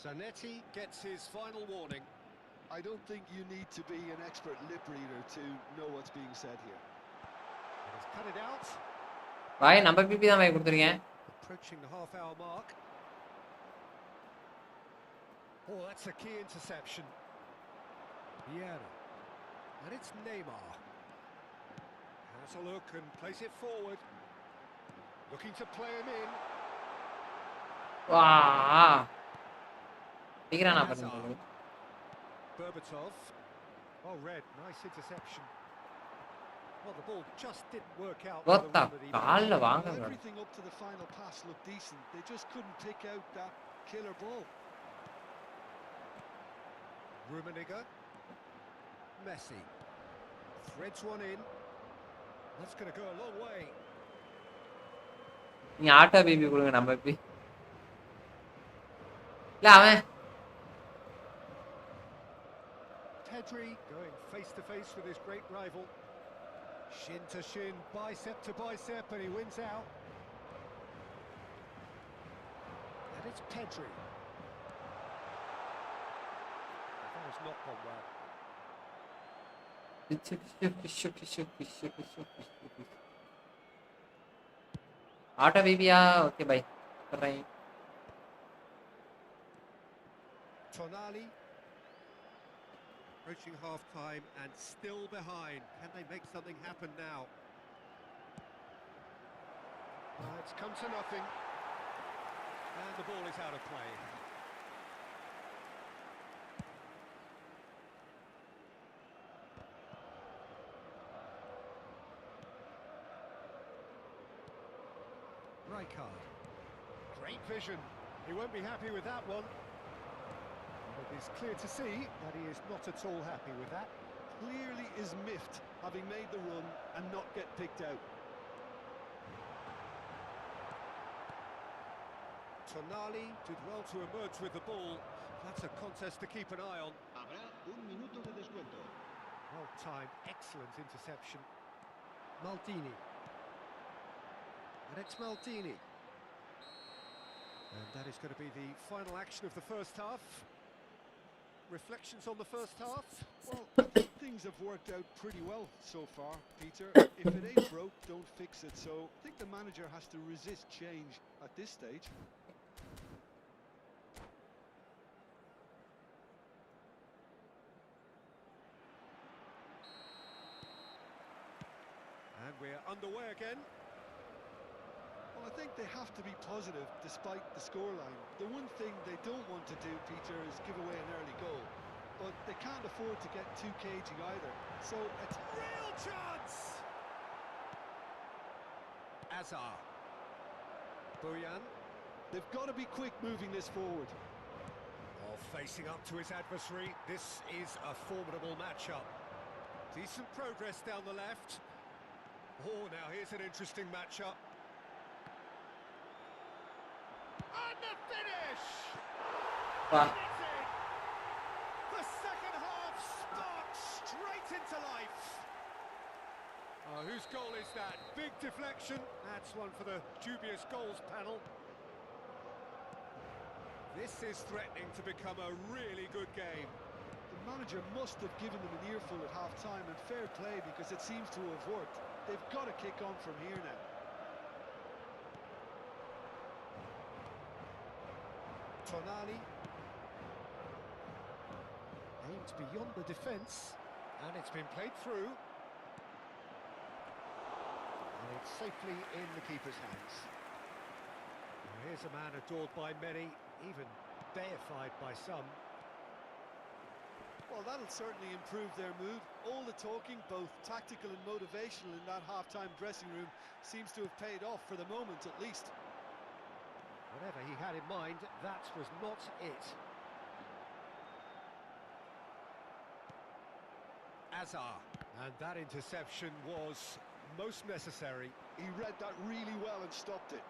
Zanetti gets his final warning. I don't think you need to be an expert lip reader to know what's being said here. And he's cut it out. பாய் நம்ம BP தான் பாய் கொடுத்துருக்கேன். Approaching the half-hour mark. Oh, that's a key interception. Vieira. And it's Neymar. Has a look and plays it forward. Looking to play him in. வா டிகரானா பாருங்க. Berbatov. Oh, red. Nice interception. Well, the ball just didn't work out. What the கால்ல வாங்க. Everything up to the final pass looked decent. They just couldn't pick out that killer ball. Rummenigge. Messi. Threads one in. That's going to go a long way. நீ auto BP கொடுங்க நம்ம BP. இல்ல அவன் Pedri going face to face with his great rival. Shin to shin, bicep to bicep, and he wins out. And it's Pedri. That has not gone well. Auto பிபியா okay bye பண்றேன். Tonali approaching half time and still behind. Can they make something happen now? It's come to nothing, and the ball is out of play. Rijkaard. Great vision. He won't be happy with that one. It is clear to see that he is not at all happy with that. Clearly is miffed, having made the run and not get picked out. Tonali did well to emerge with the ball. That's a contest to keep an eye on. Habrá un minuto de descuento. Well timed, excellent interception. Maldini. And it's Maldini. And that is going to be the final action of the first half. Reflections on the first half? Well, I think things have worked out pretty well so far, Peter. If it ain't broke, don't fix it. So I think the manager has to resist change at this stage. And we're underway again. Well, I think they have to be positive despite the scoreline. The one thing they don't want to do, Peter, is give away an early goal. But they can't afford to get too cagey either. So it's Real chance! Azar. Boyan. they've got to be quick moving this forward. Oh, facing up to his adversary. This is a formidable matchup. Decent progress down the left. Oh, now here's an interesting matchup. And the finish! Wow. It's in. The second half sparks straight into life. Oh, whose goal is that? Big deflection. That's one for the dubious goals panel. This is threatening to become a really good game. The manager must have given them an earful at half-time, and fair play because it seems to have worked. They've got to kick on from here now. Tonali aimed beyond the defence, and it's been played through. And it's safely in the keeper's hands. Well, here's a man adored by many, even deified by some. Well, that'll certainly improve their mood. All the talking, both tactical and motivational, in that half-time dressing room seems to have paid off for the moment, at least. Whatever he had in mind, that was not it. Azar. And that interception was most necessary. He read that really well and stopped it.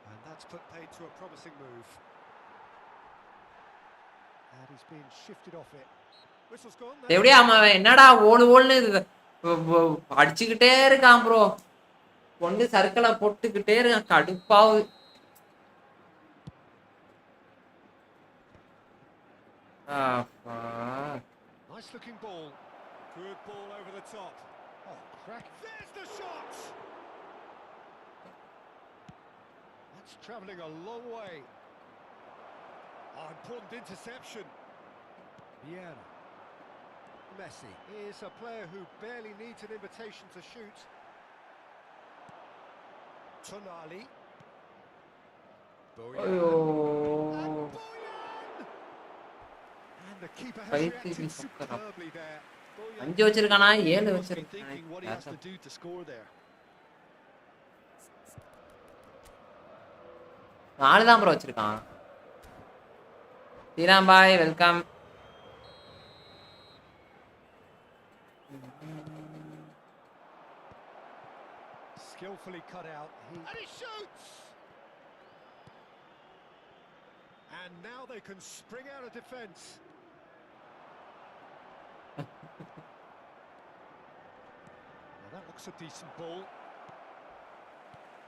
And that's put paid to a promising move. And he's been shifted off it. Whistle's gone. எப்படியா அவன் என்னடா ஓடு ஓடுன்னு அடிச்சுக்கிட்டே இருக்கான் bro. கொண்டு சர்க்கிளை போட்டுக்கிட்டே இருக்க கடுப்பாவு. Nice looking ball. Good ball over the top. Oh, crack. There's the shot! That's travelling a long way. Oh, important interception. Vieira. Messi is a player who barely needs an invitation to shoot. Tonali. Boyan. And Boyan! And the keeper has reacted superbly there. 5 வச்சிருக்கானா 7 Must be thinking what he has to வச்சிருக்கான். do to score there. 4 தான் bro வச்சிருக்கான். Sriram bye welcome. Skillfully cut out. And he shoots! And now they can spring out of defence. Well, that looks a decent ball.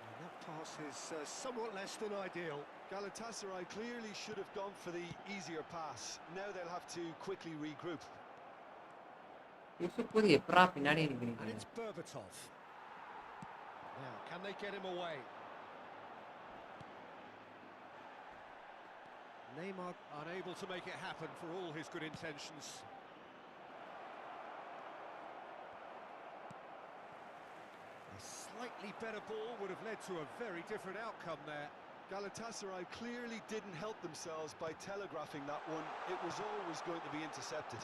And that pass is somewhat less than ideal. Galatasaray clearly should have gone for the easier pass. Now they'll have to quickly regroup. Yusuf எப்பறா பின்னாடி And நிக்கிறீங்க? it's Berbatov. Now, can they get him away? Neymar unable to make it happen for all his good intentions. A slightly better ball would have led to a very different outcome there. Galatasaray clearly didn't help themselves by telegraphing that one. It was always going to be intercepted.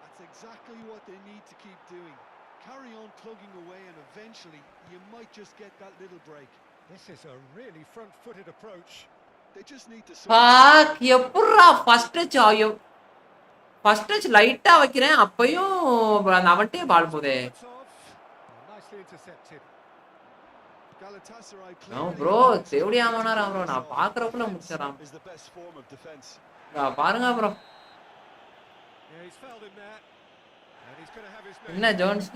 That's exactly what they need to keep doing. Carry on plugging away and eventually you might just get that little break. This is a really front-footed approach. They just need to back எப்பறா first touch ஆயோ. First touch லைட்டா வைக்கிறேன் அப்பயும் அவன்ட்டே பால் போதே. Nicely intercepted. Galatasaray No clearly bro, தேவடியாமனாரா bro. நான் பாக்குறப்பல முடிச்சறான். is the best form of defense. பாருங்க bro. Yeah, he's fouled him there. And he's going to have his என்ன Jones?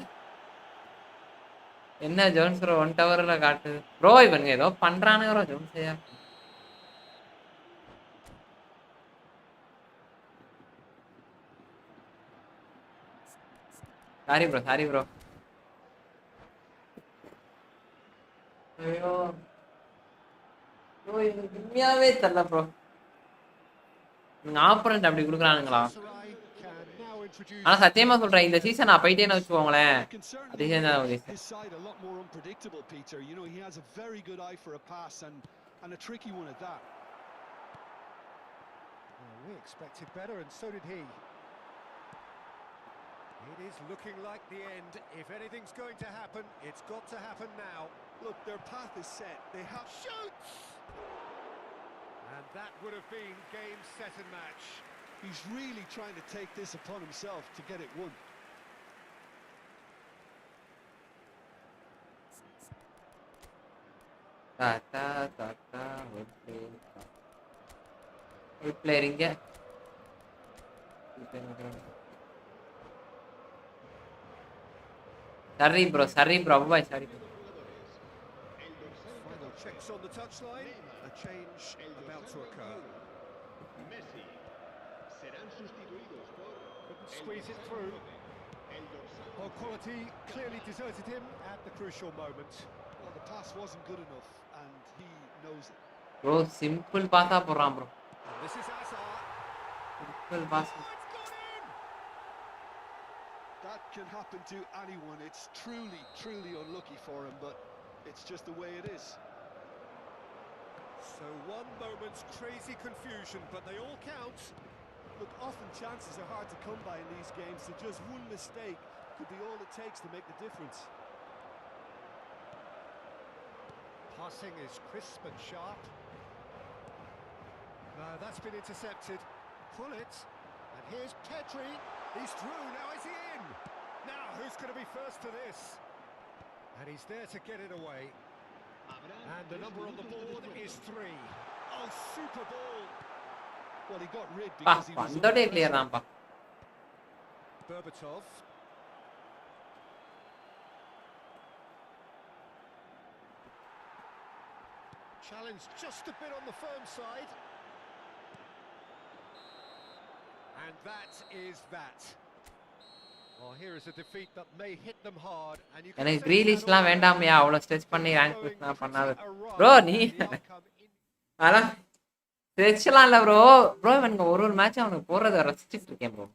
என்ன ஜோன்ஸ் ப்ரோ 1 டவர்ல காட்டு. ப்ரோ இவனுங்க ஏதோ பண்றானுங்க ப்ரோ ஜோன்ஸ்யா. Sorry bro. ஐயோ. ப்ரோ இது உண்மையாவே தெரியல ப்ரோ. ஆப்பரண்ட் அப்படி குடுக்குறானுங்களா? ஆனா சத்தியமா சொல்றேன் இந்த சீசன் நான் போயிட்டேன்னு வச்சுக்கோங்களேன். His side a lot more unpredictable, Peter. You know, he has a very good eye for a pass and a tricky one at that. Well, we expected better and so did he. It is looking like the end. If anything's going to happen, it's got to happen now. Look, their path is set. They have Shoots! And that would have been game, set and match. He's really trying to take this upon himself to get it won. பிளேயரிங்க sorry bro bye sorry. Final checks on the touchline. A change about to occur. Couldn't squeeze it through. Well, quality clearly deserted him at the crucial moment. Well, the pass wasn't good enough and he knows it. bro simple பாஸா போறான் bro. And this is Azar. simple pass. Oh, it's gone in! That can happen to anyone. It's truly unlucky for him, but it's just the way it is. So one moment's crazy confusion, but they all count. Look, often chances are hard to come by in these games, so just one mistake could be all it takes to make the difference. Passing is crisp and sharp. No, that's been intercepted. Pull it. And here's Pedri. He's through. Now is he in? Now, who's going to be first to this? And he's there to get it away. And the number on the board is 3. Oh, super ball. Well, he got rid because he was வந்தோடே clear தான்ப்பா. Berbatov. Challenge just a bit on the firm side. And that is that. Well, here is a defeat that may hit them hard, and you can எனக்கு sense that கிரீலிஷ்லாம் வேண்டாமையா, அவ்வளோ stretch பண்ணி rank push நான் பண்ணாது bro. நீ அதெல்லாம் ஸ்ட்ரெச்லாம் இல்லை bro. Bro இவனுங்க ஒரு மேட்ச் அவனுக்கு போடுறத ரசிச்சுட்டு இருக்கேன் ப்ரோ.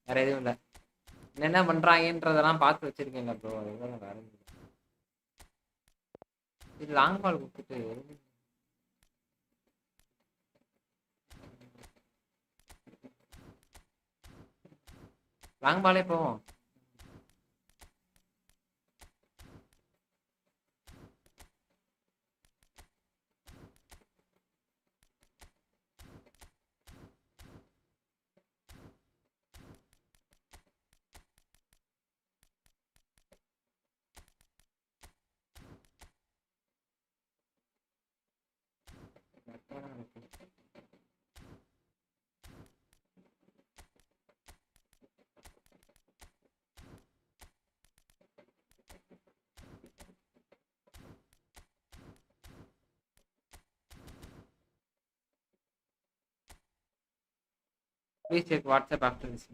வேற எதுவும் இல்லை. என்ன பண்றாங்கன்றதெல்லாம் பார்த்து வச்சிருக்கேன்ல ப்ரோ. அதுதான் வேற இது லாங் பால் கொடுத்துட்டு லாங் பாலே போவோம். Please check WhatsApp after this.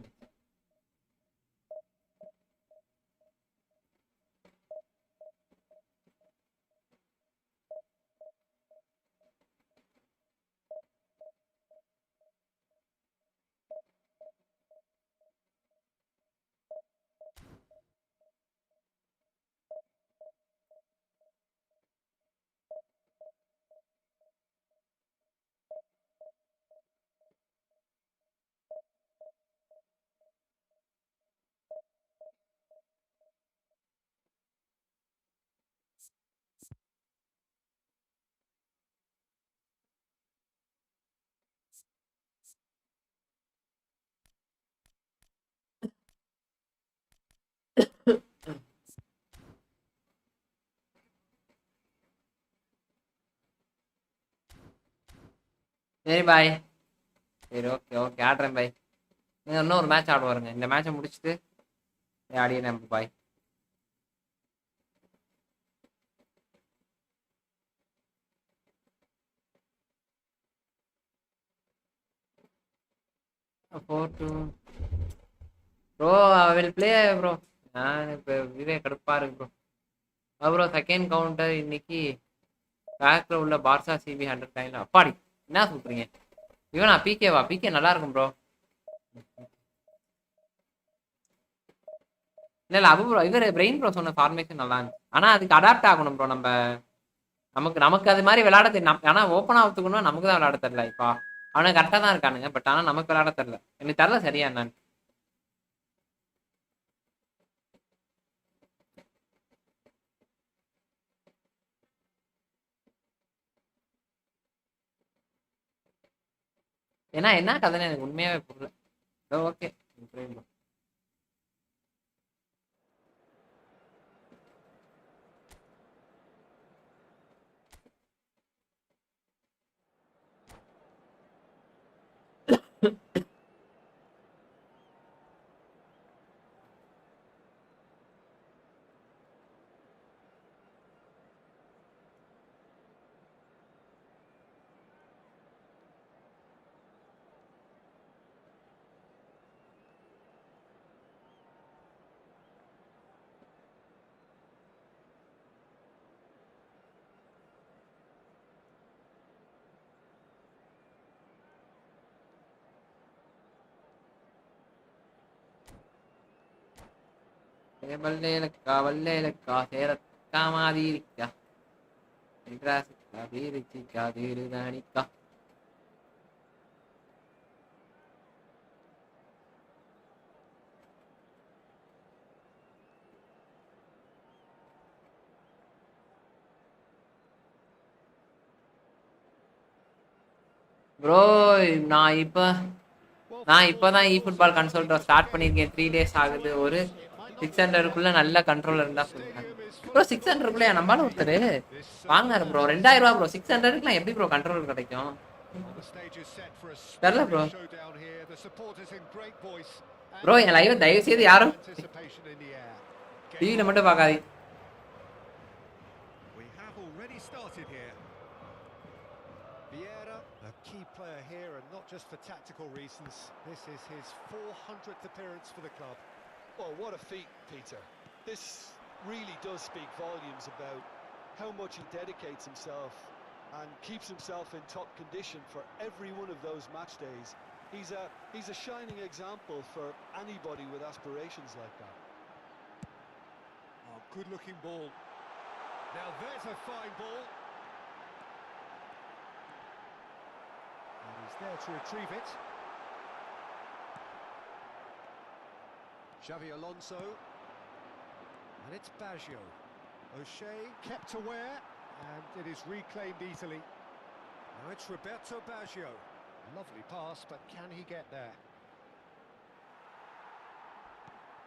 சரி பாய். சரி ஓகே ஓகே ஆடுறேன் பாய். நீங்கள் இன்னும் ஒரு மேட்ச் ஆடுவாருங்க. இந்த மேட்சை முடிச்சுட்டு ஆடிடுறேன் bye. Bro I will play bro. நான் இப்போ இதே கடுப்பாக இருக்கு ப்ரோ. அப்புறம் செகண்ட் கவுண்டர் இன்னைக்கு பேக்கில் உள்ள பார்சா சிபி 100 டைம்ல அப்பாடி என்ன சொல்கிறீங்க? இவனா பிகேவா? பிகே நல்லா இருக்கும் ப்ரோ. இல்லை அபு ப்ரோ இவர் பிரெயின் ப்ரோ சொன்ன ஃபார்மேஷன் நல்லா இருந்துச்சு. ஆனால் அதுக்கு அடாப்ட் ஆகணும் ப்ரோ. நமக்கு நமக்கு அது மாதிரி விளையாட தெரியும். ஆனால் ஓப்பனாக ஒத்துக்கணும் நமக்கு தான் விளையாட தெரில. இப்போ அவனுக்கு கரெக்டாக தான் இருக்கானுங்க. பட் ஆனால் நமக்கு விளையாட தெரில. எனக்கு தெரில சரியா என்னன்னு. ஏன்னா என்ன கதைன்னு எனக்கு உண்மையாவே புரியல. ஓகே வல்லேலக்கா வல்லேலக்கா சேரக்கா மாதிரிக்கா தீரிச்சிக்கா தீருதானிக்கா. ப்ரோ நான் இப்போதான் இ ஃபுட்பால் கன்சோல் ஸ்டார்ட் பண்ணியிருக்கேன். 3 days ஆகுது. ஒரு 600க்குள்ள நல்ல கண்ட்ரோல் இருந்தா சொல்லுங்க ப்ரோ. 600க்குள்ள நம்மளால ஒருத்தர் வாங்கினாரு ப்ரோ. 2000 ரூபா ப்ரோ. 600க்குலாம் எப்படி ப்ரோ கண்ட்ரோல் கிடைக்கும் தெரியல ப்ரோ. ப்ரோ என் லைவ் தயவு செய்து யாரும் டிவியில மட்டும் பார்க்காதீங்க. Key player here, and not just for tactical reasons. This is his 400th appearance for the club. Well, what a feat, Peter. This really does speak volumes about how much he dedicates himself and keeps himself in top condition for every one of those match days. He's a shining example for anybody with aspirations like that. Oh, good-looking ball. Now there's a fine ball. And he's there to retrieve it. Xavi Alonso. And it's Baggio. O'Shea kept aware, and it is reclaimed easily. Now it's Roberto Baggio. Lovely pass, but can he get there?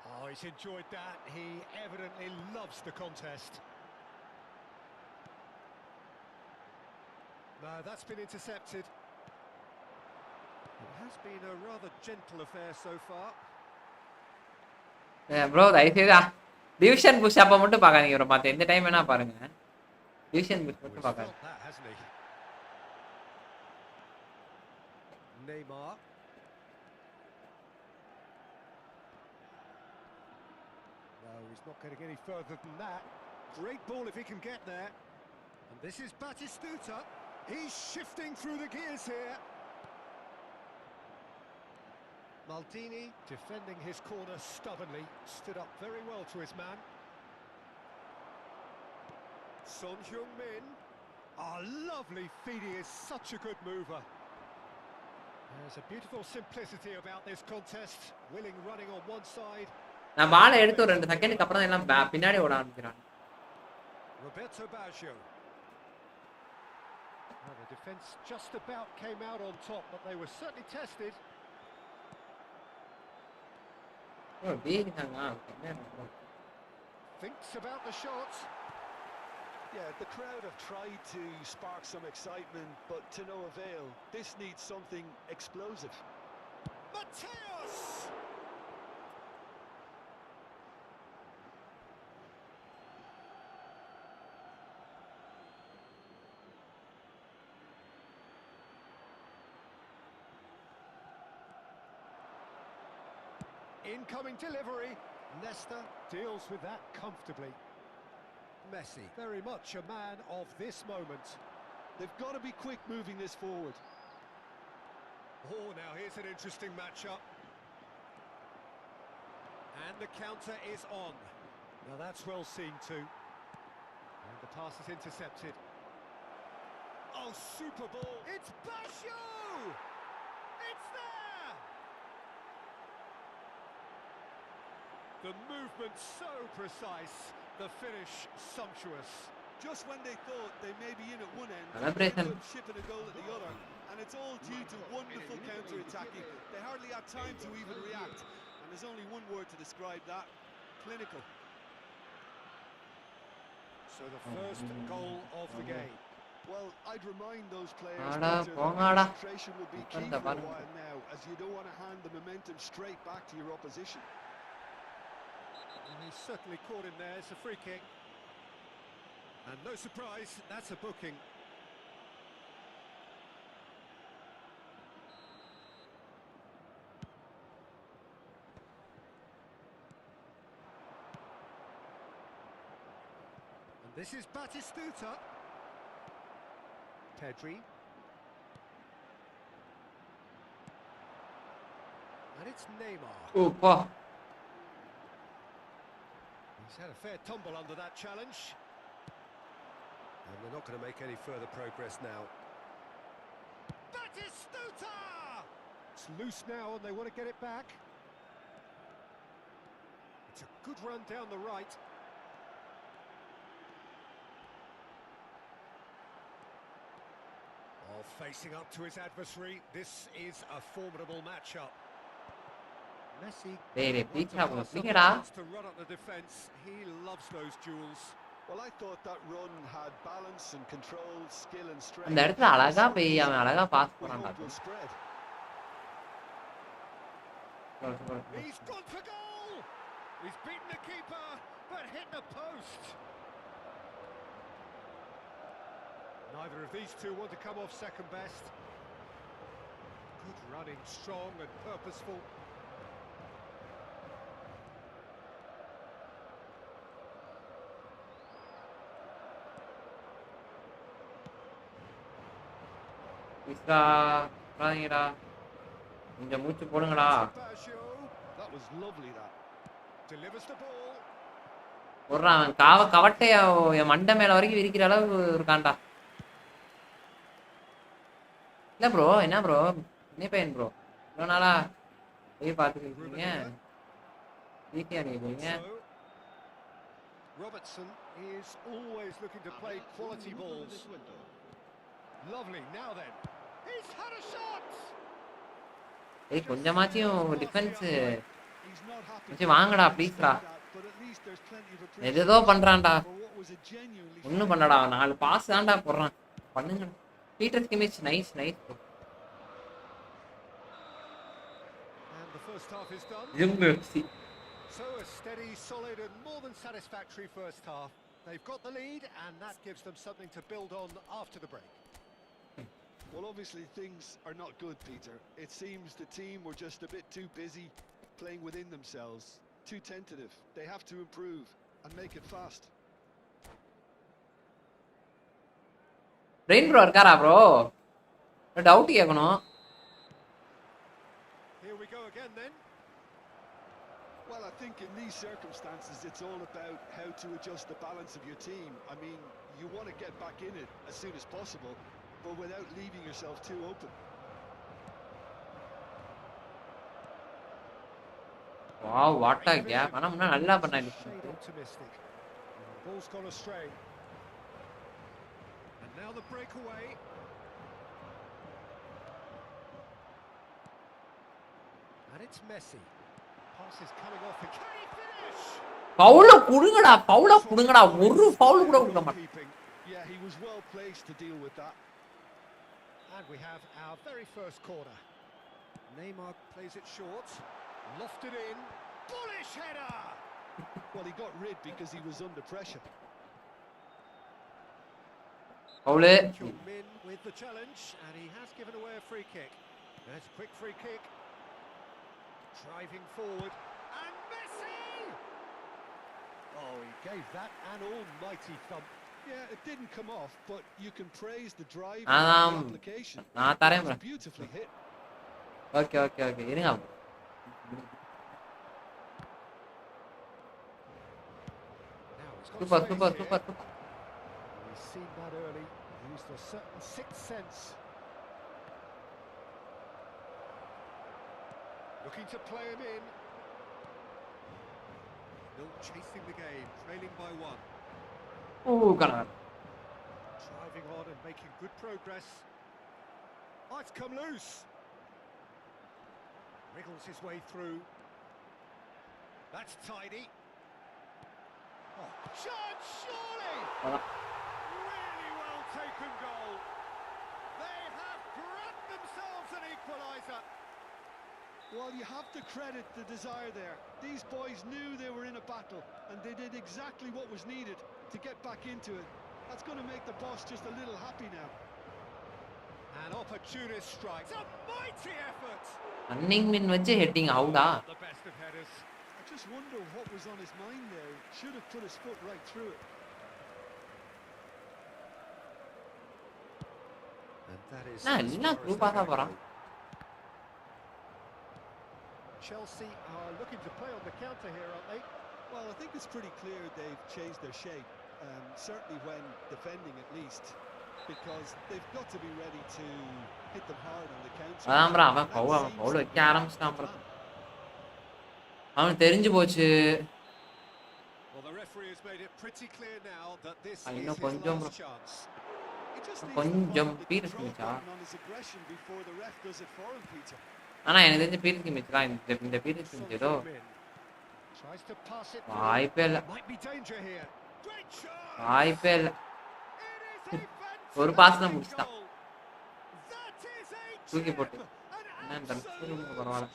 Oh, he's enjoyed that. He evidently loves the contest. No, that's been intercepted. It has been a rather gentle affair so far. Bro தயவு செய்து division push அப்ப மட்டும் பார்க்காதீங்க bro. மற்ற எந்த time வேணா பாருங்க. Division push மட்டும் பார்க்காதீங்க. That, hasn't he? Neymar. No, he's not getting any further than that. Great ball if he can get there. And this is Batistuta. He's shifting through the gears here. Maldini defending his corner stubbornly, stood up very well to his man. Son Heung-min. Oh, lovely feed, he is such a good mover. There's a beautiful simplicity about this contest. Willing running on one side. நான் பாலை எடுத்து ஒரு 2 செகண்டுக்கு அப்புறம் எல்லாம் பின்னாடி ஓட ஆரம்பிக்கிறான். Roberto Baggio. Well, the defence just about came out on top, but they were certainly tested. Bro பீரிட்டாங்க. Thinks about the shot. Yeah, the crowd have tried to spark some excitement, but to no avail. This needs something explosive. Mateus! Incoming delivery. Leicester deals with that comfortably. Messi, very much a man of this moment. They've got to be quick moving this forward. Oh, now here's an interesting matchup. And the counter is on. Now that's well seen too. And the pass is intercepted. Oh, super ball. It's Baggio! It's there! The movement so precise, the finish sumptuous. Just when they thought they may be in at one end, Celebration. they ended up shipping a goal at the other, and it's all due to wonderful counter-attacking. They hardly had time to even react, and there's only one word to describe that: clinical. So the first goal of the game. Well, I'd remind those players Ada, Peter, that pongada. concentration will be key for a while now, as you don't want to hand the momentum straight back to your opposition. And he's certainly caught him there. It's a free kick. And no surprise, that's a booking. And this is Batistuta. Pedri. And it's Neymar. ஓப்பா. He's had a fair tumble under that challenge. And they're not going to make any further progress now. Batistuta! It's loose now and they want to get it back. It's a good run down the right. Oh, facing up to his adversary. This is a formidable matchup. Messi டேய் பீச்சா wants பிடிங்கடா. to run up the defence. He loves those duels. Well, I thought that run had balance and control, skill and strength. அந்த இடத்துல அழகா போய் அவன் அழகா pass We போறான்டா. hope will spread. He's gone for goal! He's beaten the keeper, but hit the post. Neither of these two want to come off second best. running strong and purposeful. பிஸ்டா பாருங்கடா கொஞ்சம் மூச்சு போடுங்கடா That was lovely that. Delivers the ball. போடுறான் கவட்டைய என் மண்டை மேல வரைக்கும் விரிக்கிற அளவு இருக்கான்டா இல்ல ப்ரோ என்ன ப்ரோ என்ன பையன் ப்ரோ இவ்வளோ நாளா போய் பார்த்துக்கிட்டீங்க ஈஸியா நீங்க Robertson is always looking to play quality balls. Lovely. Now then, he's had a shot. ஏய் கொஞ்சமாச்சும் டிஃபென்ஸ் கொஞ்சம் வாங்கடா ப்ளீஸ்டா ஏதோ பண்றான்டா ஒன்றும் பண்ணடா 4 பாஸ் தான்டா போடுறான் பண்ணுங்க Peter கிமிச் nice nice And the first half is done. So a steady, solid and more than satisfactory first half. They've got the lead and that gives them something to build on after the break. Well, obviously things are not good, Peter. It seems the team were just a bit too busy playing within themselves, too tentative. They have to improve and make it fast. Rain bro இருக்காரா bro doubt கேட்கணும் Here we go again then. Well, I think in these circumstances it's all about how to adjust the balance of your team. I mean, you want to get back in it as soon as possible, but without leaving yourself too open. Wow, what a gap. ஆனா முன்ன நல்லா பண்ணாங்க. Optimistic. Ball's gone astray. And now the breakaway. And it's Messi. Pass is coming off. Can he finish? பவுல புடுங்கடா ஒரு பவுல் கூட கொடுக்க மாட்டான். Yeah, he was well placed to deal with that. And we have our very first corner. Neymar plays it short, lofted in, bullish header! Well, he got rid because he was under pressure. Ole. Min with the challenge, and he has given away a free kick. There's a quick free kick. Driving forward, and Messi! Oh, he gave that an almighty thump. Yeah, it didn't come off, but you can praise the drive and the application. நான் தரேன் bro. Beautifully hit. Okay. இருங்க. Super. We've seen that early. Used a certain sixth sense. Looking to play him in. Still chasing the game, trailing by 1. Oh, God. Driving on and making good progress. Oh, it's come loose. Wriggles his way through. That's tidy. Oh, chance, surely! Really well taken goal. They have grabbed themselves an equaliser. Well, you have to credit the desire there. These boys knew they were in a battle, and they did exactly what was needed to get back into it. That's going to make the boss just a little happy now. An opportunist strike. It's a mighty effort. Running min வச்சு heading outடா. The best of headers. I just wonder what was on his mind there. Should have put his foot right through it. And that is என்ன குரூப்பா தான் போறான். Chelsea are looking to play on the counter here, aren't they? Well, I think it's pretty clear they've changed their shape, certainly when defending at least, because they've got to be ready to hit them hard on the counter. அதான் bro அவன் பவுல் வைக்க ஆரம்பிச்சிட்டான் bro. அவன் தெரிஞ்சு போச்சு. Well, the referee has made it pretty clear now that this is இன்னும் his கொஞ்சம் last chance. கொஞ்சம் பீட்டர் கிமிச்சா. ஆனா எனக்கு தெரிஞ்ச பீட்டர் கிமிச் தான் இந்த பீட்டர் கிமிச் ஏதோ வாய்ப்பே இல்ல. ஒரு பாஸ் தான் முடிச்சிட்டான். தூக்கி போட்டு என்ன பரவாயில்ல.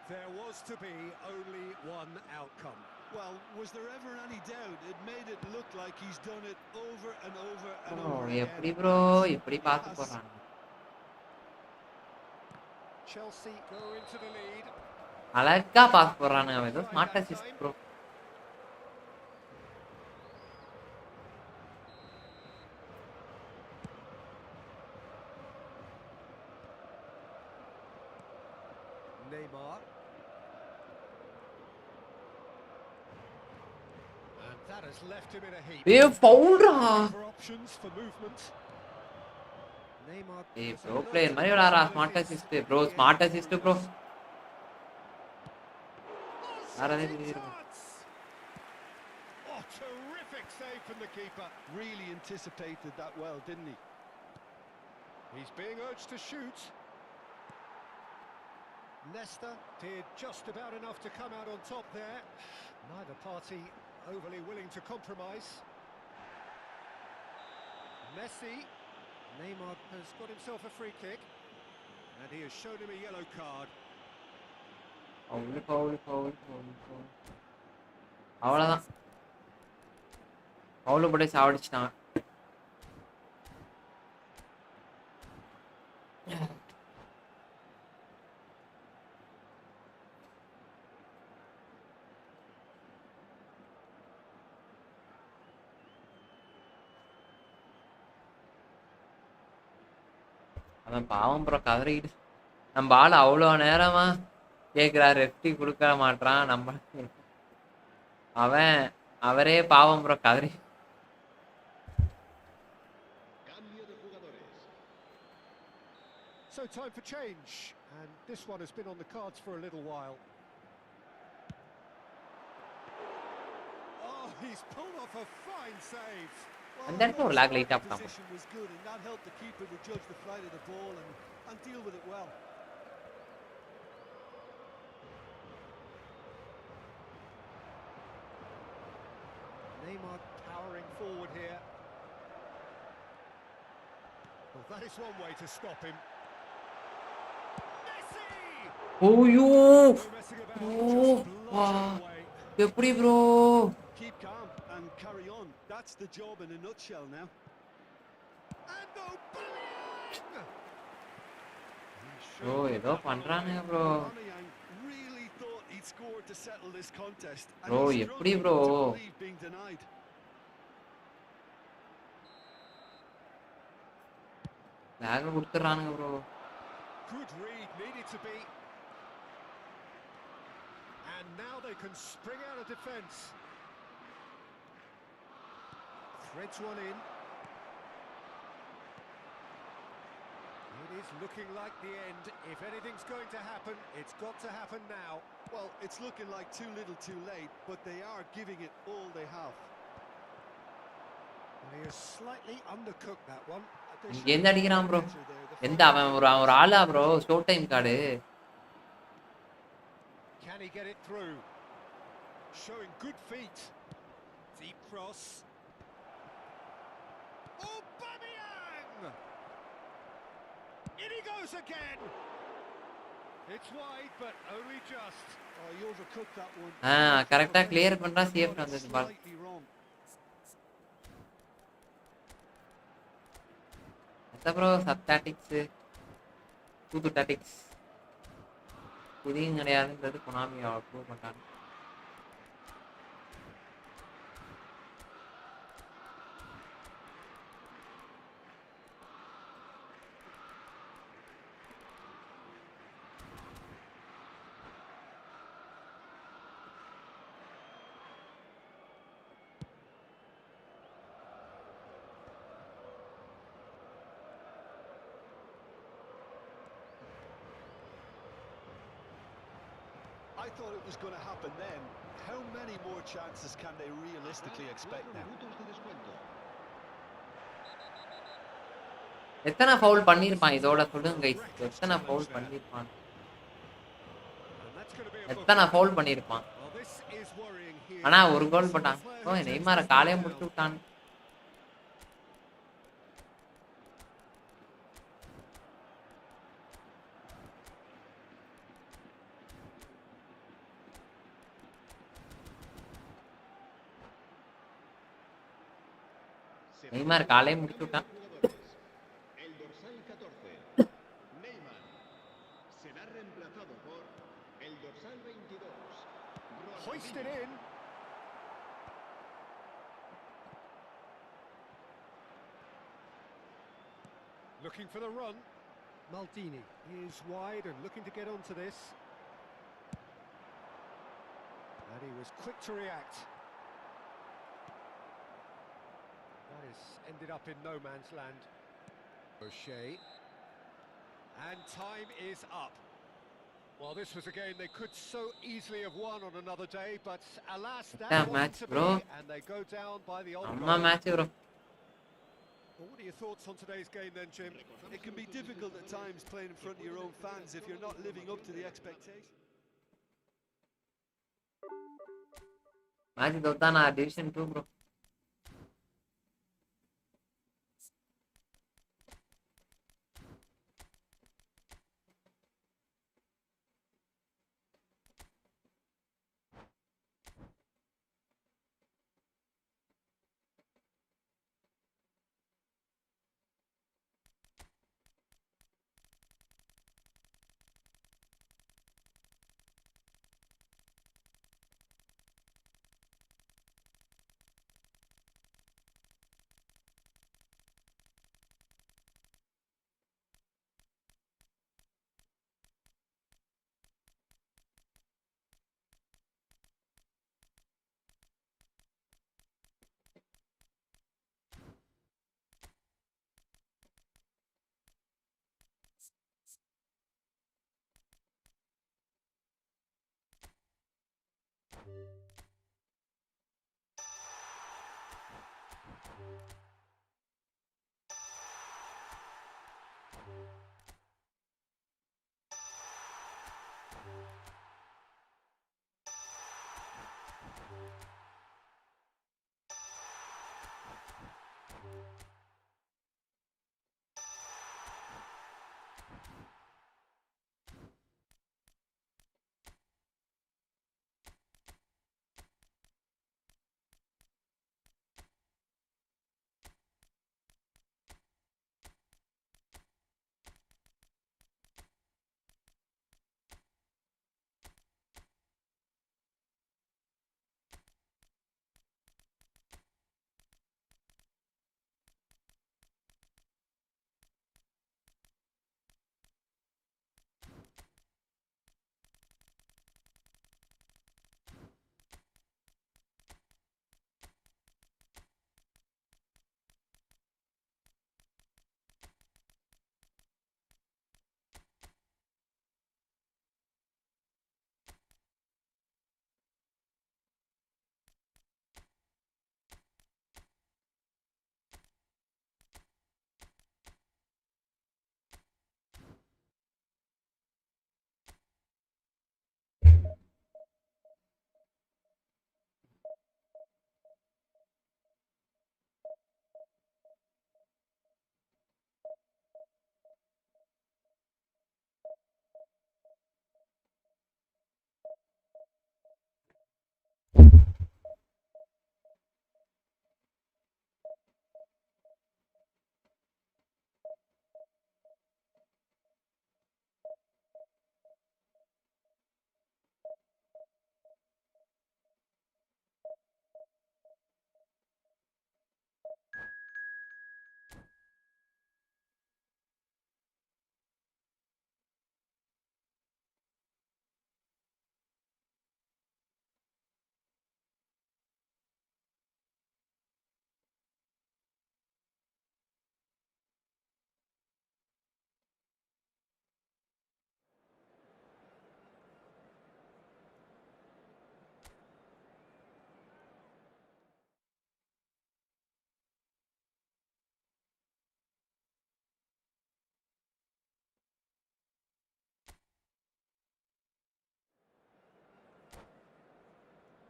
There was to be only one outcome. Well, was there ever any doubt? It made it look like he's done it over and over and bro over again. எப்படி ப்ரோ இப்படி பாத்து Yes. போறாங்க Chelsea go into the lead. அழகா pass போறானுங்க அவன் ஏதோ smart assist bro Neymar. And that has left him in a heap. ஏய் ஃபவுல்ரா For options for movement. Neymar. ஏய் ப்ரோ பிளேயர் மாதிரி விளையாடுறா smart assist bro smart assist bro Oh, terrific save from the keeper. Really anticipated that well, didn't he? He's being urged to shoot. Nesta did just about enough to come out on top there. Neither party overly willing to compromise. Messi. Neymar has got himself a free kick. And he has shown him a yellow card. அவ்வளவுதான் பவுல் போட்டு சாவடிச்சிட்டான் அவன் பாவம் bro கதறிக்கிட்டு நம்ம ஆள் அவ்வளோ நேரமா கேட்குறாரு ரெஃப்டி கொடுக்க மாட்டான் நம்ம அவரே பாவம் ப்ரோ கதறி Cambio de jugadores. So time for change. And this one has been on the cards for a little while. Oh, he's pulled off a fine save. And then no lag light up now. Position was good, and that helped the keeper to judge the flight of the ball and deal with it well. Neymar powering forward here. Well, that is one way to stop him. Messi! ஓய்யோ No messing about, Oh, just blast wow. it away. எப்படி bro Keep calm and carry on. That's the job in a nutshell now. And Aubameyang! Bro ஏதோ பண்றானுங்க bro Aubameyang really thought he'd scored to settle this contest, and Bro, he எப்படி struggled bro? to believe being denied. Lag கொடுத்துறானுங்க bro Good read, needed to be. And now they can spring out of defence. Threads one in. It is looking like the end. If anything's going to happen, it's got to happen now. Well, it's looking like too little too late, but they are giving it all they have. Well, he has slightly undercooked that one. They இங்க should எந்த அடிக்கிறான் bro Better there, the எந்த அவன் ஒரு ஆளா bro show time card Can he get it through? Showing good feet. Deep cross. Aubameyang! In he goes again. It's wide, but only just. Oh, he overcooked that one. கரெக்டா clear பண்றா safe வந்தது பால் Slightly wrong. எத்த bro சப்டாட்டிக்ஸ் புது டாட்டிக்ஸ் புதியும் கிடையாதுன்றது Konami prove பண்ணிட்டாங்க I thought it was going to happen then. How many more chances can they realistically expect 4 now? minutos de descuento. எத்தனை foul பண்ணிருப்பான் இதோட சொல்லுங்க guys எத்தனை ஃபவுல் பண்ணிருப்பான் And that's going to be a எத்தனை booking. Foul பண்ணிருப்பான் Well, this is worrying here. ஆனா ஒரு கோல் போட்டான் ஓ நெய்மார காலையே முடிச்சு விட்டான் Se நெய்மார் produce காலையே un முடிச்சு cambio de விட்டான். jugadores. El dorsal 14, Neymar, será reemplazado por el dorsal 22, Hoisted Ronaldinho. in. Looking for the run. Maldini is wide and looking to get onto this. And he was quick to react. That has ended up in no man's land. O'Shea. And time is up. Well, this was a game they could so easily have won on another day, but alas, that Yeah, wasn't match, to bro. be, and they go down by the odd அம்மா goal. Match bro. Well, what are your thoughts on today's game then, Jim? It can be difficult at times playing in front of your own fans if you're not living up to the expectation. Match தோத்தானா division 2 bro.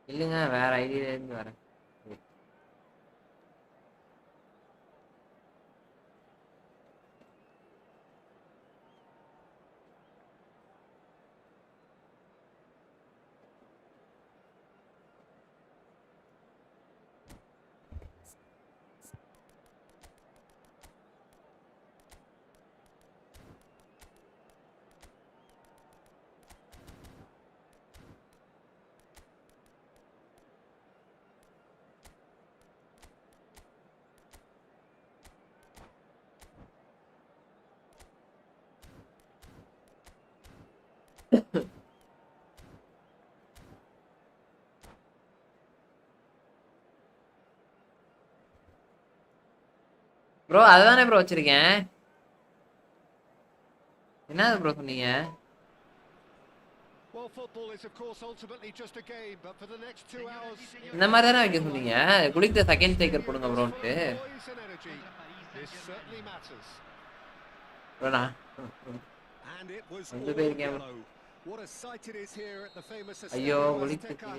இல்லைங்க வேற ஐடியில இருந்து வரேன். Bro அதுதானே bro வச்சிருக்கேன். என்னது bro சொன்னீங்க? Well, football is of course ultimately just a game, but for the next 2 hours இந்த மாதிரி தானே வைக்க சொன்னீங்க. குளித்த செகண்ட் ஸ்ட்ரைக்கர் போடுங்க ப்ரோன்ட்டு. poise and energy. This certainly matters. Bro நான் And it was வந்து all போயிருக்கேன். yellow. What a sight it is here at the famous ஐயோ Estadio குளித்து. Azteca.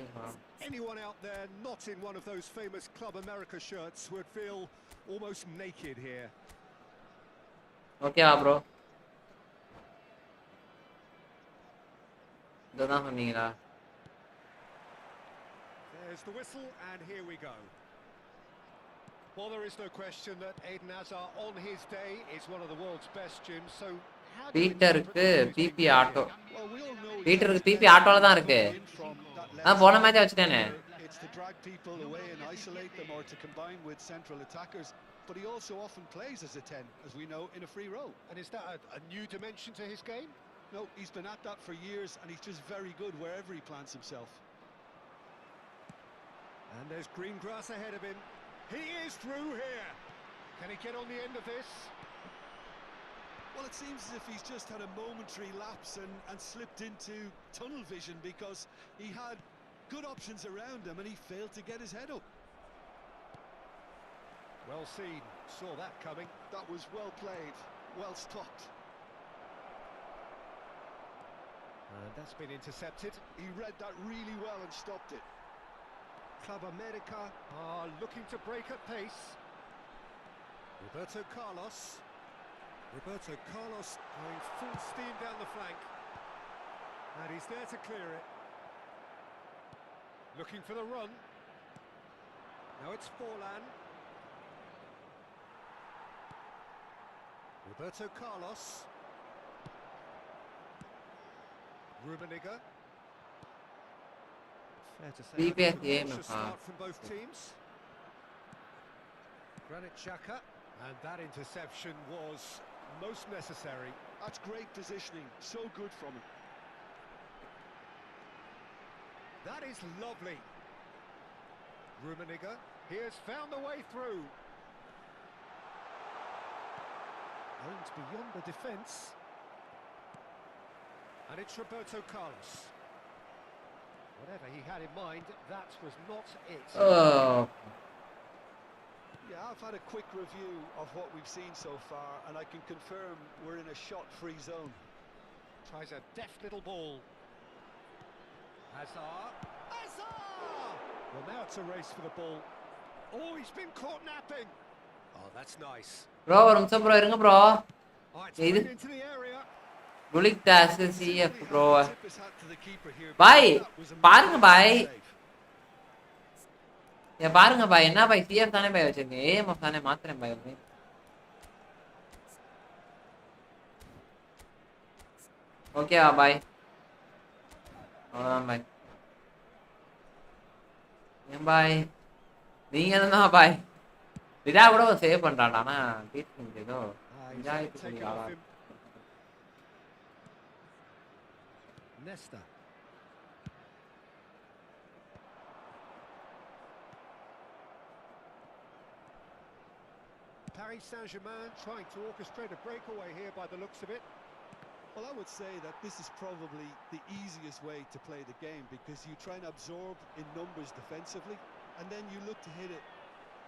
Anyone out there not in one of those famous Club America shirts would feel almost naked here. ஓகேவா bro? இதுதான் சொன்னீங்களா? There's the whistle and here we go. Well, there is no question that Eden Hazard on his day is one of the world's best, Jim. So how do you பீட்டருக்கு interpret what he's பிபி been doing auto. here? Well, we all know he பீட்டருக்கு has பிபி plenty ஆட்டோல தான் இருக்கு. in from that நான் left போன side. Match வச்சிட்டேனே. It's to drag people away and isolate them or to combine with central attackers. But he also often plays as a 10, as we know, in a free role. And is that a new dimension to his game? No, he's been at that for years and he's just very good wherever he plants himself. And there's green grass ahead of him. He is through here. Can he get on the end of this? Well, it seems as if he's just had a momentary lapse and slipped into tunnel vision because he had good options around him and he failed to get his head up. Well seen. Saw that coming. That was well played, well stopped. And that's been intercepted. He read that really well and stopped it. Club America are looking to break at pace. Roberto Carlos. Roberto Carlos going full steam down the flank. And he's there to clear it. Looking for the run. Now it's Forlan. Roberto Carlos. Rummenigge. Fair to say, BPS a game, cautious start from both teams. Granit Xhaka, and that interception was most necessary. That's great positioning, so good from him. That is lovely. Rummenigge, he has found the way through. Aimed beyond the defence. And it's Roberto Carlos. Whatever he had in mind, that was not it. Oh. Yeah, I've had a quick review of what we've seen so far, and I can confirm we're in a shot-free zone. Tries a deft little ball. Hazard. Hazard! Well, now it's a race for the ball. Oh, he's been caught napping. Oh, that's nice. Bro ஒரு நிமிஷம் bro இருங்க bro. Oh, it's இது played into the area. குளித்த CF bro. Tip his hat to the keeper here. Bye That was a பாருங்க பாய். save. ஏ பாருங்க பாய் என்ன பாய் CF தானே பாய் வச்சிருக்கேன். ஏஎம்எஃப் தானே மாத்துறேன் பாய். ஓகேவா பாய்? அவ்வளோதான் பாய். ஏன் பாய் நீங்க தான் பாய். இதா கூட சேவ் பண்றான்டா. ஆனா பீட் ஏதோ He's இதாயிட்டு taken ஆளா. off him. Nesta. Paris Saint-Germain trying to orchestrate a breakaway here by the looks of it. Well, I would say that this is probably the easiest way to play the game because you try and absorb in numbers defensively and then you look to hit it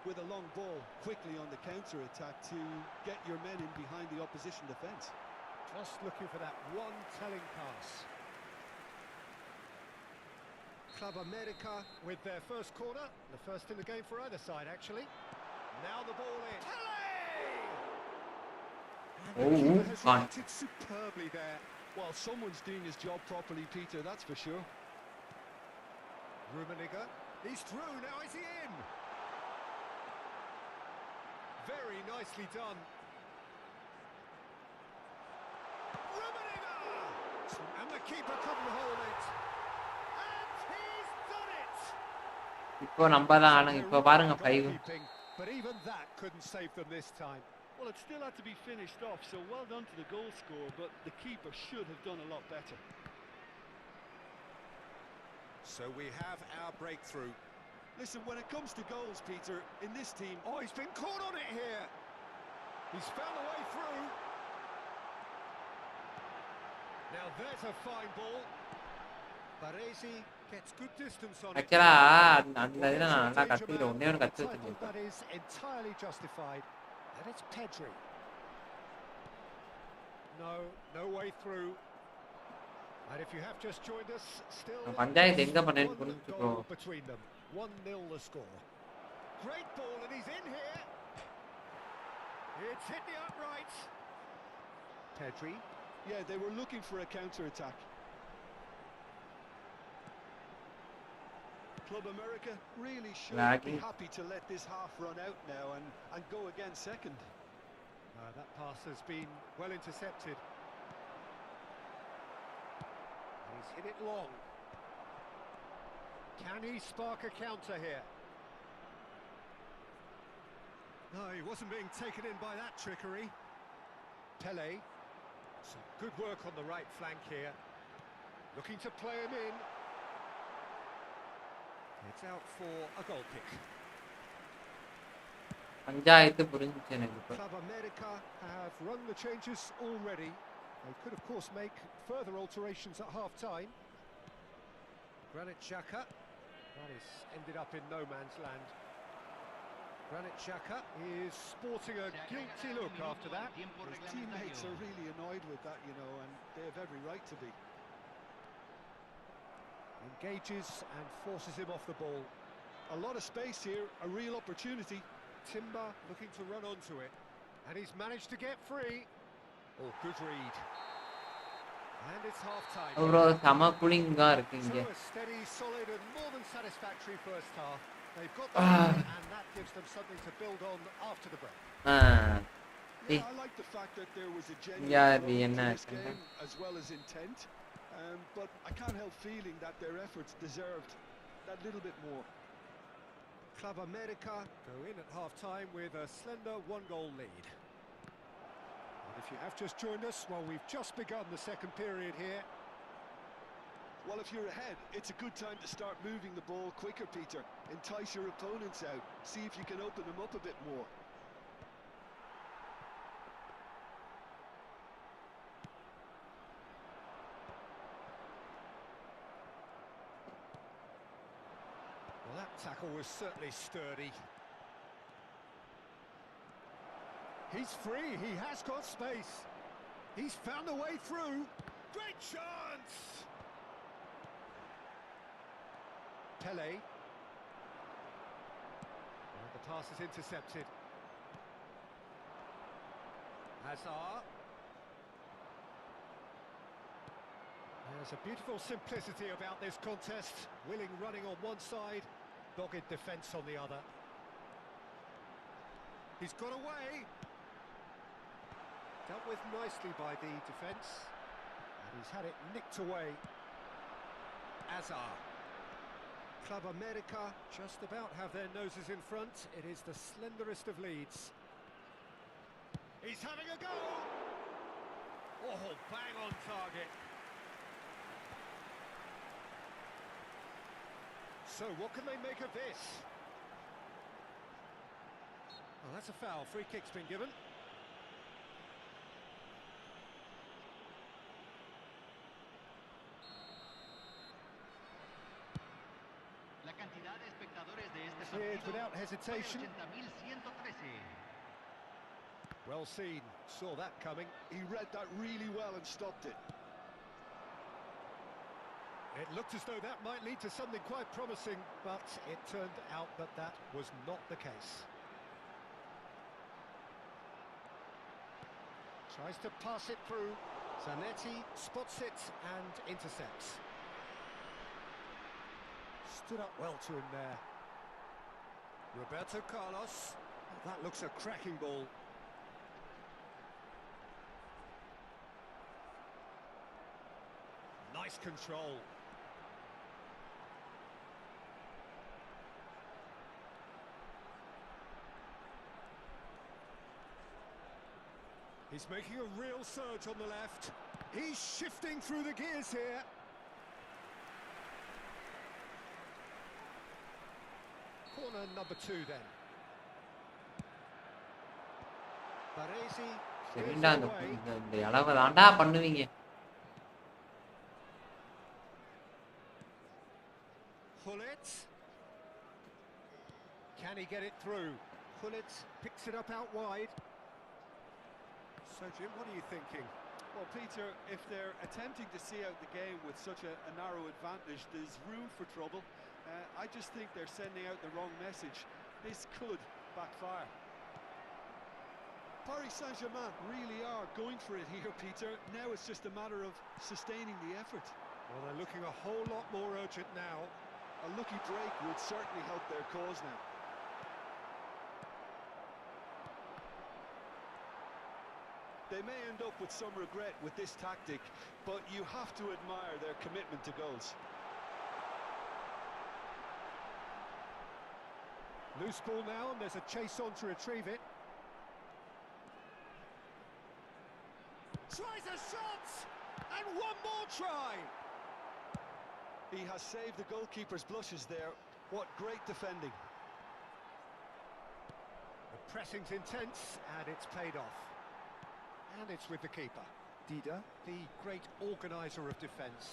with a long ball quickly on the counter-attack to get your men in behind the opposition defence. Just looking for that one telling pass. Club America with their first corner, the first in the game for either side actually. Now the ball in. And the keeper has fine. reacted superbly there. Well, someone's doing his job properly, Peter, that's for sure. Rummenigge, he's through, now is he in? Very nicely done. Rummenigge! And the keeper couldn't hold it. And he's done it! இப்போ நம்ம தான் ஆளுங்க. இப்போ பாருங்க 5. Goalkeeping, but even that couldn't save them this time. Well, it still had to be finished off, so well done to the goal scorer, but the keeper should have done a lot better. So we have our breakthrough. Listen, when it comes to goals, Peter, in this team... Oh, he's been caught on it here. He's found a way through. Now there's a fine ball. Baresi gets good distance on it. ஆக்சுவலா அந்த இதில் நான் நல்லா கற்றுக்கிட்டேன். ஒன்னே ஒன்று கற்று Title வச்சுருக்கேன். that is entirely justified. And it's Pedri. No way through. And if you have just joined us, still panchayat எங்க பண்ணேன்னு one புரிஞ்சுக்கோ. goal between them. 1-0 the score. Great ball and he's in here. It's hit the upright. Pedri. Yeah, they were looking for a counter-attack. Club America really should be happy to let this half run out now and go again second. That pass has been well intercepted. And he's hit it long. Can he spark a counter here? No, he wasn't being taken in by that trickery. Pele. Some good work on the right flank here. Looking to play him in. It's out for a goal kick. Panchayat புரிஞ்சுச்சு எனக்கு இப்போ. Club America have run the changes already. They could of course make further alterations at half-time. Granit Xhaka. That is ended up in no man's land. Granit Xhaka is sporting a guilty look after that. His teammates are really annoyed with that, you know, and they have every right to be. Engages and forces him off the ball. A lot of space here, a real opportunity. Timber looking to run onto it. And he's managed to get free. Oh, good read. And it's half-time. Bro செம கூலிங்கா இருக்கு இங்க. So a steady, solid and more than satisfactory first half. They've got the lead and that gives them something to build on after the break. Yeah, I like the fact that there was a genuine Yeah, flow to this game as well as intent. But I can't help feeling that their efforts deserved that little bit more. Club America go in at half-time with a slender one-goal lead. And if you have just joined us, well, we've just begun the second period here. Well, if you're ahead, it's a good time to start moving the ball quicker, Peter. Entice your opponents out. See if you can open them up a bit more. Well, that tackle was certainly sturdy. He's free, he has got space. He's found a way through. Great chance! Pele. And the pass is intercepted. Hazard. There's a beautiful simplicity about this contest. Willing running on one side, dogged defence on the other. He's got away. Dealt with nicely by the defence. And he's had it nicked away. Hazard. Club America just about have their noses in front. It is the slenderest of leads. He's having a go! Oh, bang on target. So what can they make of this? Well, that's a foul. Free kick's been given. Cleared without hesitation. Well seen. Saw that coming. He read that really well and stopped it. It looked as though that might lead to something quite promising, but it turned out that that was not the case. Tries to pass it through. Zanetti spots it and intercepts. Stood up well to him there. Roberto Carlos. That looks a cracking ball. Nice control. He's making a real surge on the left. He's shifting through the gears here. Corner number 2 then. Baresi clears சரிண்டா it இந்த away. இந்த அளவை தாண்டா பண்ணுவீங்க. Hullet. Can he get it through? Hullet picks it up out wide. So Jim, what are you thinking? Well, Peter, if they're attempting to see out the game with such a narrow advantage, there's room for trouble. I just think they're sending out the wrong message. This could backfire. Paris Saint-Germain really are going for it here, Peter. Now it's just a matter of sustaining the effort. Well, they're looking a whole lot more urgent now. A lucky break would certainly help their cause now. They may end up with some regret with this tactic, but you have to admire their commitment to goals. Loose ball now, and there's a chase on to retrieve it. Tries a shot! And one more try! He has saved the goalkeeper's blushes there. What great defending. The pressing's intense, and it's paid off. And it's with the keeper. Dida, the great organiser of defence.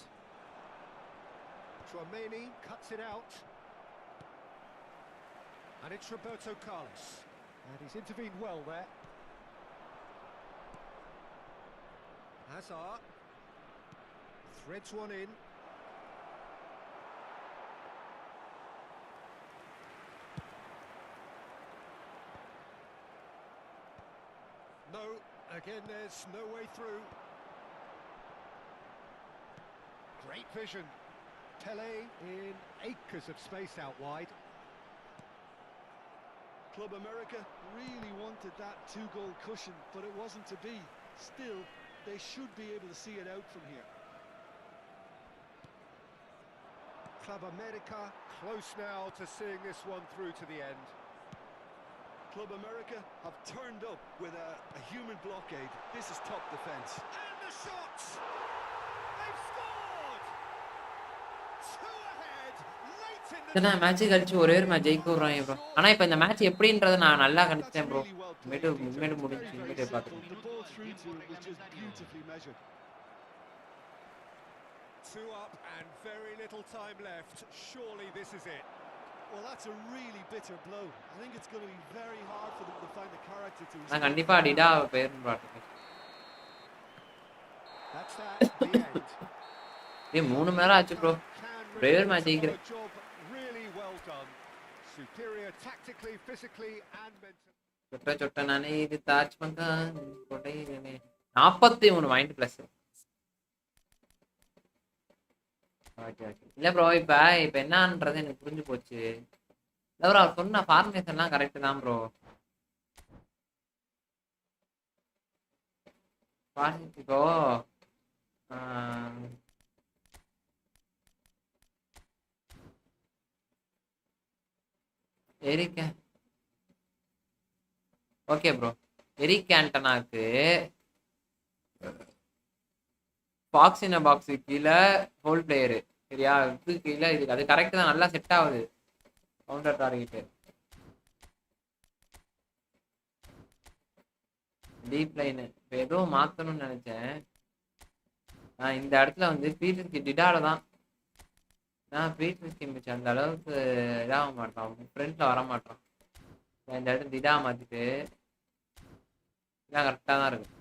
Tchouaméni cuts it out. And it's Roberto Carlos. And he's intervened well there. Hazard threads one in. No, again there's no way through. Great vision. Pele in acres of space out wide. Club America really wanted that two-goal cushion, but it wasn't to be. Still, they should be able to see it out from here. Club America close now to seeing this one through to the end. Club America have turned up with a human blockade. This is top defence. And the shots! They've scored! Two ahead, late in the இத்தனை match கழிச்சு ஒரே ஒரு match ஜெயிக்க விடுறாங்க bro. ஆனா இப்போ இந்த match எப்படின்றத நான் நல்லா கணிச்சிட்டேன் ப்ரோ. இனிமேட்டு முடிஞ்சு இனிமேட்டு பார்த்துக்கணும். The ball through to was just beautifully measured. 2 up and very little time left. Surely this is it. Well, that's a really bitter blow. I think it's going to be very hard for them to find the character to. நான் கண்டிப்பா theta பேர்னு பாத்துக்கேன். That's that, the end. ஏய் 3 மணி நேரம் ஆச்சு bro. ஒரே ஒரு match ஜெயிக்கிறேன். Job really well done. Superior tactically, physically and mentally. சொட்ட நானே இது தாஜ் மகான் கொடையிலே 43 மைண்ட் பிளஸ். Okay okay. இல்ல ப்ரோ இப்ப என்னன்றது எனக்கு புரிஞ்சு போச்சு. இல்ல ப்ரோ அவர் சொன்ன ஃபார்மேஷன்லாம் கரெக்ட் தான் ப்ரோ. இப்போ எரிக் ஓகே ப்ரோ எரிக் ஆண்டனாக்கு பாக்ஸ் இன் பாக்ஸு கீழே ஹோல் பிளேயரு சரியா இது கீழே இது அது கரெக்ட் தான் நல்லா செட் ஆகுது கவுண்டர் டார்கெட்டு டீப் லைனு இப்போ எதுவும் மாற்றணும்னு நினச்சேன் நான் இந்த இடத்துல வந்து பீட்டர்ஸ்க்கு டிடால தான் நான் பீட்டர்ஸ்க்கு மிச்சம் அந்த அளவுக்கு இதாக மாட்டான் ஃப்ரண்ட்டில் வர மாட்டான் இந்த இடத்துல டிடா மாற்றிட்டு இதான் கரெக்டாக தான் இருக்கு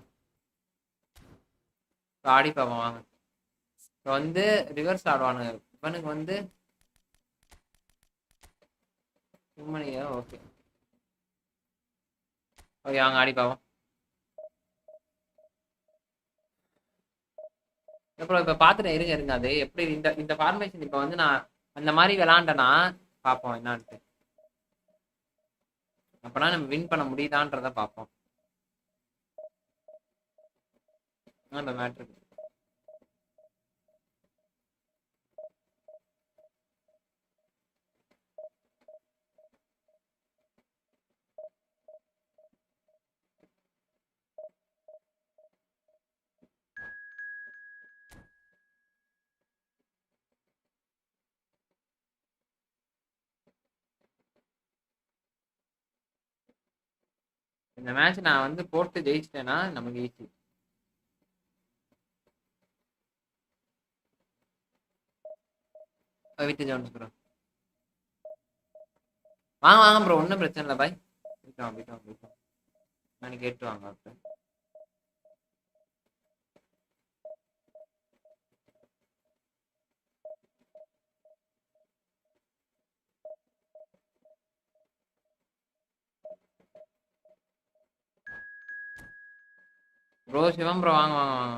ஆடி பார்ப்போம் வாங்க இப்போ வந்து ரிவர்ஸ் ஆடுவானுங்க இவனுக்கு வந்து சும்மனியா ஓகே ஓகே வாங்க ஆடி பார்ப்போம் அப்புறம் இப்போ பார்த்துட்டு இருங்க அது எப்படி இந்த ஃபார்மேஷன் இப்போ வந்து நான் அந்த மாதிரி விளாண்டேன்னா பார்ப்போம் என்னான்ட்டு அப்போனா நம்ம வின் பண்ண முடியுதான்றதை பார்ப்போம் இப்போ மேட்ரு இந்த மேட்ச் நான் வந்து போட்டு ஜெயிச்சிட்டேன்னா நமக்கு ஈஸி. விட்டு ஜான்ஸ் ப்ரோ. வாங்க வாங்க ப்ரோ, ஒன்றும் பிரச்சனை இல்லை பாய். போயிட்டோம் நான் கேட்டு வாங்க ப்ரோ. சிவம் ப்ரோ வாங்க வாங்க வாங்க.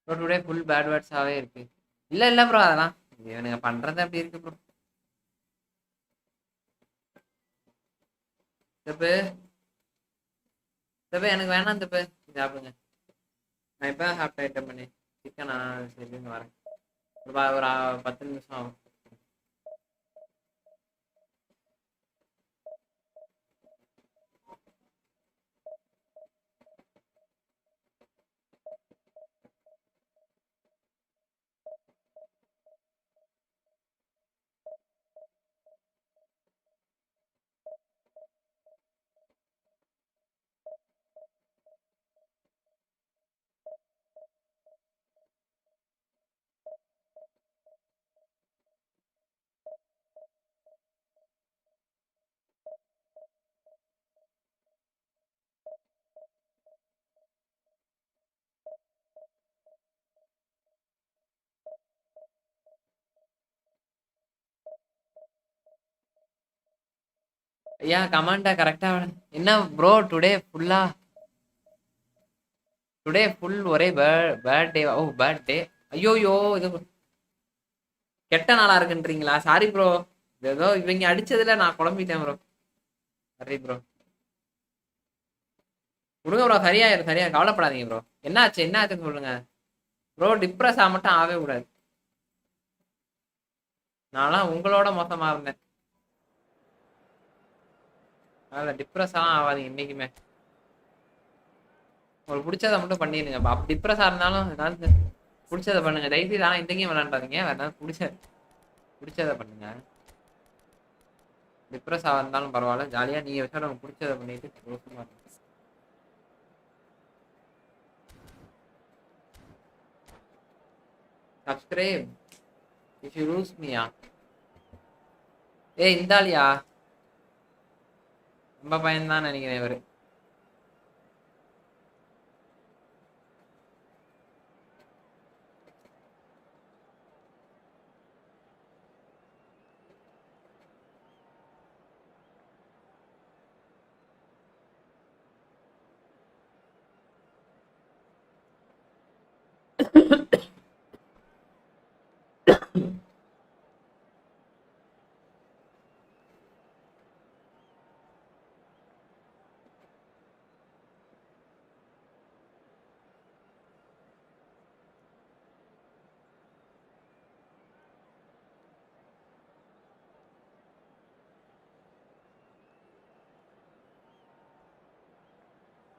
ப்ரோ டுடே ஃபுல் பேட் வேர்ட்ஸாவே இருக்கு. இல்ல ப்ரோ, அதெல்லாம் இவனுங்க பண்றது அப்படி இருக்கு ப்ரோ. தப்பு தப்பு எனக்கு வேணாம் தப்பு. சாப்பிடுங்க. நான் இப்போ சாப்பிட்ட ஐட்டம் பண்ணி சிக்கனா சரின்னு வரேன். ஒரு 10 நிமிஷம் ஆகும். ஐயா கமெண்டா கரெக்டா என்ன ப்ரோ? டுடே ஃபுல் ஒரே பர்த்டே. ஓ பர்த்டே. ஐயோயோ, இது கெட்ட நாளா இருக்குன்றீங்களா? Sorry bro. ஏதோ இவங்க அடிச்சதுல நான் குழம்பிட்டேன் ப்ரோ. சரி ப்ரோ, விடுங்க ப்ரோ. சரியா கவலைப்படாதீங்க ப்ரோ. என்னாச்சுன்னு சொல்லுங்க ப்ரோ. டிப்ரெஸ் மட்டும் ஆகவே கூடாது. நான்லாம் உங்களோட மோசமா இருந்தேன். அதில் டிப்ரெஸ் ஆகாதீங்க இன்னைக்குமே. உங்களுக்கு பிடிச்சதை மட்டும் பண்ணிடுங்க. அப்படி டிப்ரெஸ்ஸாக இருந்தாலும் ஏதாவது பிடிச்சதை பண்ணுங்க தயவுசெய்து. ஆனால் இந்த கேம் விளாண்டாதீங்க. வேற ஏதாவது பிடிச்சதை பண்ணுங்க. டிப்ரெஸ் இருந்தாலும் பரவாயில்ல, ஜாலியாக நீங்கள் வச்சா உங்களுக்கு பிடிச்சதை பண்ணிட்டு சந்தோஷமா இருங்க. சப்ஸ்கிரைப் இஃப் யூ லூஸ் மீயா. ஏய் இந்தாலியா, ரொம்ப பயன்தான் நினைக்கிறேன் இவரு.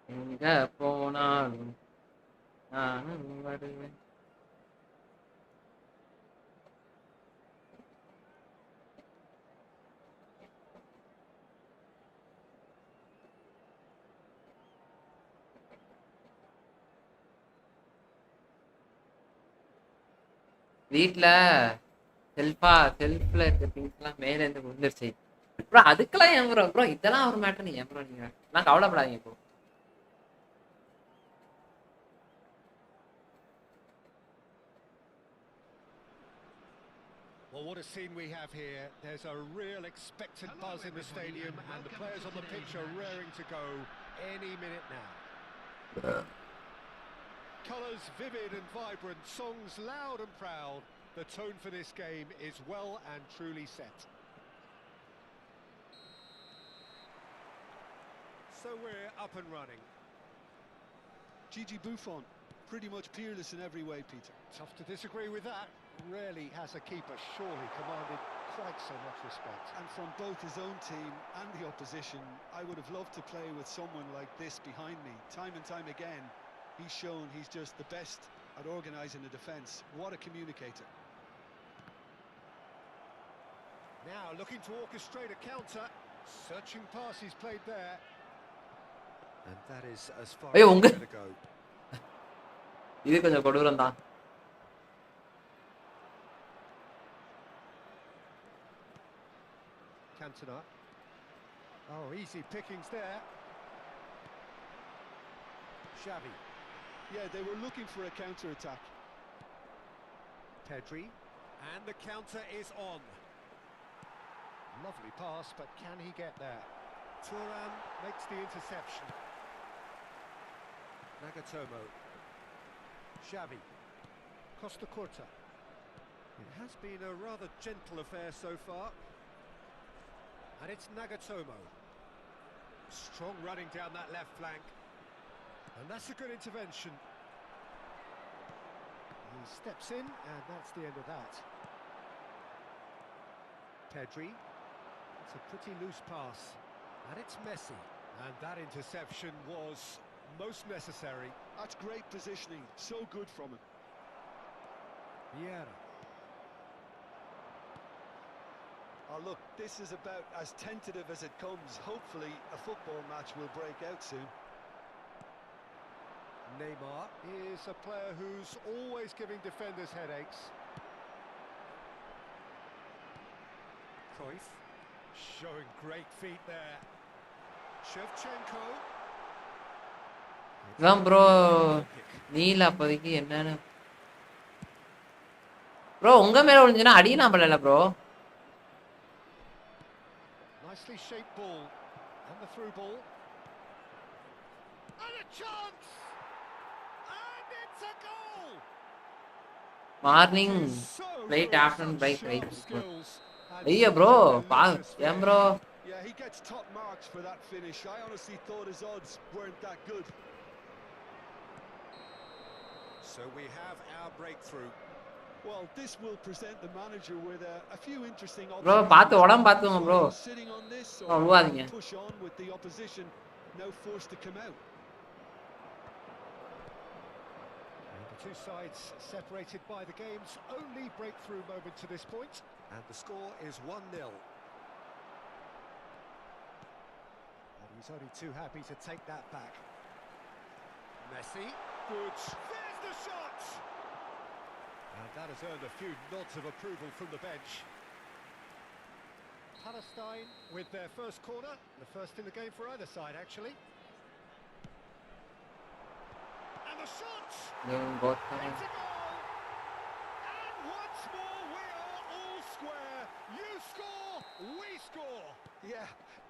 எங்க போனாலும் நானும் வருவேன். வீட்டில் செல்ஃப்ல இருக்க திங்ஸ்லாம் மேலே இருந்து விழுந்துருச்சு ப்ரோ. அதுக்கெல்லாம் ஏன் ப்ரோ இதெல்லாம் ஒரு மேட்டர். ஏன் ப்ரோ நீங்க எல்லாம் கவலைப்படாதீங்க bro. Well, what a scene we have here. There's a real expectant buzz in the stadium, and the players on the pitch are raring to go. any minute now. Colours vivid and vibrant, songs loud and proud. The tone for this game is well and truly set. So we're up and running. Gigi Buffon, pretty much peerless in every way, Peter. Tough to disagree with that. Rarely has a keeper surely commanded quite so much respect. And from both his own team and the opposition, I would have loved to play with someone like this behind me. Time and time again, he's shown he's just the best at organising a defence. What a communicator. Now looking to orchestrate a counter. Searching pass he's played there. And that is as far as Hey, he's going to go. இது கொஞ்சம் கொடூரம் தான். Cantona. Oh, easy pickings there. Xavi. Yeah, they were looking for a counter-attack. Pedri. And the counter is on. Lovely pass, but can he get there? Thuram makes the interception. Nagatomo. Xavi. Costa Curta. It has been a rather gentle affair so far. And it's Nagatomo. Strong running down that left flank. And that's a good intervention. He steps in, and that's the end of that. Pedri. It's a pretty loose pass. And it's Messi. And that interception was most necessary. That's great positioning, so good from him. Vieira. Oh, look, this is about as tentative as it comes. Hopefully, a football match will break out soon. Neymar is a player who's always giving defenders headaches. Cruyff showing great feet there. Shevchenko. இதான் bro நீல அப்போதைக்கு என்னன்னு bro உங்க மேல விழுந்துச்சுன்னா அடிக்கலாம் பண்ணல bro. Nicely shaped ball. And the through ball. And a chance! And it's a goal! Morning So light good, afternoon such bike sharp right. skills and ஐயோ such bro a பா delicious ஏன் bro Yeah, he gets top marks for that finish. I honestly thought his odds weren't that good. So we have our breakthrough. Well, this will present the manager with a few interesting bro பார்த்து உடம்பு options. பார்த்துங்க bro. Sitting on this Oh, விழுவாதீங்க. or push on with the opposition, now forced to come out. And the two sides separated by the game's only breakthrough moment to this point. And the score is 1-0. And he's only too happy to take that back. Messi. Good. There's the shot! And that has earned a few nods of approval from the bench. Palestine with their first corner. The first in the game for either side, actually. And the shot! It's a goal! And once more we are all square. You score, we score! Yeah,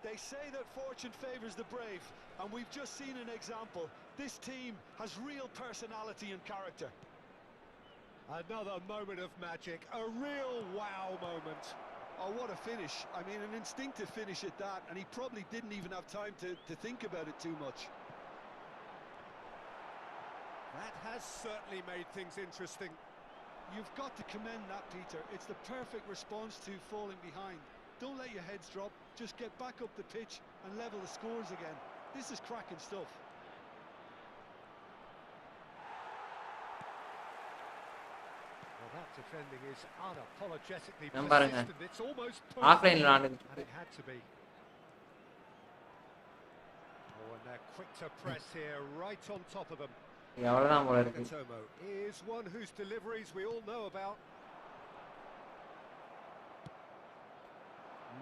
they say that fortune favours the brave, and we've just seen an example. This team has real personality and character. Another moment of magic, a real wow moment. Oh, what a finish. I mean, an instinctive finish at that, and he probably didn't even have time to think about it too much. That has certainly made things interesting. You've got to commend that, Peter. It's the perfect response to falling behind. Don't let your heads drop, just get back up the pitch and level the scores again. This is cracking stuff. Well, that defending is unapologetically நான் பாருங்க. persistent. It's almost ஆஃப்லைன்ல perfect. விளையாண்டுட்டு And it had to be. Oh, and they're quick to press here, right on top of them. எவ்வளவுதான் போல இருக்கு. Nagatomo is one whose deliveries we all know about.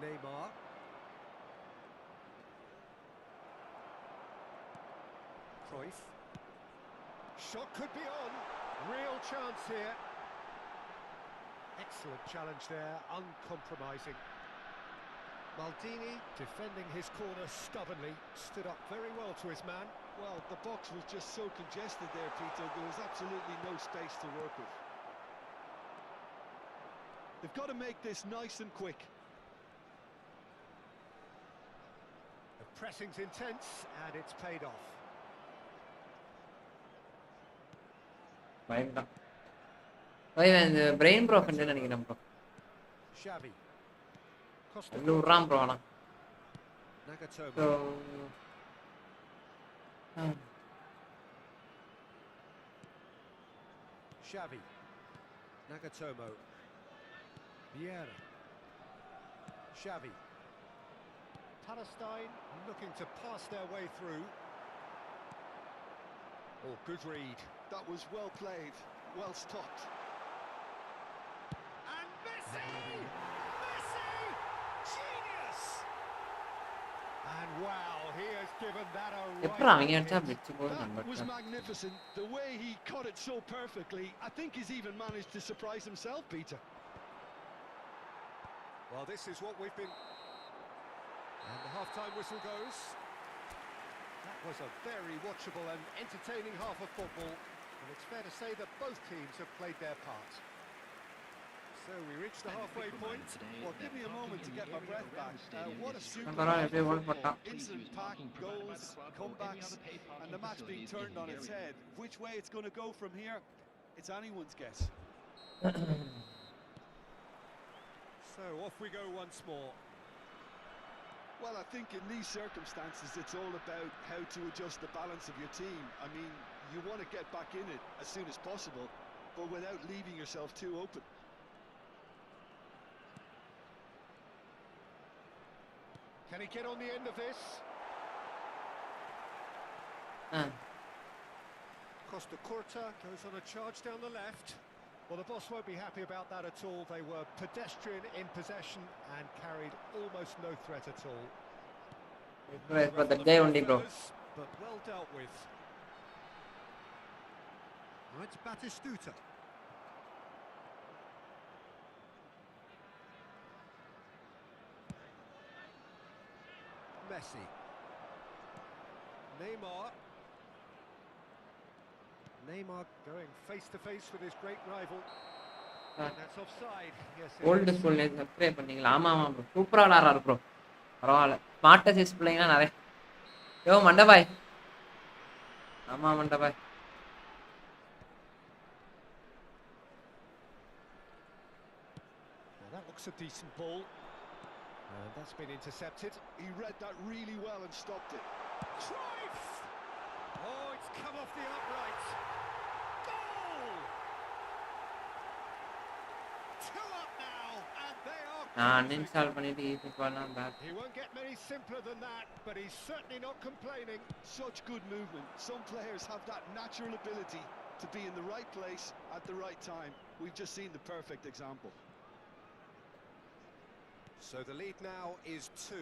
Neymar. Cruyff. Shot could be on. Real chance here. Excellent challenge there, uncompromising. Maldini defending his corner stubbornly, stood up very well to his man. Well, the box was just so congested there, Peter. There was absolutely no space to work with. They've got to make this nice and quick. The pressing's intense and it's paid off. பயம்தான் இந்த brain bro friend நினைக்கிறேன் bro Xavi. Costa. அது விட்றான் bro ஆனால் Nagatomo. Xavi. Nagatomo. Vieira. Xavi. Palestine looking to pass their way through. Oh, good read. That was well played, well stopped. And Messi! Messi! Genius! And wow, he has given that a எப்பறம் right அவங்க அடிச்சா hit. பிடிச்சு போய் That was magnificent. The way he caught it so perfectly. I think he's even managed to surprise himself, Peter. Well, this is what we've been... And the half-time whistle goes. That was a very watchable and entertaining half of football. And it's fair to say that both teams have played their part. So we reach the halfway point. Well, give me a moment to get my breath back. What a super instant-packed goals, comebacks, and the match being turned on its head. Which way it's going to go from here, it's anyone's guess. So off we go once more. Well, I think in these circumstances, it's all about how to adjust the balance of your team. I mean, you want to get back in it as soon as possible, but without leaving yourself too open. Can he get on the end of this? Costa Curta goes on a charge down the left. Well, the boss won't be happy about that at all. They were pedestrian in possession and carried almost no threat at all. but the guy only bro But well dealt with. Now it's Batistuta. Messi. Neymar going face to face with his great rival. And that's offside. Yes. Old ஸ்கூல்ல subscribe பண்ணீங்களா ஆமா ஆமா bro சூப்பரா விளையாடுறாரு bro பரவாயில்ல smart assist பிள்ளைங்கலாம் நிறைய யோ மண்டபாய் ஆமா மண்டபாய் Now that looks a decent ball. And that's been intercepted. He read that really well and stopped it. Cruyff! Oh, it's come off the upright. Goal! 2 up now, and they are... நான் uninstall பண்ணிட்டு easy பண்ணலாம் back He won't get many simpler than that, but he's certainly not complaining. Such good movement. Some players have that natural ability to be in the right place at the right time. We've just seen the perfect example. So the lead now is 2.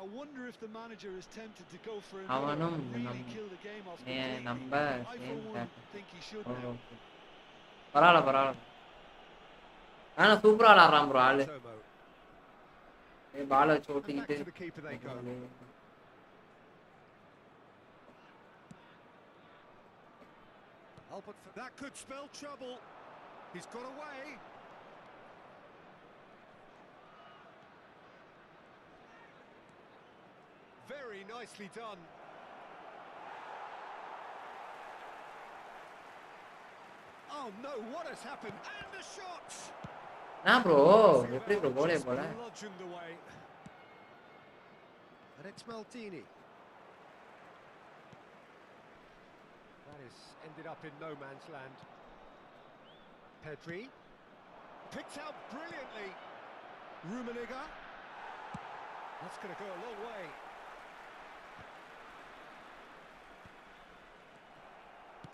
I wonder if the manager is tempted to go for another அவனும் and really kill the game off completely. நம்ம I for one think he should now. பரவாயில்ல பரவாயில்ல ஆனா சூப்பரா விளையாடுறான் bro ஆளு Tomo. பால வச்சு And back ஓட்டிக்கிட்டு to the keeper they go. Albert, that could spell trouble. He's got away. Very nicely done. Oh no, what has happened? And the shots! நான் bro எப்படி bro கோலே போல Bludgeoned away. And it's Maldini. That is ended up in no man's land. Pedri picked out brilliantly. Rummenigge. That's going to go a long way.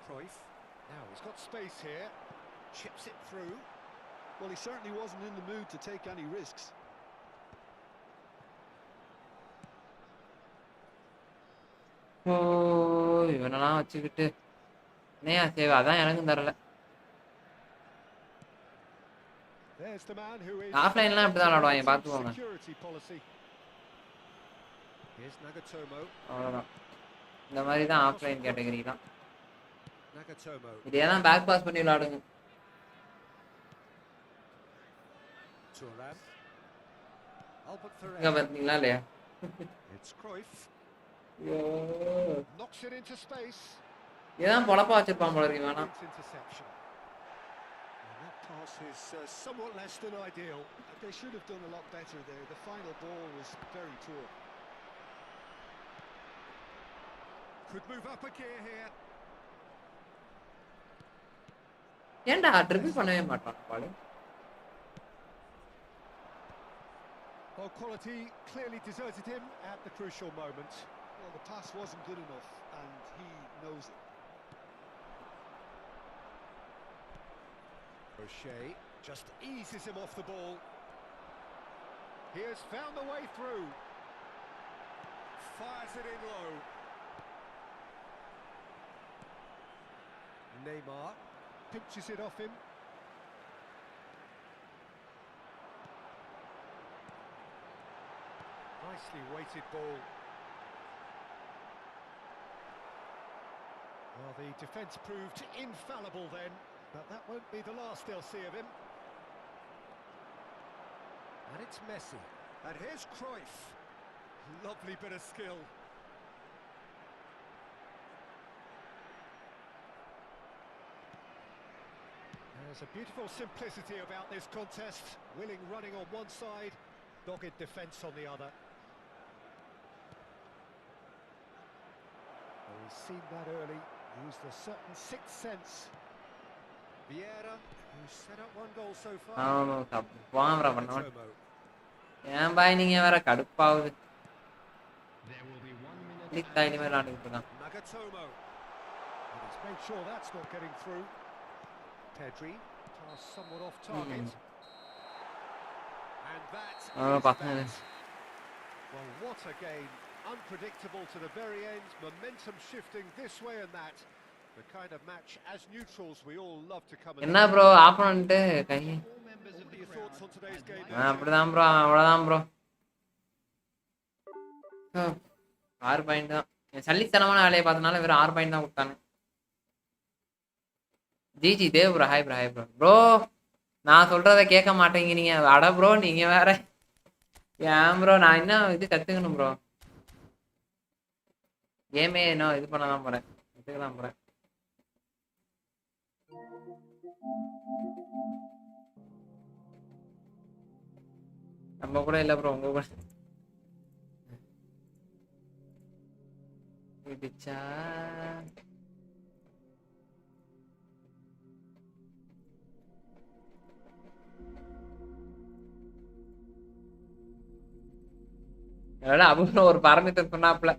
Cruyff. Now he's got space here. Chips it through. Well, he certainly wasn't in the mood to take any risks. ஓ இவனெல்லாம் வச்சுக்கிட்டு என்னையா சேவை அதான் எனக்கும் தரல There's the man who is ஆஃப்லைன்லாம் இப்படி தான் விளையாடுவாங்க பார்த்துக்கோங்க security policy. Here's Nagatomo. அவ்வளோதான். இந்த மாதிரி தான் ஆஃப்லைன் கேட்டகரி தான். Nagatomo. இதே தான் பேக் பாஸ் பண்ணி விளையாடுங்க. Thuram. Albert இங்க Ferrer. பார்த்தீங்களா இல்லையா? It's Cruyff. ஐயோ. Knocks it into space. இதான் பொழப்பா வச்சிருப்பான் போல இருக்கு வேணாம். Interception. And that pass is somewhat less than ideal. They should have done a lot better there. The final ball was very poor. Could move up a gear here. ஏன்டா triple பண்ணவே மாட்டான் பாடு. Well, quality clearly deserted him at the crucial moment. Well, the pass wasn't good enough, and he knows it. O'Shea just eases him off the ball. He has found the way through. Fires it in low. Neymar pinches it off him. Nicely weighted ball. Well, the defence proved infallible then, but that won't be the last they'll see of him. And it's Messi. And here's Cruyff. Lovely bit of skill. There's a beautiful simplicity about this contest. Willing running on one side, dogged defence on the other. Well, he's seen that early, used a certain sixth sense. Vieira, who's set up one goal so far. வாங்கறா பண்ணவன். ஏன் பாய் நீங்க வேற கடுப்பாவுது. லிக் time மேல ஆடிட்டு இருக்கான். Nagatomo. And he's made sure that's not getting through. Pedri, pass somewhat off target. And that is that. Well, what a game. Unpredictable to the very end, momentum shifting this way and that. The kind of match as neutrals we all love to come and என்ன bro opponent கை What are your thoughts on today's game? அப்படிதான் bro அவ்வளவுதான் bro 6 point தான் சல்லித்தனமான வேலையை பார்த்தனால வெறும் 6 point தான் கொடுத்தாங்க GG Dev bro hi bro bro நான் சொல்றத கேட்க மாட்டேங்கிறீங்க அட ப்ரோ நீங்க வேற ஏன் ப்ரோ நான் இன்னும் இது கத்துக்கணும் ப்ரோ கேமே இன்னும் இது பண்ண தான் போறேன் கத்துக்கலாம் போறேன் நம்ம கூட இல்ல ப்ரோ உங்க கூட இடிச்சா அப்புறம் ஒரு பரமித்தர் சொன்னாப்ல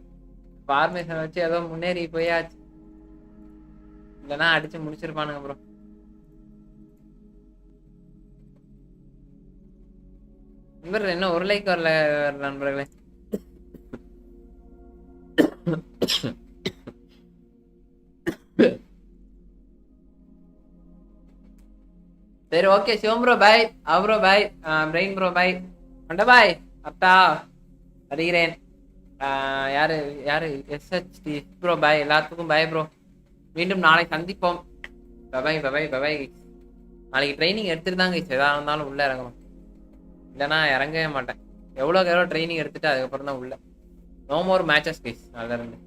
பார்மேஷன் வச்சு ஏதோ முன்னேறி போயாச்சு இல்லைன்னா அடிச்சு முடிச்சிருப்பானுங்க ப்ரோ இவர் என்ன ஒரு லைக் வரல நண்பர்களே சரி okay Shivam bro bye bro bye brain bro bye and bye அத்தா வருகிறேன் யாரு யாரு எஸ்ஹெச்டி ப்ரோ பாய் எல்லாத்துக்கும் பாய் ப்ரோ மீண்டும் நாளை சந்திப்போம் பபாய் பபாய் பபாய் நாளைக்கு ட்ரைனிங் எடுத்துட்டு தாங்க எதா இருந்தாலும் உள்ள இறங்கணும் இல்லைன்னா இறங்கவே மாட்டேன் எவ்வளோக்கு எவ்வளோ ட்ரைனிங் எடுத்துட்டு அதுக்கப்புறம் தான் உள்ள நோ மோர் மேட்சஸ் கைஸ் நல்லா இருந்து